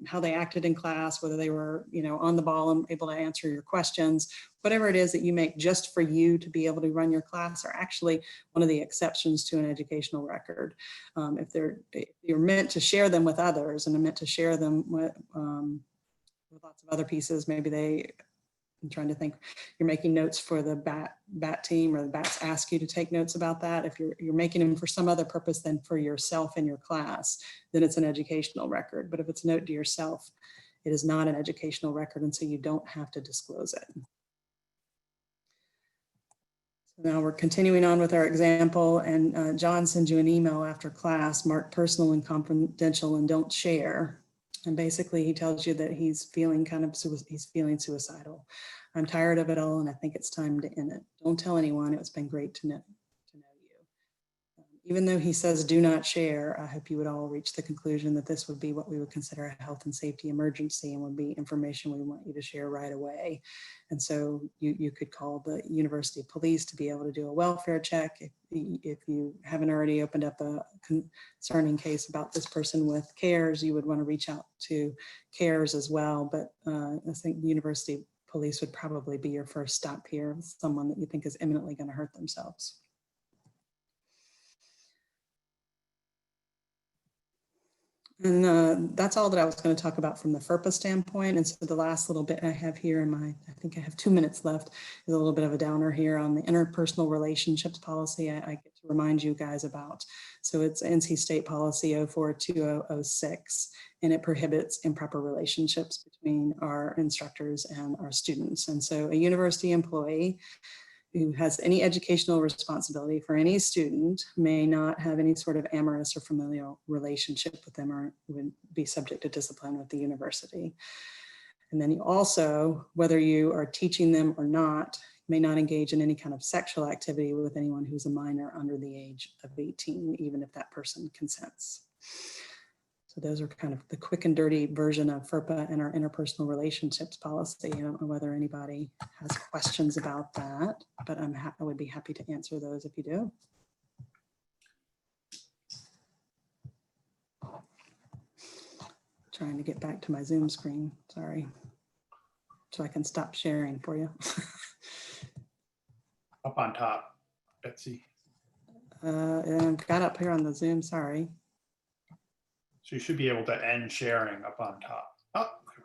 how they acted in class, whether they were on the ball and able to answer your questions, whatever it is that you make just for you to be able to run your class, are actually one of the exceptions to an educational record. If you're meant to share them with others and are meant to share them with lots of other pieces, maybe I'm trying to think, you're making notes for the bat team, or the bats ask you to take notes about that. If you're making them for some other purpose than for yourself and your class, then it's an educational record. But if it's a note to yourself, it is not an educational record, and so you don't have to disclose it. So now we're continuing on with our example, and John sends you an email after class marked personal and confidential and don't share. And basically he tells you that he's feeling suicidal. I'm tired of it all, and I think it's time to end it. Don't tell anyone. It's been great to know you. Even though he says do not share, I hope you would all reach the conclusion that this would be what we would consider a health and safety emergency, and would be information we want you to share right away. And so you could call the university police to be able to do a welfare check. If you haven't already opened up a concerning case about this person with CARES, you would want to reach out to CARES as well. But I think the university police would probably be your first stop here, someone that you think is imminently going to hurt themselves. And that's all that I was going to talk about from the FERPA standpoint. And so the last little bit I have here I think I have 2 minutes left, is a little bit of a downer here on the interpersonal relationships policy I get to remind you guys about. So it's NC State Policy 042006, and it prohibits improper relationships between our instructors and our students. And so a university employee who has any educational responsibility for any student may not have any sort of amorous or familial relationship with them, or would be subject to discipline with the university. And then you also, whether you are teaching them or not, may not engage in any kind of sexual activity with anyone who's a minor under the age of 18, even if that person consents. So those are kind of the quick and dirty version of FERPA and our interpersonal relationships policy. I don't know whether anybody has questions about that, but I would be happy to answer those if you do. Trying to get back to my Zoom screen, sorry. So I can stop sharing for you. Up on top, Betsy. I've got up here on the Zoom, sorry. So you should be able to end sharing up on top. Oh, there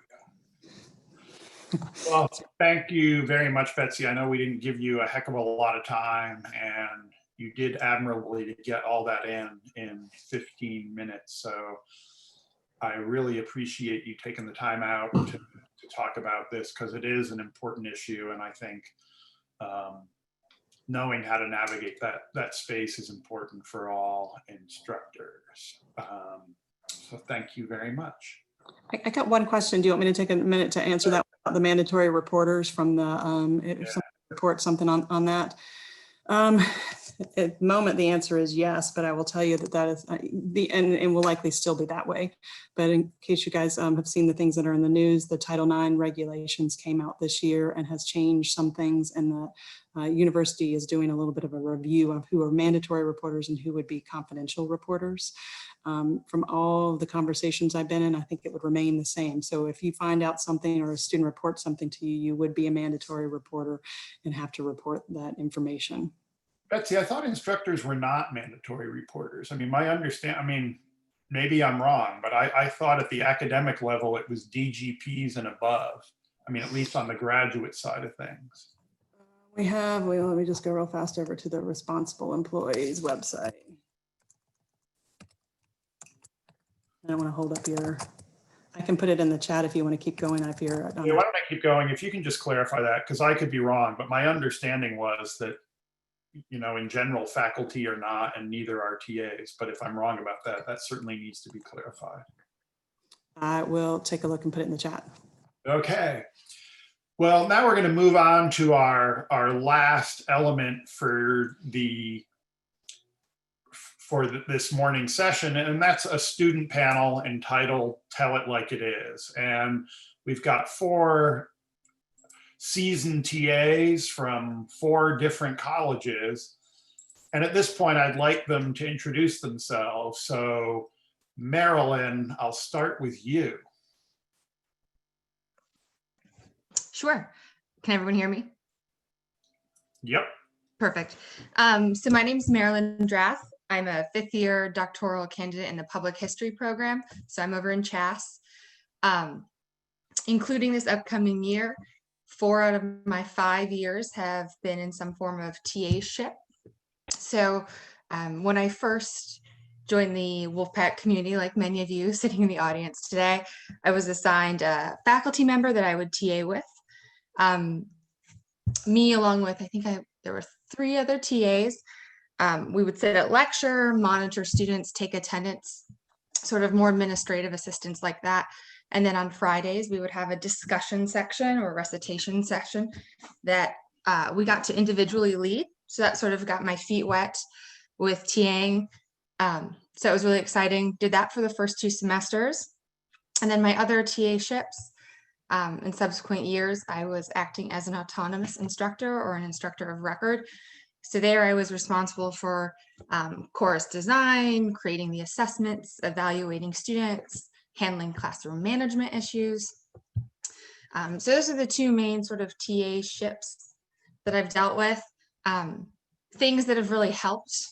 we go. Well, thank you very much, Betsy. I know we didn't give you a heck of a lot of time, and you did admirably to get all that in 15 minutes. So I really appreciate you taking the time out to talk about this, because it is an important issue. And I think knowing how to navigate that space is important for all instructors. So thank you very much. I got one question. Do you want me to take a minute to answer that about the mandatory reporters from the if someone report something on that? At the moment, the answer is yes, but I will tell you that is and will likely still be that way. But in case you guys have seen the things that are in the news, the Title IX regulations came out this year and has changed some things, and the university is doing a little bit of a review of who are mandatory reporters and who would be confidential reporters. From all the conversations I've been in, I think it would remain the same. So if you find out something or a student reports something to you, you would be a mandatory reporter and have to report that information. Betsy, I thought instructors were not mandatory reporters. I mean, maybe I'm wrong, but I thought at the academic level, it was DGPs and above. I mean, at least on the graduate side of things. Let me just go real fast over to the Responsible Employees website. I don't want to hold up I can put it in the chat if you want to keep going. If you're on Yeah, why don't I keep going? If you can just clarify that, because I could be wrong, but my understanding was that, in general, faculty are not, and neither are TAs. But if I'm wrong about that, that certainly needs to be clarified. I will take a look and put it in the chat. Okay. Well, now we're going to move on to our last element for this morning's session, and that's a student panel entitled Tell It Like It Is. And we've got 4 seasoned TAs from 4 different colleges. And at this point, I'd like them to introduce themselves. So Marilyn, I'll start with you. Sure. Can everyone hear me? Yep. Perfect. So my name is Marilyn Drath. I'm a 5th year doctoral candidate in the public history program. So I'm over in Chass. Including this upcoming year, 4 out of my 5 years have been in some form of TA-ship. So when I first joined the Wolfpack community, like many of you sitting in the audience today, I was assigned a faculty member that I would TA with. Me, along with, there were 3 other TAs. We would sit at lecture, monitor students, take attendance, sort of more administrative assistance like that. And then on Fridays, we would have a discussion section or recitation section that we got to individually lead. So that sort of got my feet wet with TAing. So it was really exciting. Did that for the first 2 semesters. And then my other TA-ships, in subsequent years, I was acting as an autonomous instructor or an instructor of record. So there I was responsible for course design, creating the assessments, evaluating students, handling classroom management issues. So those are the 2 main sort of TA-ships that I've dealt with. Things that have really helped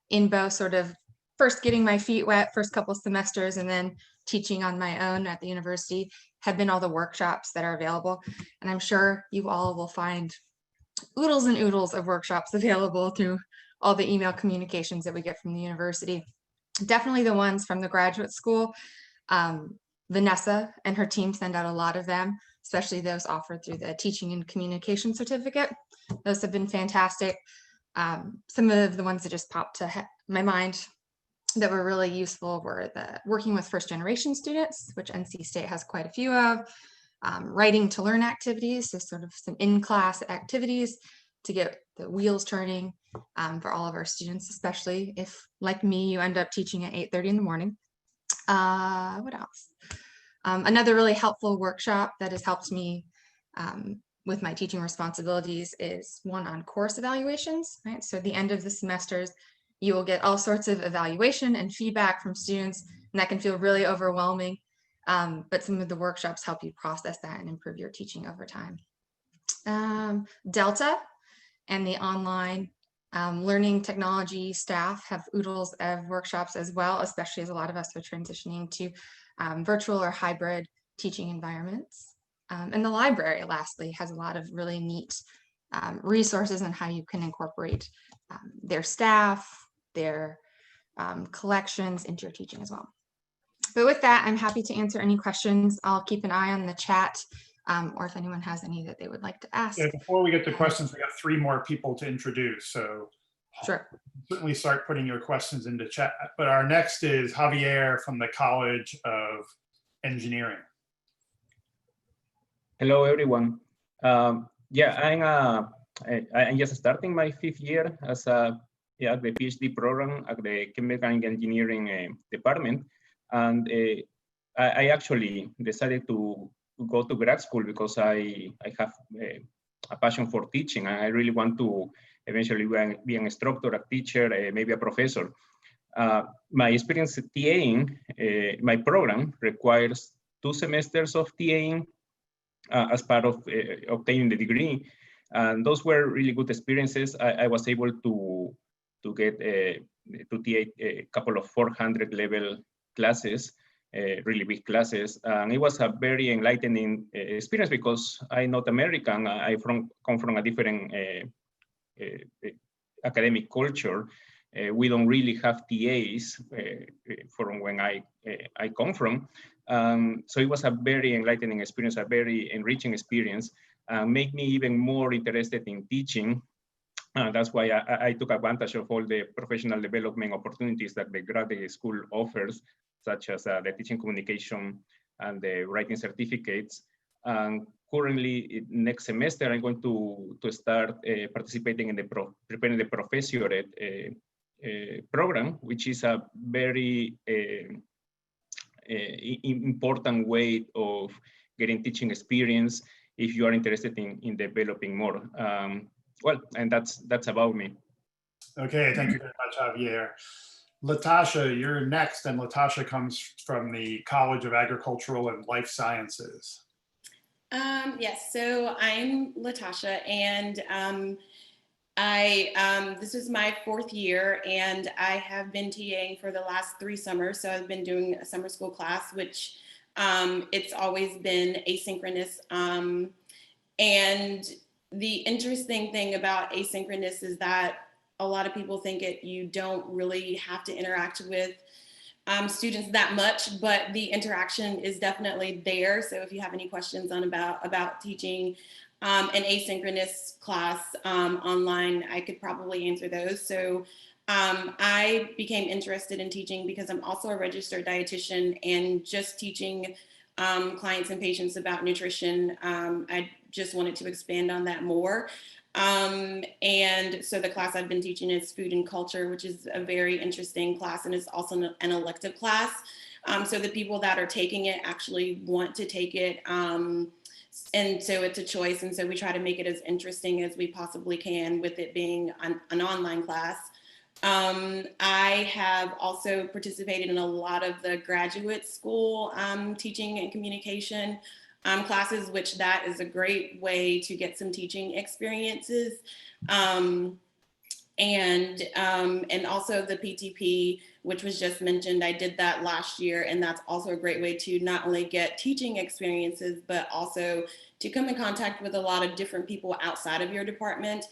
in both sort of first getting my feet wet, first couple semesters, and then teaching on my own at the university have been all the workshops that are available. And I'm sure you all will find oodles and oodles of workshops available through all the email communications that we get from the university. Definitely the ones from the graduate school. Vanessa and her team send out a lot of them, especially those offered through the Teaching and Communication Certificate. Those have been fantastic. Some of the ones that just popped to my mind that were really useful were the working with first generation students, which NC State has quite a few of, writing to learn activities, so sort of some in-class activities to get the wheels turning for all of our students, especially if, like me, you end up teaching at 8:30 in the morning. What else? Another really helpful workshop that has helped me with my teaching responsibilities is one on course evaluations, right? So at the end of the semesters, you will get all sorts of evaluation and feedback from students, and that can feel really overwhelming. But some of the workshops help you process that and improve your teaching over time. Delta and the online learning technology staff have oodles of workshops as well, especially as a lot of us are transitioning to virtual or hybrid teaching environments. And the library, lastly, has a lot of really neat resources on how you can incorporate their staff, their collections into your teaching as well. But with that, I'm happy to answer any questions. I'll keep an eye on the chat, or if anyone has any that they would like to ask. Yeah, before we get to questions, we got 3 more people to introduce. So Sure. certainly start putting your questions into chat. But our next is Javier from the College of Engineering. Hello, everyone. Yeah, I'm just starting my 5th year as at the PhD program at the Chemical Engineering department. And I actually decided to go to grad school because I have a passion for teaching, and I really want to eventually be an instructor, a teacher, maybe a professor. My experience TAing, my program requires 2 semesters of TAing as part of obtaining the degree. And those were really good experiences. I was able to get to TA a couple of 400 level classes really big classes. And it was a very enlightening experience because I'm not American. Come from a different academic culture. We don't really have TAs from when I come from. So it was a very enlightening experience, a very enriching experience, make me even more interested in teaching. That's why I took advantage of all the professional development opportunities that the graduate school offers, such as the teaching communication and the writing certificates. Currently, next semester, I'm going to start participating in the preparing the professorate program, which is a very important way of getting teaching experience if you are interested in developing more. Well, and that's about me. Okay, thank you very much, Javier. Latasha, you're next, and Latasha comes from the College of Agricultural and Life Sciences. Yes, so I'm Latasha, and this is my 4th year, and I have been TAing for the last 3 summers. So I've been doing a summer school class, which it's always been asynchronous. And the interesting thing about asynchronous is that a lot of people think you don't really have to interact with students that much, but the interaction is definitely there. So if you have any questions about teaching an asynchronous class online, I could probably answer those. So I became interested in teaching because I'm also a registered dietitian, and just teaching clients and patients about nutrition, I just wanted to expand on that more. And so the class I've been teaching is Food and Culture, which is a very interesting class, and it's also an elective class. So the people that are taking it actually want to take it. And so it's a choice. And so we try to make it as interesting as we possibly can with it being an online class. I have also participated in a lot of the graduate school teaching and communication classes, which that is a great way to get some teaching experiences. And also the PTP, which was just mentioned, I did that last year, and that's also a great way to not only get teaching experiences, but also to come in contact with a lot of different people outside of your department,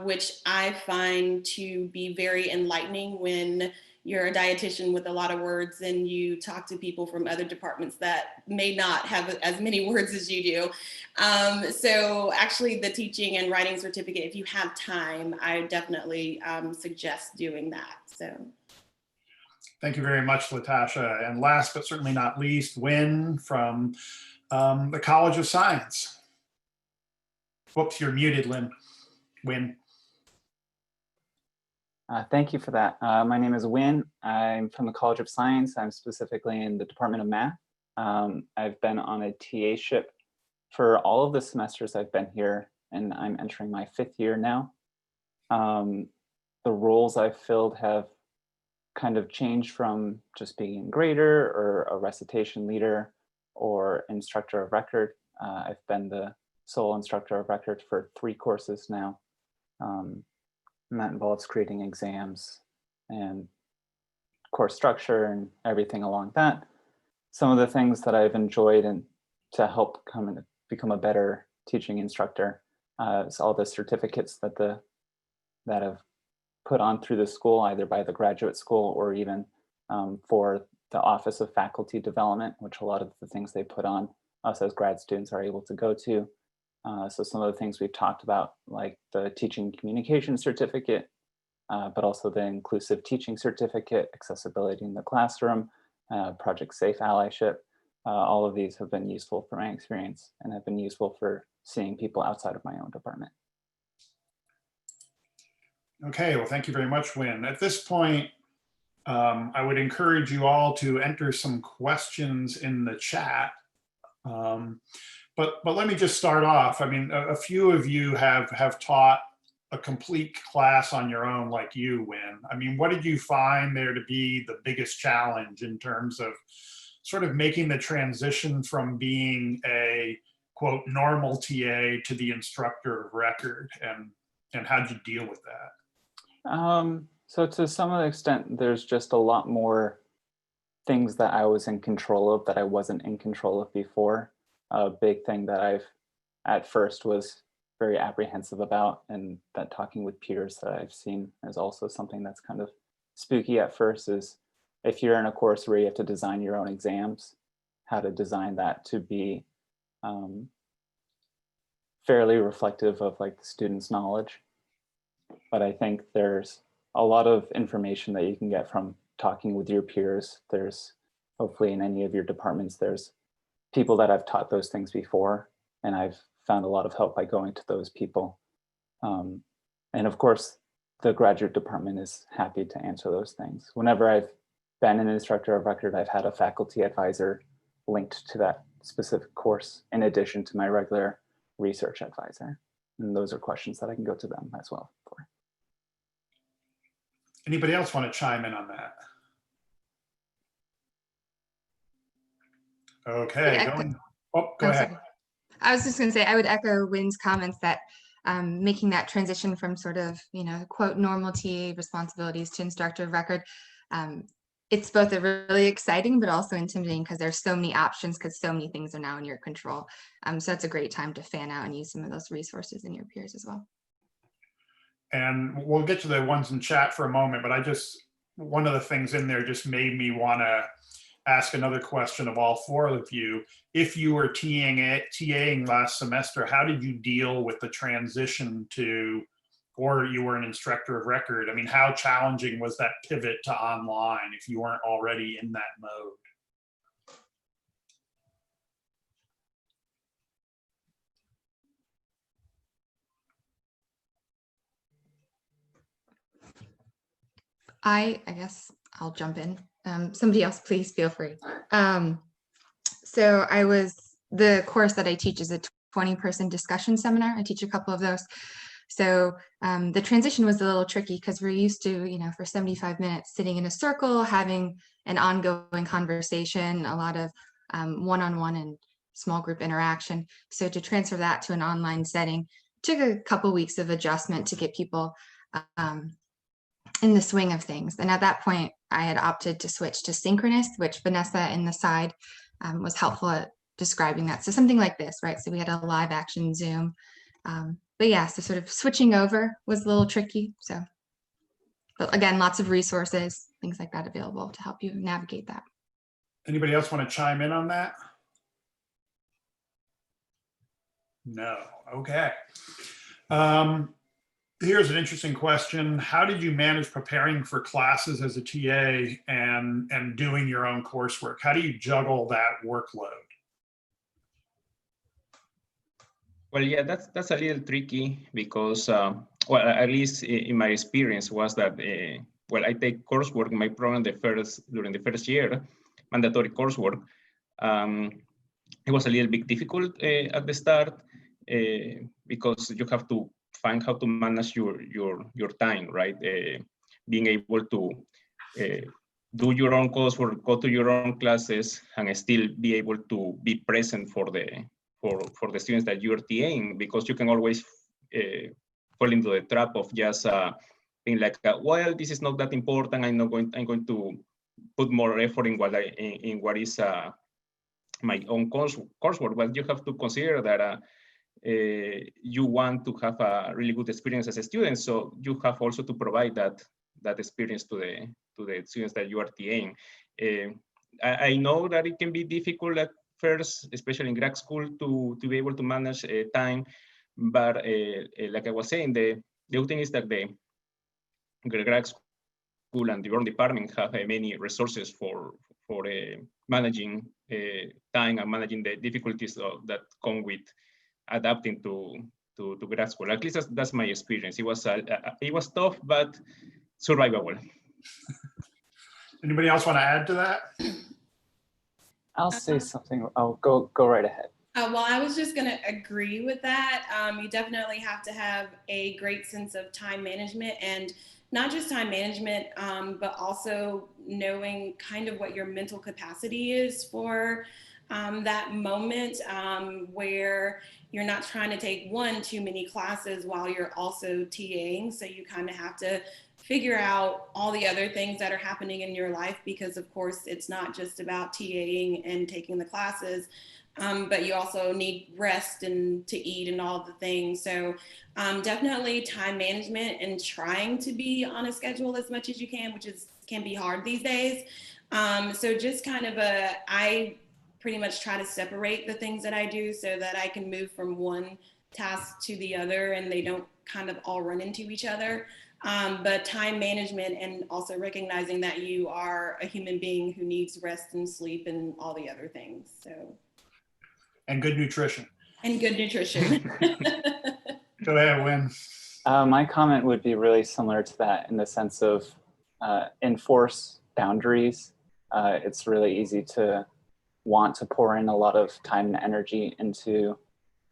which I find to be very enlightening when you're a dietitian with a lot of words and you talk to people from other departments that may not have as many words as you do. So actually the teaching and writing certificate, if you have time, I definitely suggest doing that. So. Thank you very much, Latasha. And last but certainly not least, Wynn from the College of Science. Whoops, you're muted, Wynn. Thank you for that. My name is Wynn. I'm from the College of Science. I'm specifically in the Department of Math. I've been on a TA-ship for all of the semesters I've been here, and I'm entering my 5th year now. The roles I've filled have kind of changed from just being a grader or a recitation leader or instructor of record. I've been the sole instructor of record for 3 courses now. And that involves creating exams and course structure and everything along that. Some of the things that I've enjoyed and to help become a better teaching instructor is all the certificates that have put on through the school, either by the graduate school or even for the Office of Faculty Development, which a lot of the things they put on us as grad students are able to go to. So some of the things we've talked about, like the teaching communication certificate, but also the inclusive teaching certificate, accessibility in the classroom, Project Safe Allyship, all of these have been useful for my experience and have been useful for seeing people outside of my own department. Okay, well, thank you very much, Wynn. At this point, I would encourage you all to enter some questions in the chat. But let me just start off. I mean, a few of you have taught a complete class on your own, like you, Wynn. I mean, what did you find there to be the biggest challenge in terms of sort of making the transition from being a, quote, normal TA to the instructor of record, and how'd you deal with that? So to some extent, there's just a lot more things that I was in control of that I wasn't in control of before. A big thing that I've at first was very apprehensive about, and that talking with peers that I've seen is also something that's kind of spooky at first, is if you're in a course where you have to design your own exams, how to design that to be fairly reflective of like the student's knowledge. But I think there's a lot of information that you can get from talking with your peers. There's hopefully in any of your departments, there's people that have taught those things before, and I've found a lot of help by going to those people. And of course, the graduate department is happy to answer those things. Whenever I've been an instructor of record, I've had a faculty advisor linked to that specific course in addition to my regular research advisor. And those are questions that I can go to them as well for. Anybody else want to chime in on that? Okay, Yeah, go ahead. sorry. I was just going to say, I would echo Wynn's comments that making that transition from sort of, quote, normal TA responsibilities to instructor of record, it's both a really exciting but also intimidating because there's so many options because so many things are now in your control. So that's a great time to fan out and use some of those resources in your peers as well. And we'll get to the ones in chat for a moment, but one of the things in there just made me want to ask another question of all four of you. If you were TAing last semester, how did you deal with the transition to, or you were an instructor of record? I mean, how challenging was that pivot to online if you weren't already in that mode? I guess I'll jump in. Somebody else, please feel free. So the course that I teach is a 20-person discussion seminar. I teach a couple of those. So the transition was a little tricky because we're used to, for 75 minutes sitting in a circle, having an ongoing conversation, a lot of one-on-one and small group interaction. So to transfer that to an online setting took a couple weeks of adjustment to get people in the swing of things. And at that point, I had opted to switch to synchronous, which Vanessa in the side was helpful at describing that. So something like this, right? So we had a live action Zoom. But yeah, so sort of switching over was a little tricky. So, but again, lots of resources, things like that available to help you navigate that. Anybody else want to chime in on that? No, okay. Here's an interesting question. How did you manage preparing for classes as a TA and doing your own coursework? How do you juggle that workload? Well, yeah, that's a little tricky because, well, at least in my experience was that, I take coursework in my program during the first year, mandatory coursework. It was a little bit difficult at the start because you have to find how to manage your time, right? Being able to do your own coursework, go to your own classes, and still be able to be present for the students that you're TAing, because you can always fall into the trap of just being like, well, this is not that important. I'm going to put more effort in what is my own coursework. But you have to consider that you want to have a really good experience as a student, so you have also to provide that experience to the students that you are TAing. I know that it can be difficult at first, especially in grad school, to be able to manage time, but like I was saying, the good thing is that the grad school and the own department have many resources for managing time and managing the difficulties that come with adapting to grad school. At least that's my experience. It was tough, but survivable. Anybody else want to add to that? I'll say something. I'll go right ahead. Well, I was just going to agree with that. You definitely have to have a great sense of time management, and not just time management, but also knowing kind of what your mental capacity is for that moment where you're not trying to take too many classes while you're also TAing. So you kind of have to figure out all the other things that are happening in your life, because of course it's not just about TAing and taking the classes, but you also need rest and to eat and all of the things. So definitely time management and trying to be on a schedule as much as you can, which can be hard these days. So just kind of I pretty much try to separate the things that I do so that I can move from one task to the other and they don't kind of all run into each other. But time management and also recognizing that you are a human being who needs rest and sleep and all the other things. So. And good nutrition. And good nutrition. Go ahead, Wynn. My comment would be really similar to that in the sense of enforce boundaries. It's really easy to want to pour in a lot of time and energy into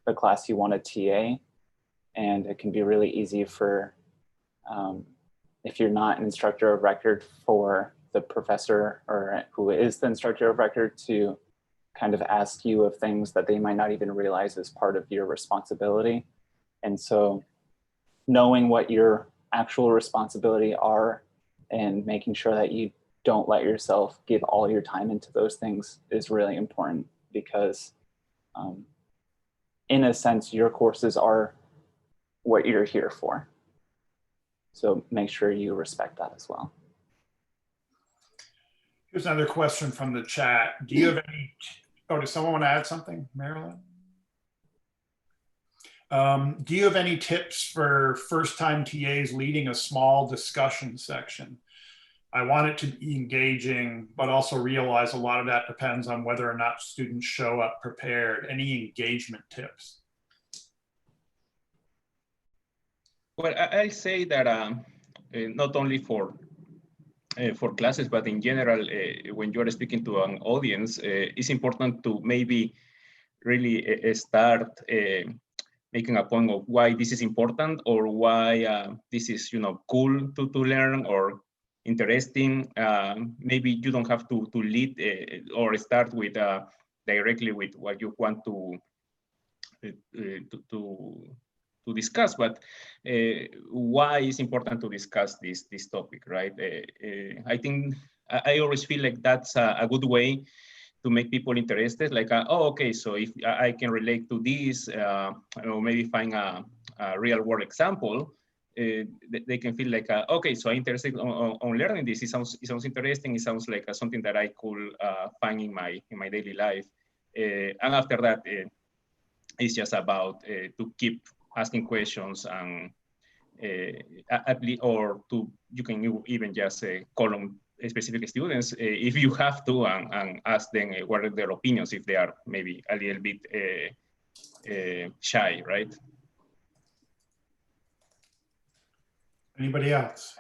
the class you want to TA. And it can be really easy for, if you're not an instructor of record, for the professor or who is the instructor of record to kind of ask you of things that they might not even realize is part of your responsibility. And so knowing what your actual responsibility are and making sure that you don't let yourself give all your time into those things is really important, because in a sense, your courses are what you're here for. So make sure you respect that as well. Here's another question from the chat. Do you have any, does someone want to add something, Marilyn? Do you have any tips for first-time TAs leading a small discussion section? I want it to be engaging, but also realize a lot of that depends on whether or not students show up prepared. Any engagement tips? Well, I say that not only for classes, but in general, when you're speaking to an audience, it's important to maybe really start making a point of why this is important, or why this is, cool to learn or interesting. Maybe you don't have to lead or start with directly with what you want to discuss, but why it's important to discuss this topic, right? I think I always feel like that's a good way to make people interested. Like, oh, okay, so if I can relate to this, or maybe find a real world example, they can feel like, okay, so I'm interested on learning this. It sounds interesting. It sounds like something that I could find in my daily life. And after that, it's just about to keep asking questions, and you can even just call on specific students if you have to, and ask them what are their opinions if they are maybe a little bit shy, right? Anybody else?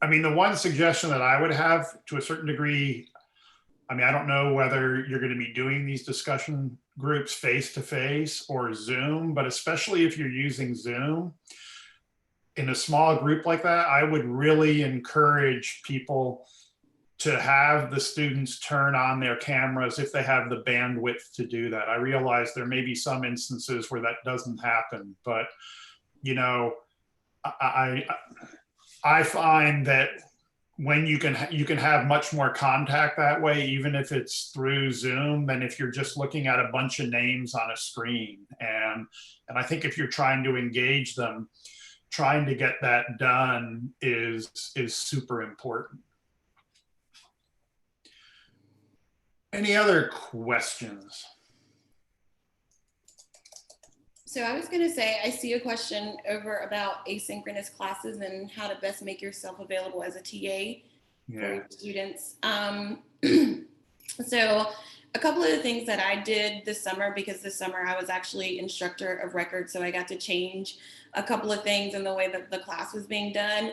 I mean, the one suggestion that I would have to a certain degree, I mean, I don't know whether you're going to be doing these discussion groups face-to-face or Zoom, but especially if you're using Zoom, in a small group like that, I would really encourage people to have the students turn on their cameras if they have the bandwidth to do that. I realize there may be some instances where that doesn't happen, but I find that when you can have much more contact that way, even if it's through Zoom, than if you're just looking at a bunch of names on a screen. And I think if you're trying to engage them, trying to get that done is super important. Any other questions? So I was going to say, I see a question over about asynchronous classes and how to best make yourself available as a TA for your students. So a couple of the things that I did this summer, because this summer I was actually instructor of record, so I got to change a couple of things in the way that the class was being done.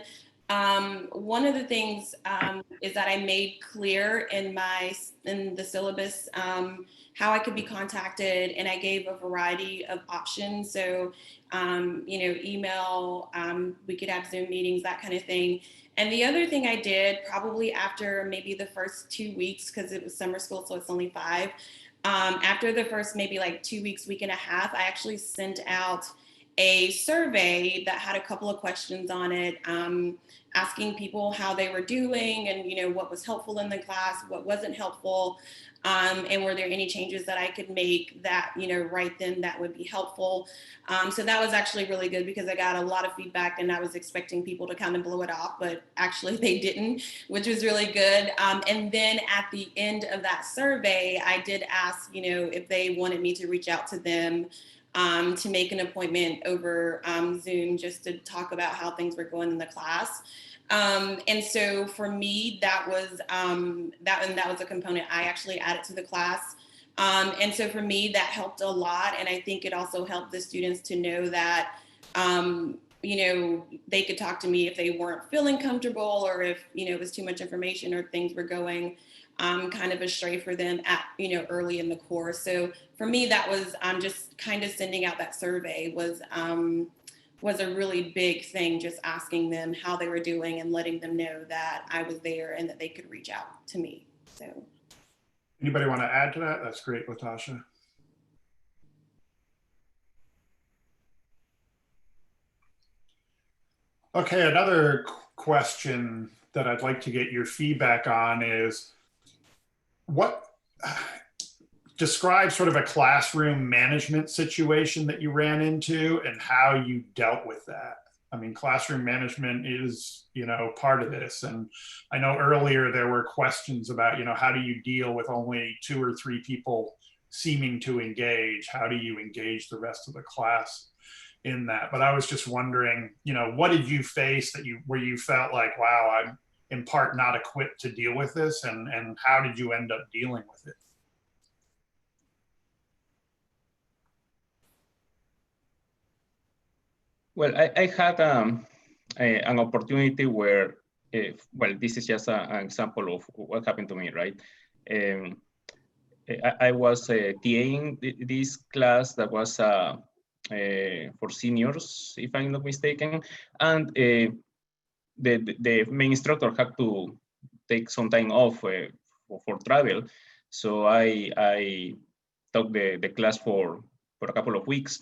One of the things is that I made clear in the syllabus how I could be contacted, and I gave a variety of options. So, email, we could have Zoom meetings, that kind of thing. And the other thing I did, probably after maybe the first 2 weeks, because it was summer school, so it's only 5. After the first maybe like 2 weeks, week and a half, I actually sent out a survey that had a couple of questions on it, asking people how they were doing and, you know, what was helpful in the class, what wasn't helpful, and were there any changes that I could make that, you know, right then that would be helpful. So that was actually really good because I got a lot of feedback and I was expecting people to kind of blow it off, but actually they didn't, which was really good. And then at the end of that survey, I did ask, you know, if they wanted me to reach out to them to make an appointment over Zoom just to talk about how things were going in the class. And so for me, that was that was a component I actually added to the class. And so for me, that helped a lot. And I think it also helped the students to know that, you know, they could talk to me if they weren't feeling comfortable or if, you know, it was too much information or things were going kind of astray for them at, you know, early in the course. So for me, that was just kind of sending out that survey was a really big thing, just asking them how they were doing and letting them know that I was there and that they could reach out to me. So. Anybody want to add to that? That's great, Latasha. Okay, another question that I'd like to get your feedback on is what describe sort of a classroom management situation that you ran into and how you dealt with that. I mean, classroom management is, you know, part of this. And I know earlier there were questions about, you know, how do you deal with only 2 or 3 people seeming to engage? How do you engage the rest of the class in that? But I was just wondering, you know, what did you face that where you felt like, wow, I'm in part not equipped to deal with this, and how did you end up dealing with it? Well, I had an opportunity where, well, this is just an example of what happened to me, right? I was TAing this class that was for seniors, if I'm not mistaken, and the main instructor had to take some time off for travel, so I taught the class for a couple of weeks.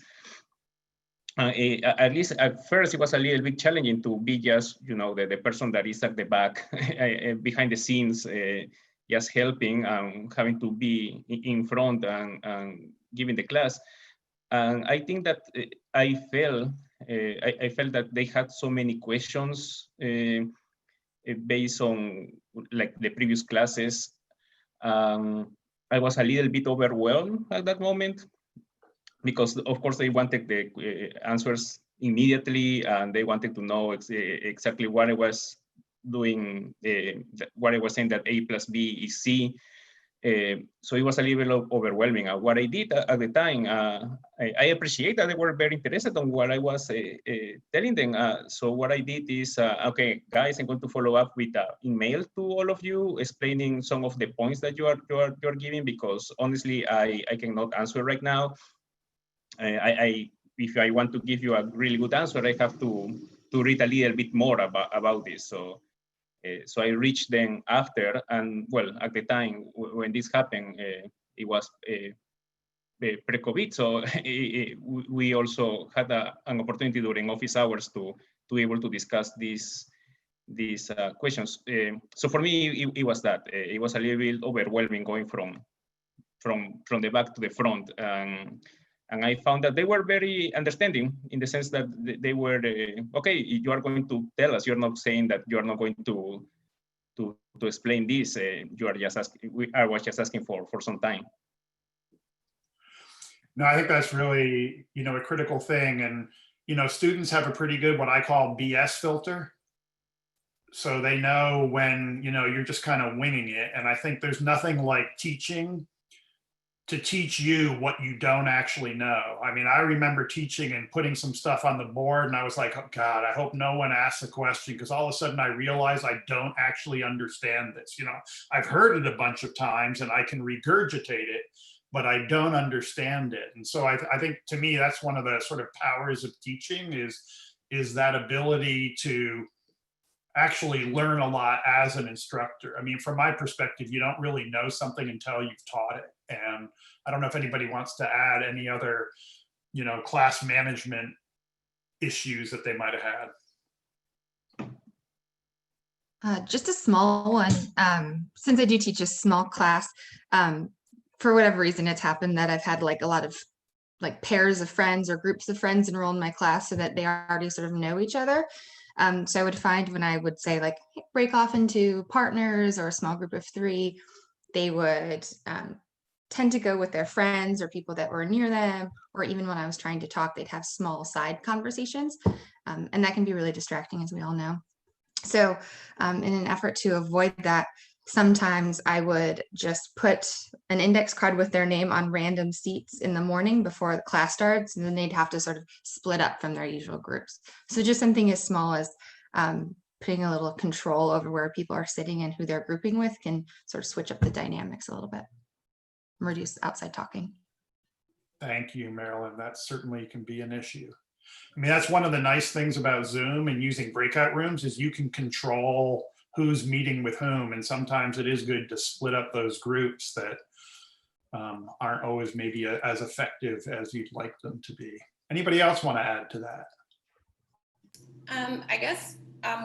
At least at first, it was a little bit challenging to be just, you know, the person that is at the back, behind the scenes, just helping and having to be in front and giving the class. And I think that I felt that they had so many questions based on like the previous classes. I was a little bit overwhelmed at that moment, because of course they wanted the answers immediately, and they wanted to know exactly what I was doing, what I was saying, that A plus B is C. So it was a little overwhelming. What I did at the time, I appreciate that they were very interested on what I was telling them. So what I did is, okay, guys, I'm going to follow up with an email to all of you, explaining some of the points that you are giving, because honestly, I cannot answer right now. If I want to give you a really good answer, I have to read a little bit more about this. So I reached them after, and well, at the time when this happened, it was pre-COVID, so we also had an opportunity during office hours to be able to discuss these questions. So for me, it was that. It was a little bit overwhelming going from the back to the front. And I found that they were very understanding, in the sense that they were, okay, you are going to tell us, you're not saying that you are not going to explain this, you are just asking, I was just asking for some time. No, I think that's really, you know, a critical thing. And, you know, students have a pretty good, what I call BS filter. So they know when, you know, you're just kind of winging it. And I think there's nothing like teaching to teach you what you don't actually know. I mean, I remember teaching and putting some stuff on the board, and I was like, oh God, I hope no one asks a question, because all of a sudden I realized I don't actually understand this. You know, I've heard it a bunch of times and I can regurgitate it, but I don't understand it. And so I think, to me, that's one of the sort of powers of teaching, is that ability to actually learn a lot as an instructor. I mean, from my perspective, you don't really know something until you've taught it. And I don't know if anybody wants to add any other, you know, class management issues that they might have had? Just a small one. Since I do teach a small class, for whatever reason, it's happened that I've had like a lot of like pairs of friends or groups of friends enroll in my class so that they already sort of know each other. So I would find when I would say like break off into partners or a small group of 3, they would tend to go with their friends or people that were near them, or even when I was trying to talk, they'd have small side conversations. And that can be really distracting, as we all know. So in an effort to avoid that, sometimes I would just put an index card with their name on random seats in the morning before the class starts, and then they'd have to sort of split up from their usual groups. So just something as small as putting a little control over where people are sitting and who they're grouping with can sort of switch up the dynamics a little bit, reduce outside talking. Thank you, Marilyn. That certainly can be an issue. I mean, that's one of the nice things about Zoom and using breakout rooms is you can control who's meeting with whom. And sometimes it is good to split up those groups that aren't always maybe as effective as you'd like them to be. Anybody else want to add to that? I guess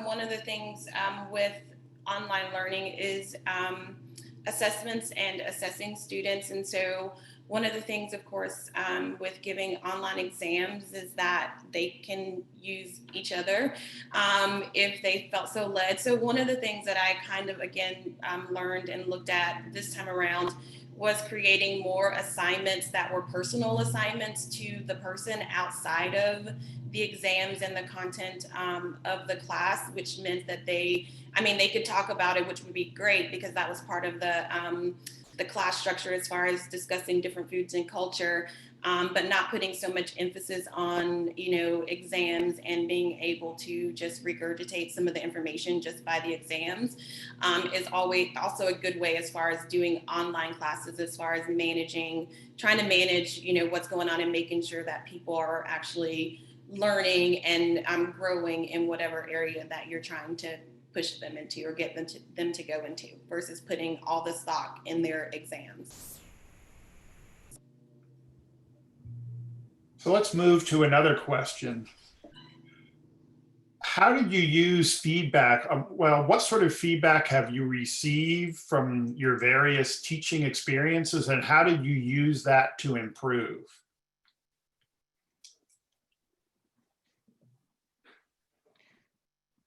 one of the things with online learning is assessments and assessing students. And so one of the things, of course, with giving online exams is that they can use each other if they felt so led. So one of the things that I kind of, again, learned and looked at this time around was creating more assignments that were personal assignments to the person outside of the exams and the content of the class, which meant that they could talk about it, which would be great because that was part of the class structure as far as discussing different foods and culture, but not putting so much emphasis on, exams and being able to just regurgitate some of the information just by the exams is always also a good way as far as doing online classes, as far as trying to manage, what's going on and making sure that people are actually learning and growing in whatever area that you're trying to push them into or get them to go into versus putting all the stock in their exams. So let's move to another question. How did you use feedback? Well, what sort of feedback have you received from your various teaching experiences, and how did you use that to improve?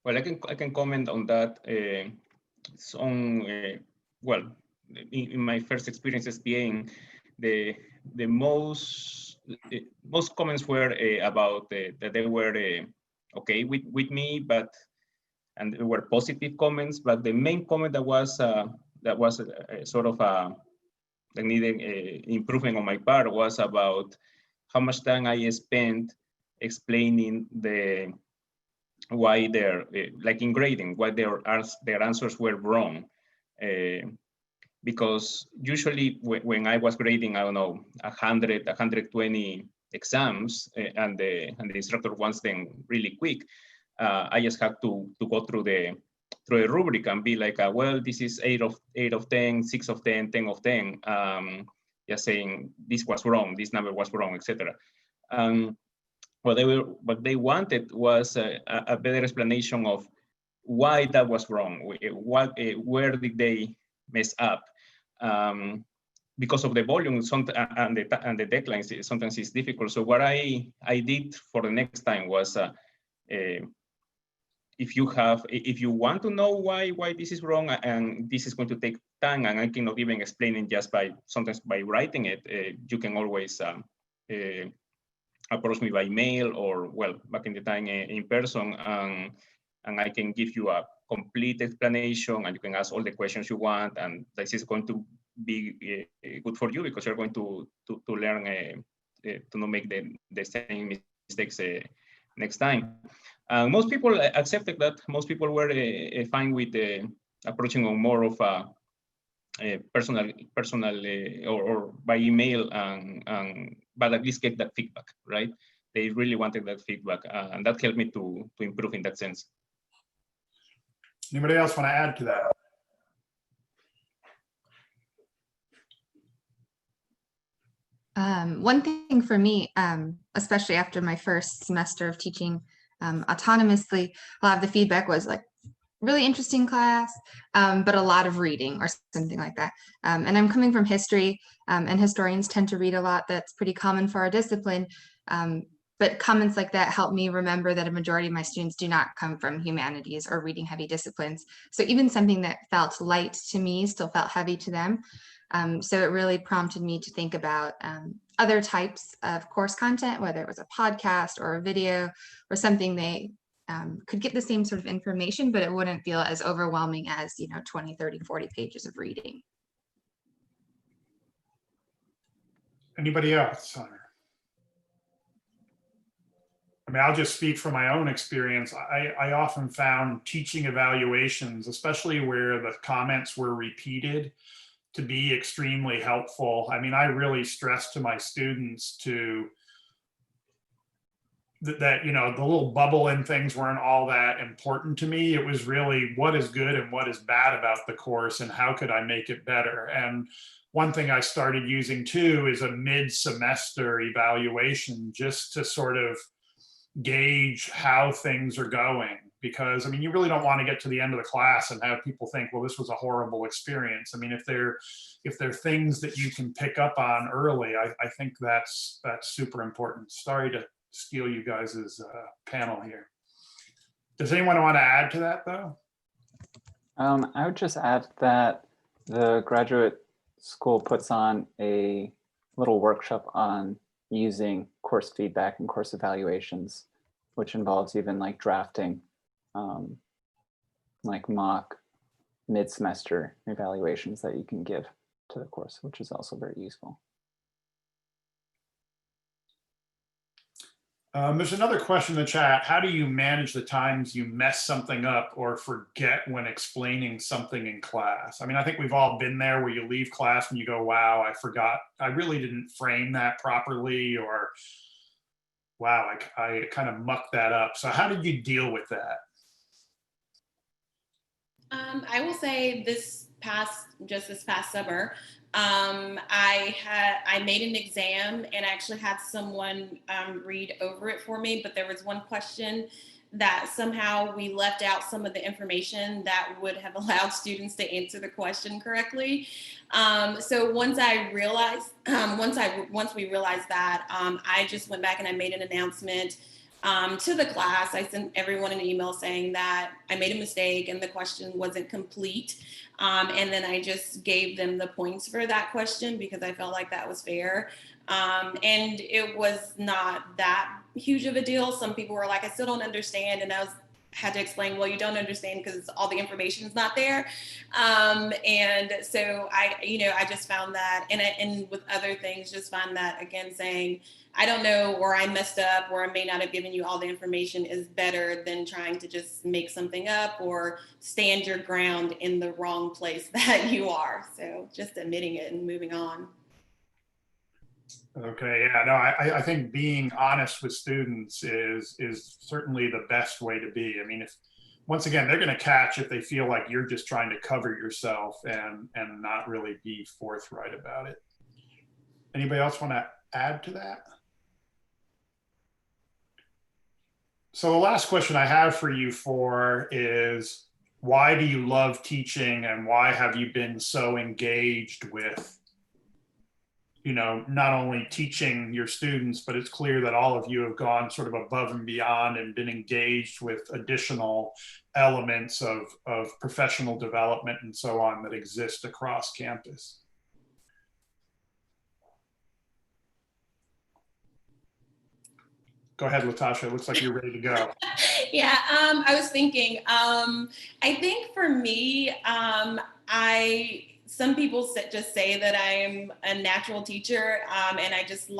Well, I can comment on that. Well, in my first experiences being the most comments were about that they were okay with me, and there were positive comments. But the main comment that was sort of that needed improvement on my part was about how much time I spent explaining why they're like in grading, why their answers were wrong. Because usually when I was grading, I don't know, 100, 120 exams, and the instructor wants them really quick, I just had to go through a rubric and be like, well, this is 8 of 10, 6 of 10, 10 of 10, just saying this was wrong, this number was wrong, etc. What they wanted was a better explanation of why that was wrong. Where did they mess up? Because of the volume and the deadlines, sometimes it's difficult. So what I did for the next time was, if you want to know why this is wrong and this is going to take time, and I cannot even explain it just sometimes by writing it, you can always approach me by mail or, well, back in the time in person, and I can give you a complete explanation, and you can ask all the questions you want, and this is going to be good for you because you're going to learn to not make the same mistakes next time. Most people accepted that. Most people were fine with approaching on more of a personal or by email, but at least get that feedback, right? They really wanted that feedback, and that helped me to improve in that sense. Anybody else want to add to that? One thing for me, especially after my first semester of teaching autonomously, a lot of the feedback was like, really interesting class, but a lot of reading or something like that. And I'm coming from history, and historians tend to read a lot. That's pretty common for our discipline. But comments like that help me remember that a majority of my students do not come from humanities or reading heavy disciplines. So even something that felt light to me still felt heavy to them. So it really prompted me to think about other types of course content, whether it was a podcast or a video or something they could get the same sort of information, but it wouldn't feel as overwhelming as, 20, 30, 40 pages of reading. Anybody else? I mean, I'll just speak from my own experience. I often found teaching evaluations, especially where the comments were repeated, to be extremely helpful. I mean, I really stress to my students that the little bubble and things weren't all that important to me. It was really what is good and what is bad about the course and how could I make it better. And one thing I started using too is a mid-semester evaluation, just to sort of gauge how things are going, because I mean, you really don't want to get to the end of the class and have people think, well, this was a horrible experience. I mean, if there are things that you can pick up on early, I think that's super important. Sorry to steal you guys' panel here. Does anyone want to add to that though? I would just add that the graduate school puts on a little workshop on using course feedback and course evaluations, which involves even like drafting like mock mid-semester evaluations that you can give to the course, which is also very useful. There's another question in the chat. How do you manage the times you mess something up or forget when explaining something in class? I mean, I think we've all been there where you leave class and you go, wow, I forgot. I really didn't frame that properly, or wow, I kind of mucked that up. So how did you deal with that? I will say this past summer, I made an exam and I actually had someone read over it for me, but there was one question that somehow we left out some of the information that would have allowed students to answer the question correctly. So once we realized that, I just went back and I made an announcement to the class. I sent everyone an email saying that I made a mistake and the question wasn't complete. And then I just gave them the points for that question because I felt like that was fair. And it was not that huge of a deal. Some people were like, I still don't understand. And I had to explain, well, you don't understand because all the information is not there. And so I just found that, and with other things, just found that, again, saying, I don't know, or I messed up, or I may not have given you all the information is better than trying to just make something up or stand your ground in the wrong place that you are. So just admitting it and moving on. Okay, yeah, no, I think being honest with students is certainly the best way to be. I mean, once again, they're going to catch if they feel like you're just trying to cover yourself and not really be forthright about it. Anybody else want to add to that? So the last question I have for you is, why do you love teaching and why have you been so engaged with, not only teaching your students, but it's clear that all of you have gone sort of above and beyond and been engaged with additional elements of professional development and so on that exist across campus. Go ahead, Latasha. It looks like you're ready to go. Yeah, I was thinking, I think for me, some people just say that I'm a natural teacher, and I just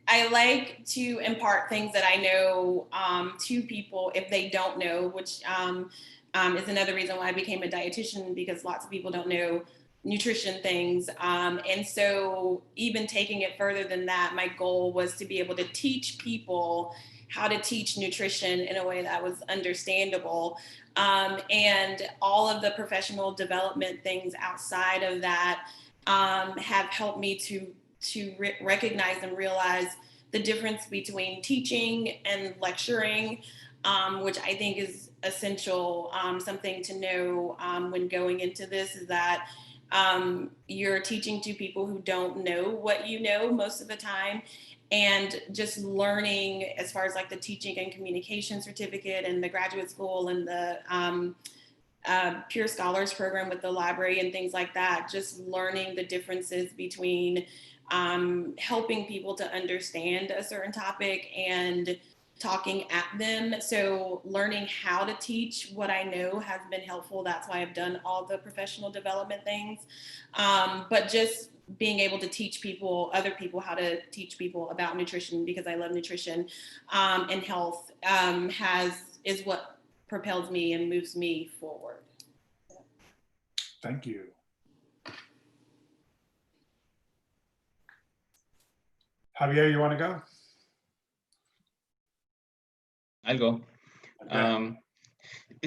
I like to impart things that I know to people if they don't know, which is another reason why I became a dietitian, because lots of people don't know nutrition things. And so even taking it further than that, my goal was to be able to teach people how to teach nutrition in a way that was understandable. And all of the professional development things outside of that have helped me to to recognize and realize the difference between teaching and lecturing, which I think is essential. Something to know when going into this is that you're teaching to people who don't know what you know most of the time. And just learning as far as like the teaching and communication certificate and the graduate school and the Pure Scholars program with the library and things like that, just learning the differences between helping people to understand a certain topic and talking at them. So learning how to teach what I know has been helpful. That's why I've done all the professional development things. But just being able to teach people, other people, how to teach people about nutrition, because I love nutrition and health, is what propels me and moves me forward. Thank you. Javier, you want to go? I'll go. Okay.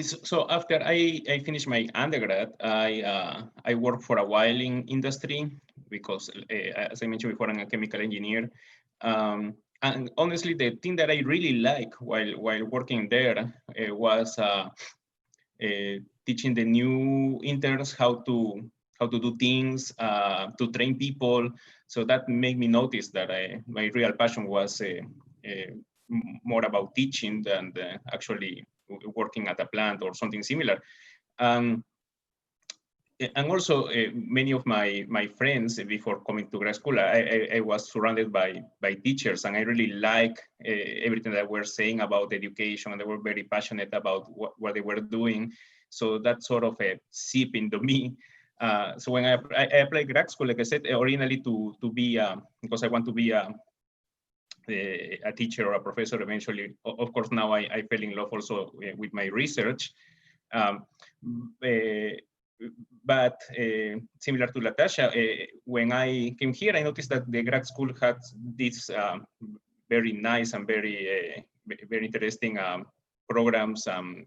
So after I finished my undergrad, I worked for a while in industry because, as I mentioned before, I'm a chemical engineer. And honestly, the thing that I really like while working there was teaching the new interns how to do things, to train people. So that made me notice that my real passion was more about teaching than actually working at a plant or something similar. And also many of my friends before coming to grad school, I was surrounded by teachers, and I really like everything that were saying about education, and they were very passionate about what they were doing. So that sort of seeped into me. So when I applied grad school, like I said, originally to be, because I want to be a teacher or a professor eventually. Of course, now I fell in love also with my research. But similar to Latasha, when I came here, I noticed that the grad school had these very nice and very interesting programs and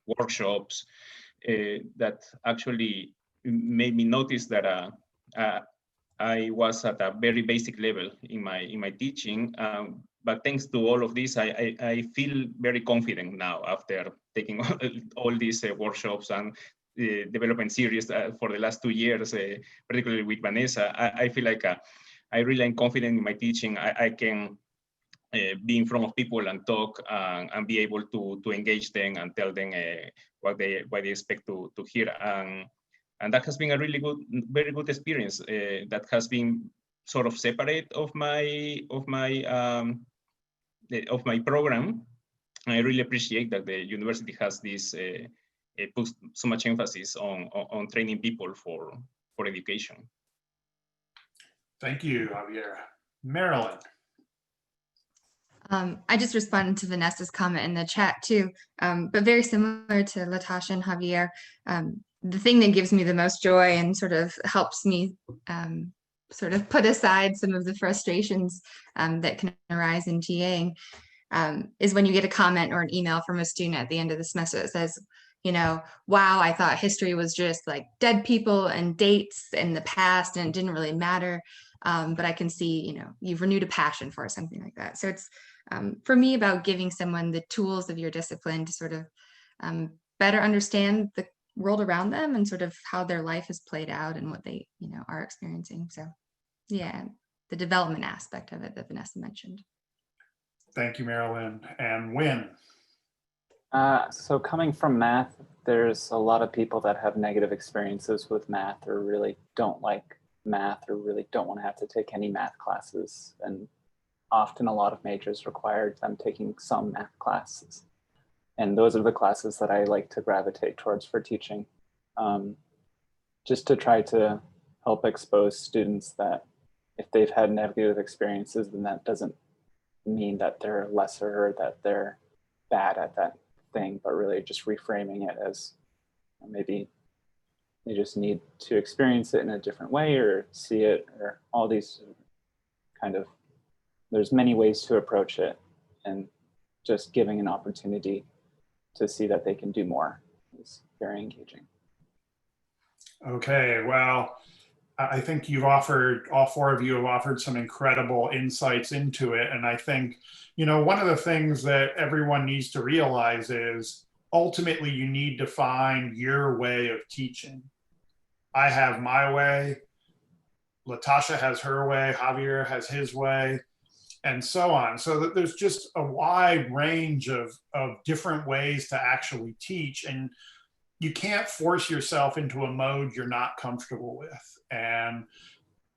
workshops that actually made me notice that I was at a very basic level in my teaching, but thanks to all of this, I feel very confident now after taking all these workshops and development series for the last 2 years, particularly with Vanessa. I feel like I really am confident in my teaching. I can be in front of people and talk and be able to engage them and tell them what they expect to hear. And that has been a really good, very good experience. That has been sort of separate of my program. I really appreciate that the university has this puts so much emphasis on training people for education. Thank you, Javier. Marilyn. I just responded to Vanessa's comment in the chat too, but very similar to Latasha and Javier. The thing that gives me the most joy and sort of helps me sort of put aside some of the frustrations that can arise in TAing is when you get a comment or an email from a student at the end of the semester that says, you know, wow, I thought history was just like dead people and dates in the past and it didn't really matter. But I can see, you know, you've renewed a passion for something like that. So it's for me about giving someone the tools of your discipline to sort of better understand the world around them and sort of how their life is played out and what they, you know, are experiencing. So yeah, the development aspect of it that Vanessa mentioned. Thank you, Marilyn. And Wynn. So coming from math, there's a lot of people that have negative experiences with math or really don't like math or really don't want to have to take any math classes. And often a lot of majors required them taking some math classes. And those are the classes that I like to gravitate towards for teaching, just to try to help expose students that if they've had negative experiences, then that doesn't mean that they're lesser or that they're bad at that thing, but really just reframing it as maybe you just need to experience it in a different way or see it, or all these kind of, there's many ways to approach it, and just giving an opportunity to see that they can do more is very engaging. Okay, well, I think you've offered, all four of you have offered some incredible insights into it. And I think, you know, one of the things that everyone needs to realize is ultimately you need to find your way of teaching. I have my way, Latasha has her way, Javier has his way, and so on. So that there's just a wide range of different ways to actually teach. And you can't force yourself into a mode you're not comfortable with. And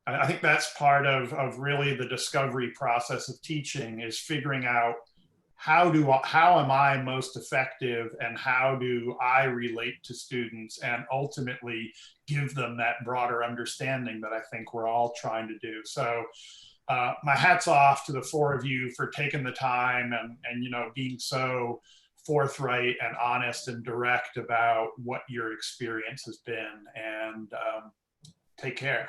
I think that's part of really the discovery process of teaching, is figuring out how am I most effective, and how do I relate to students, and ultimately give them that broader understanding that I think we're all trying to do. So my hat's off to the four of you for taking the time and you know, being so forthright and honest and direct about what your experience has been. And take care.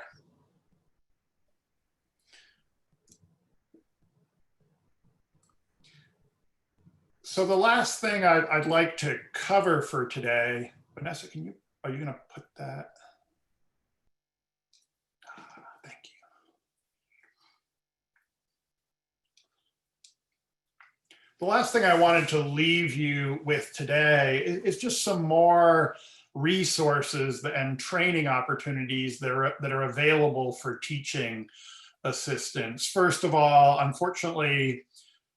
So the last thing I'd like to cover for today, Vanessa, are you gonna put that? Thank you. The last thing I wanted to leave you with today is just some more resources and training opportunities that are available for teaching assistants. First of all, unfortunately,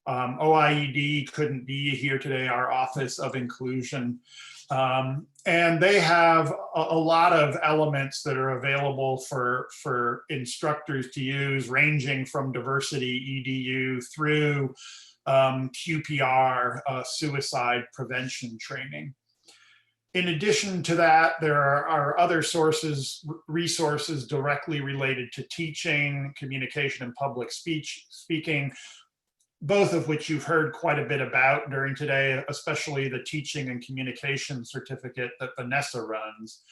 OIED couldn't be here today, our Office of Inclusion. And they have a lot of elements that are available for instructors to use, ranging from diversity EDU through QPR, suicide prevention training. In addition to that, there are other resources directly related to teaching, communication, and public speaking, both of which you've heard quite a bit about during today, especially the teaching and communication certificate that Vanessa runs,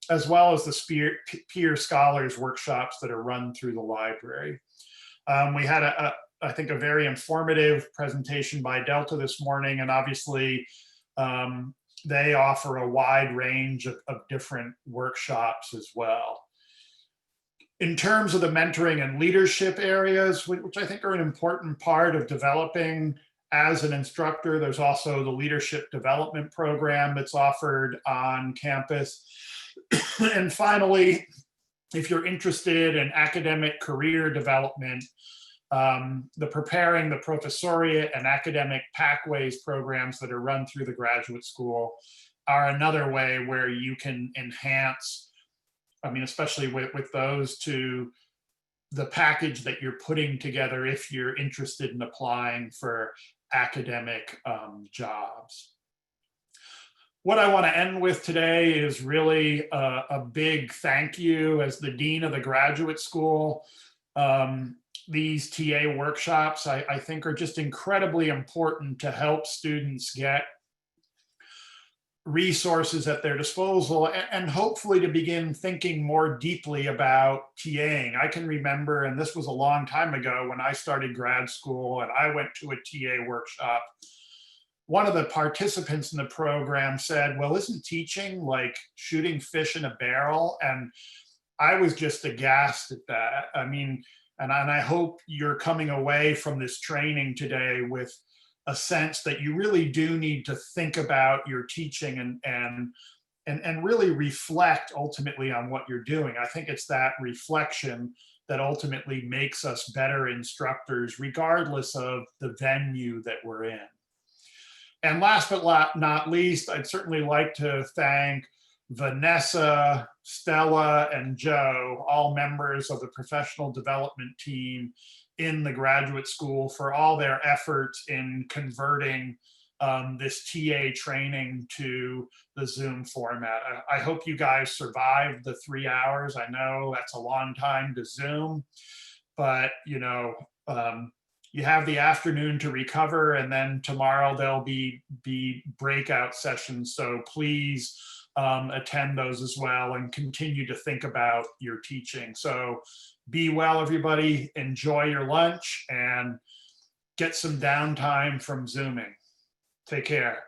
as well as the peer scholars workshops that are run through the library. We had I think a very informative presentation by Delta this morning, and obviously they offer a wide range of different workshops as well. In terms of the mentoring and leadership areas, which I think are an important part of developing as an instructor, there's also the leadership development program that's offered on campus. And finally, if you're interested in academic career development, the Preparing the Professoriate and Academic Pathways programs that are run through the graduate school are another way where you can enhance, I mean, especially with those, to the package that you're putting together if you're interested in applying for academic jobs. What I want to end with today is really a big thank you as the Dean of the Graduate School. These TA workshops, I think, are just incredibly important to help students get resources at their disposal, and hopefully to begin thinking more deeply about TAing. I can remember, and this was a long time ago, when I started grad school and I went to a TA workshop, one of the participants in the program said, well, isn't teaching like shooting fish in a barrel? And I was just aghast at that. I mean, and I hope you're coming away from this training today with a sense that you really do need to think about your teaching and really reflect ultimately on what you're doing. I think it's that reflection that ultimately makes us better instructors, regardless of the venue that we're in. And last but not least, I'd certainly like to thank Vanessa, Stella, and Joe, all members of the professional development team in the graduate school, for all their efforts in converting this TA training to the Zoom format. I hope you guys survived the 3 hours. I know that's a long time to Zoom, but you know, you have the afternoon to recover, and then tomorrow there'll be breakout sessions. So please attend those as well and continue to think about your teaching. So be well, everybody. Enjoy your lunch and get some downtime from Zooming. Take care.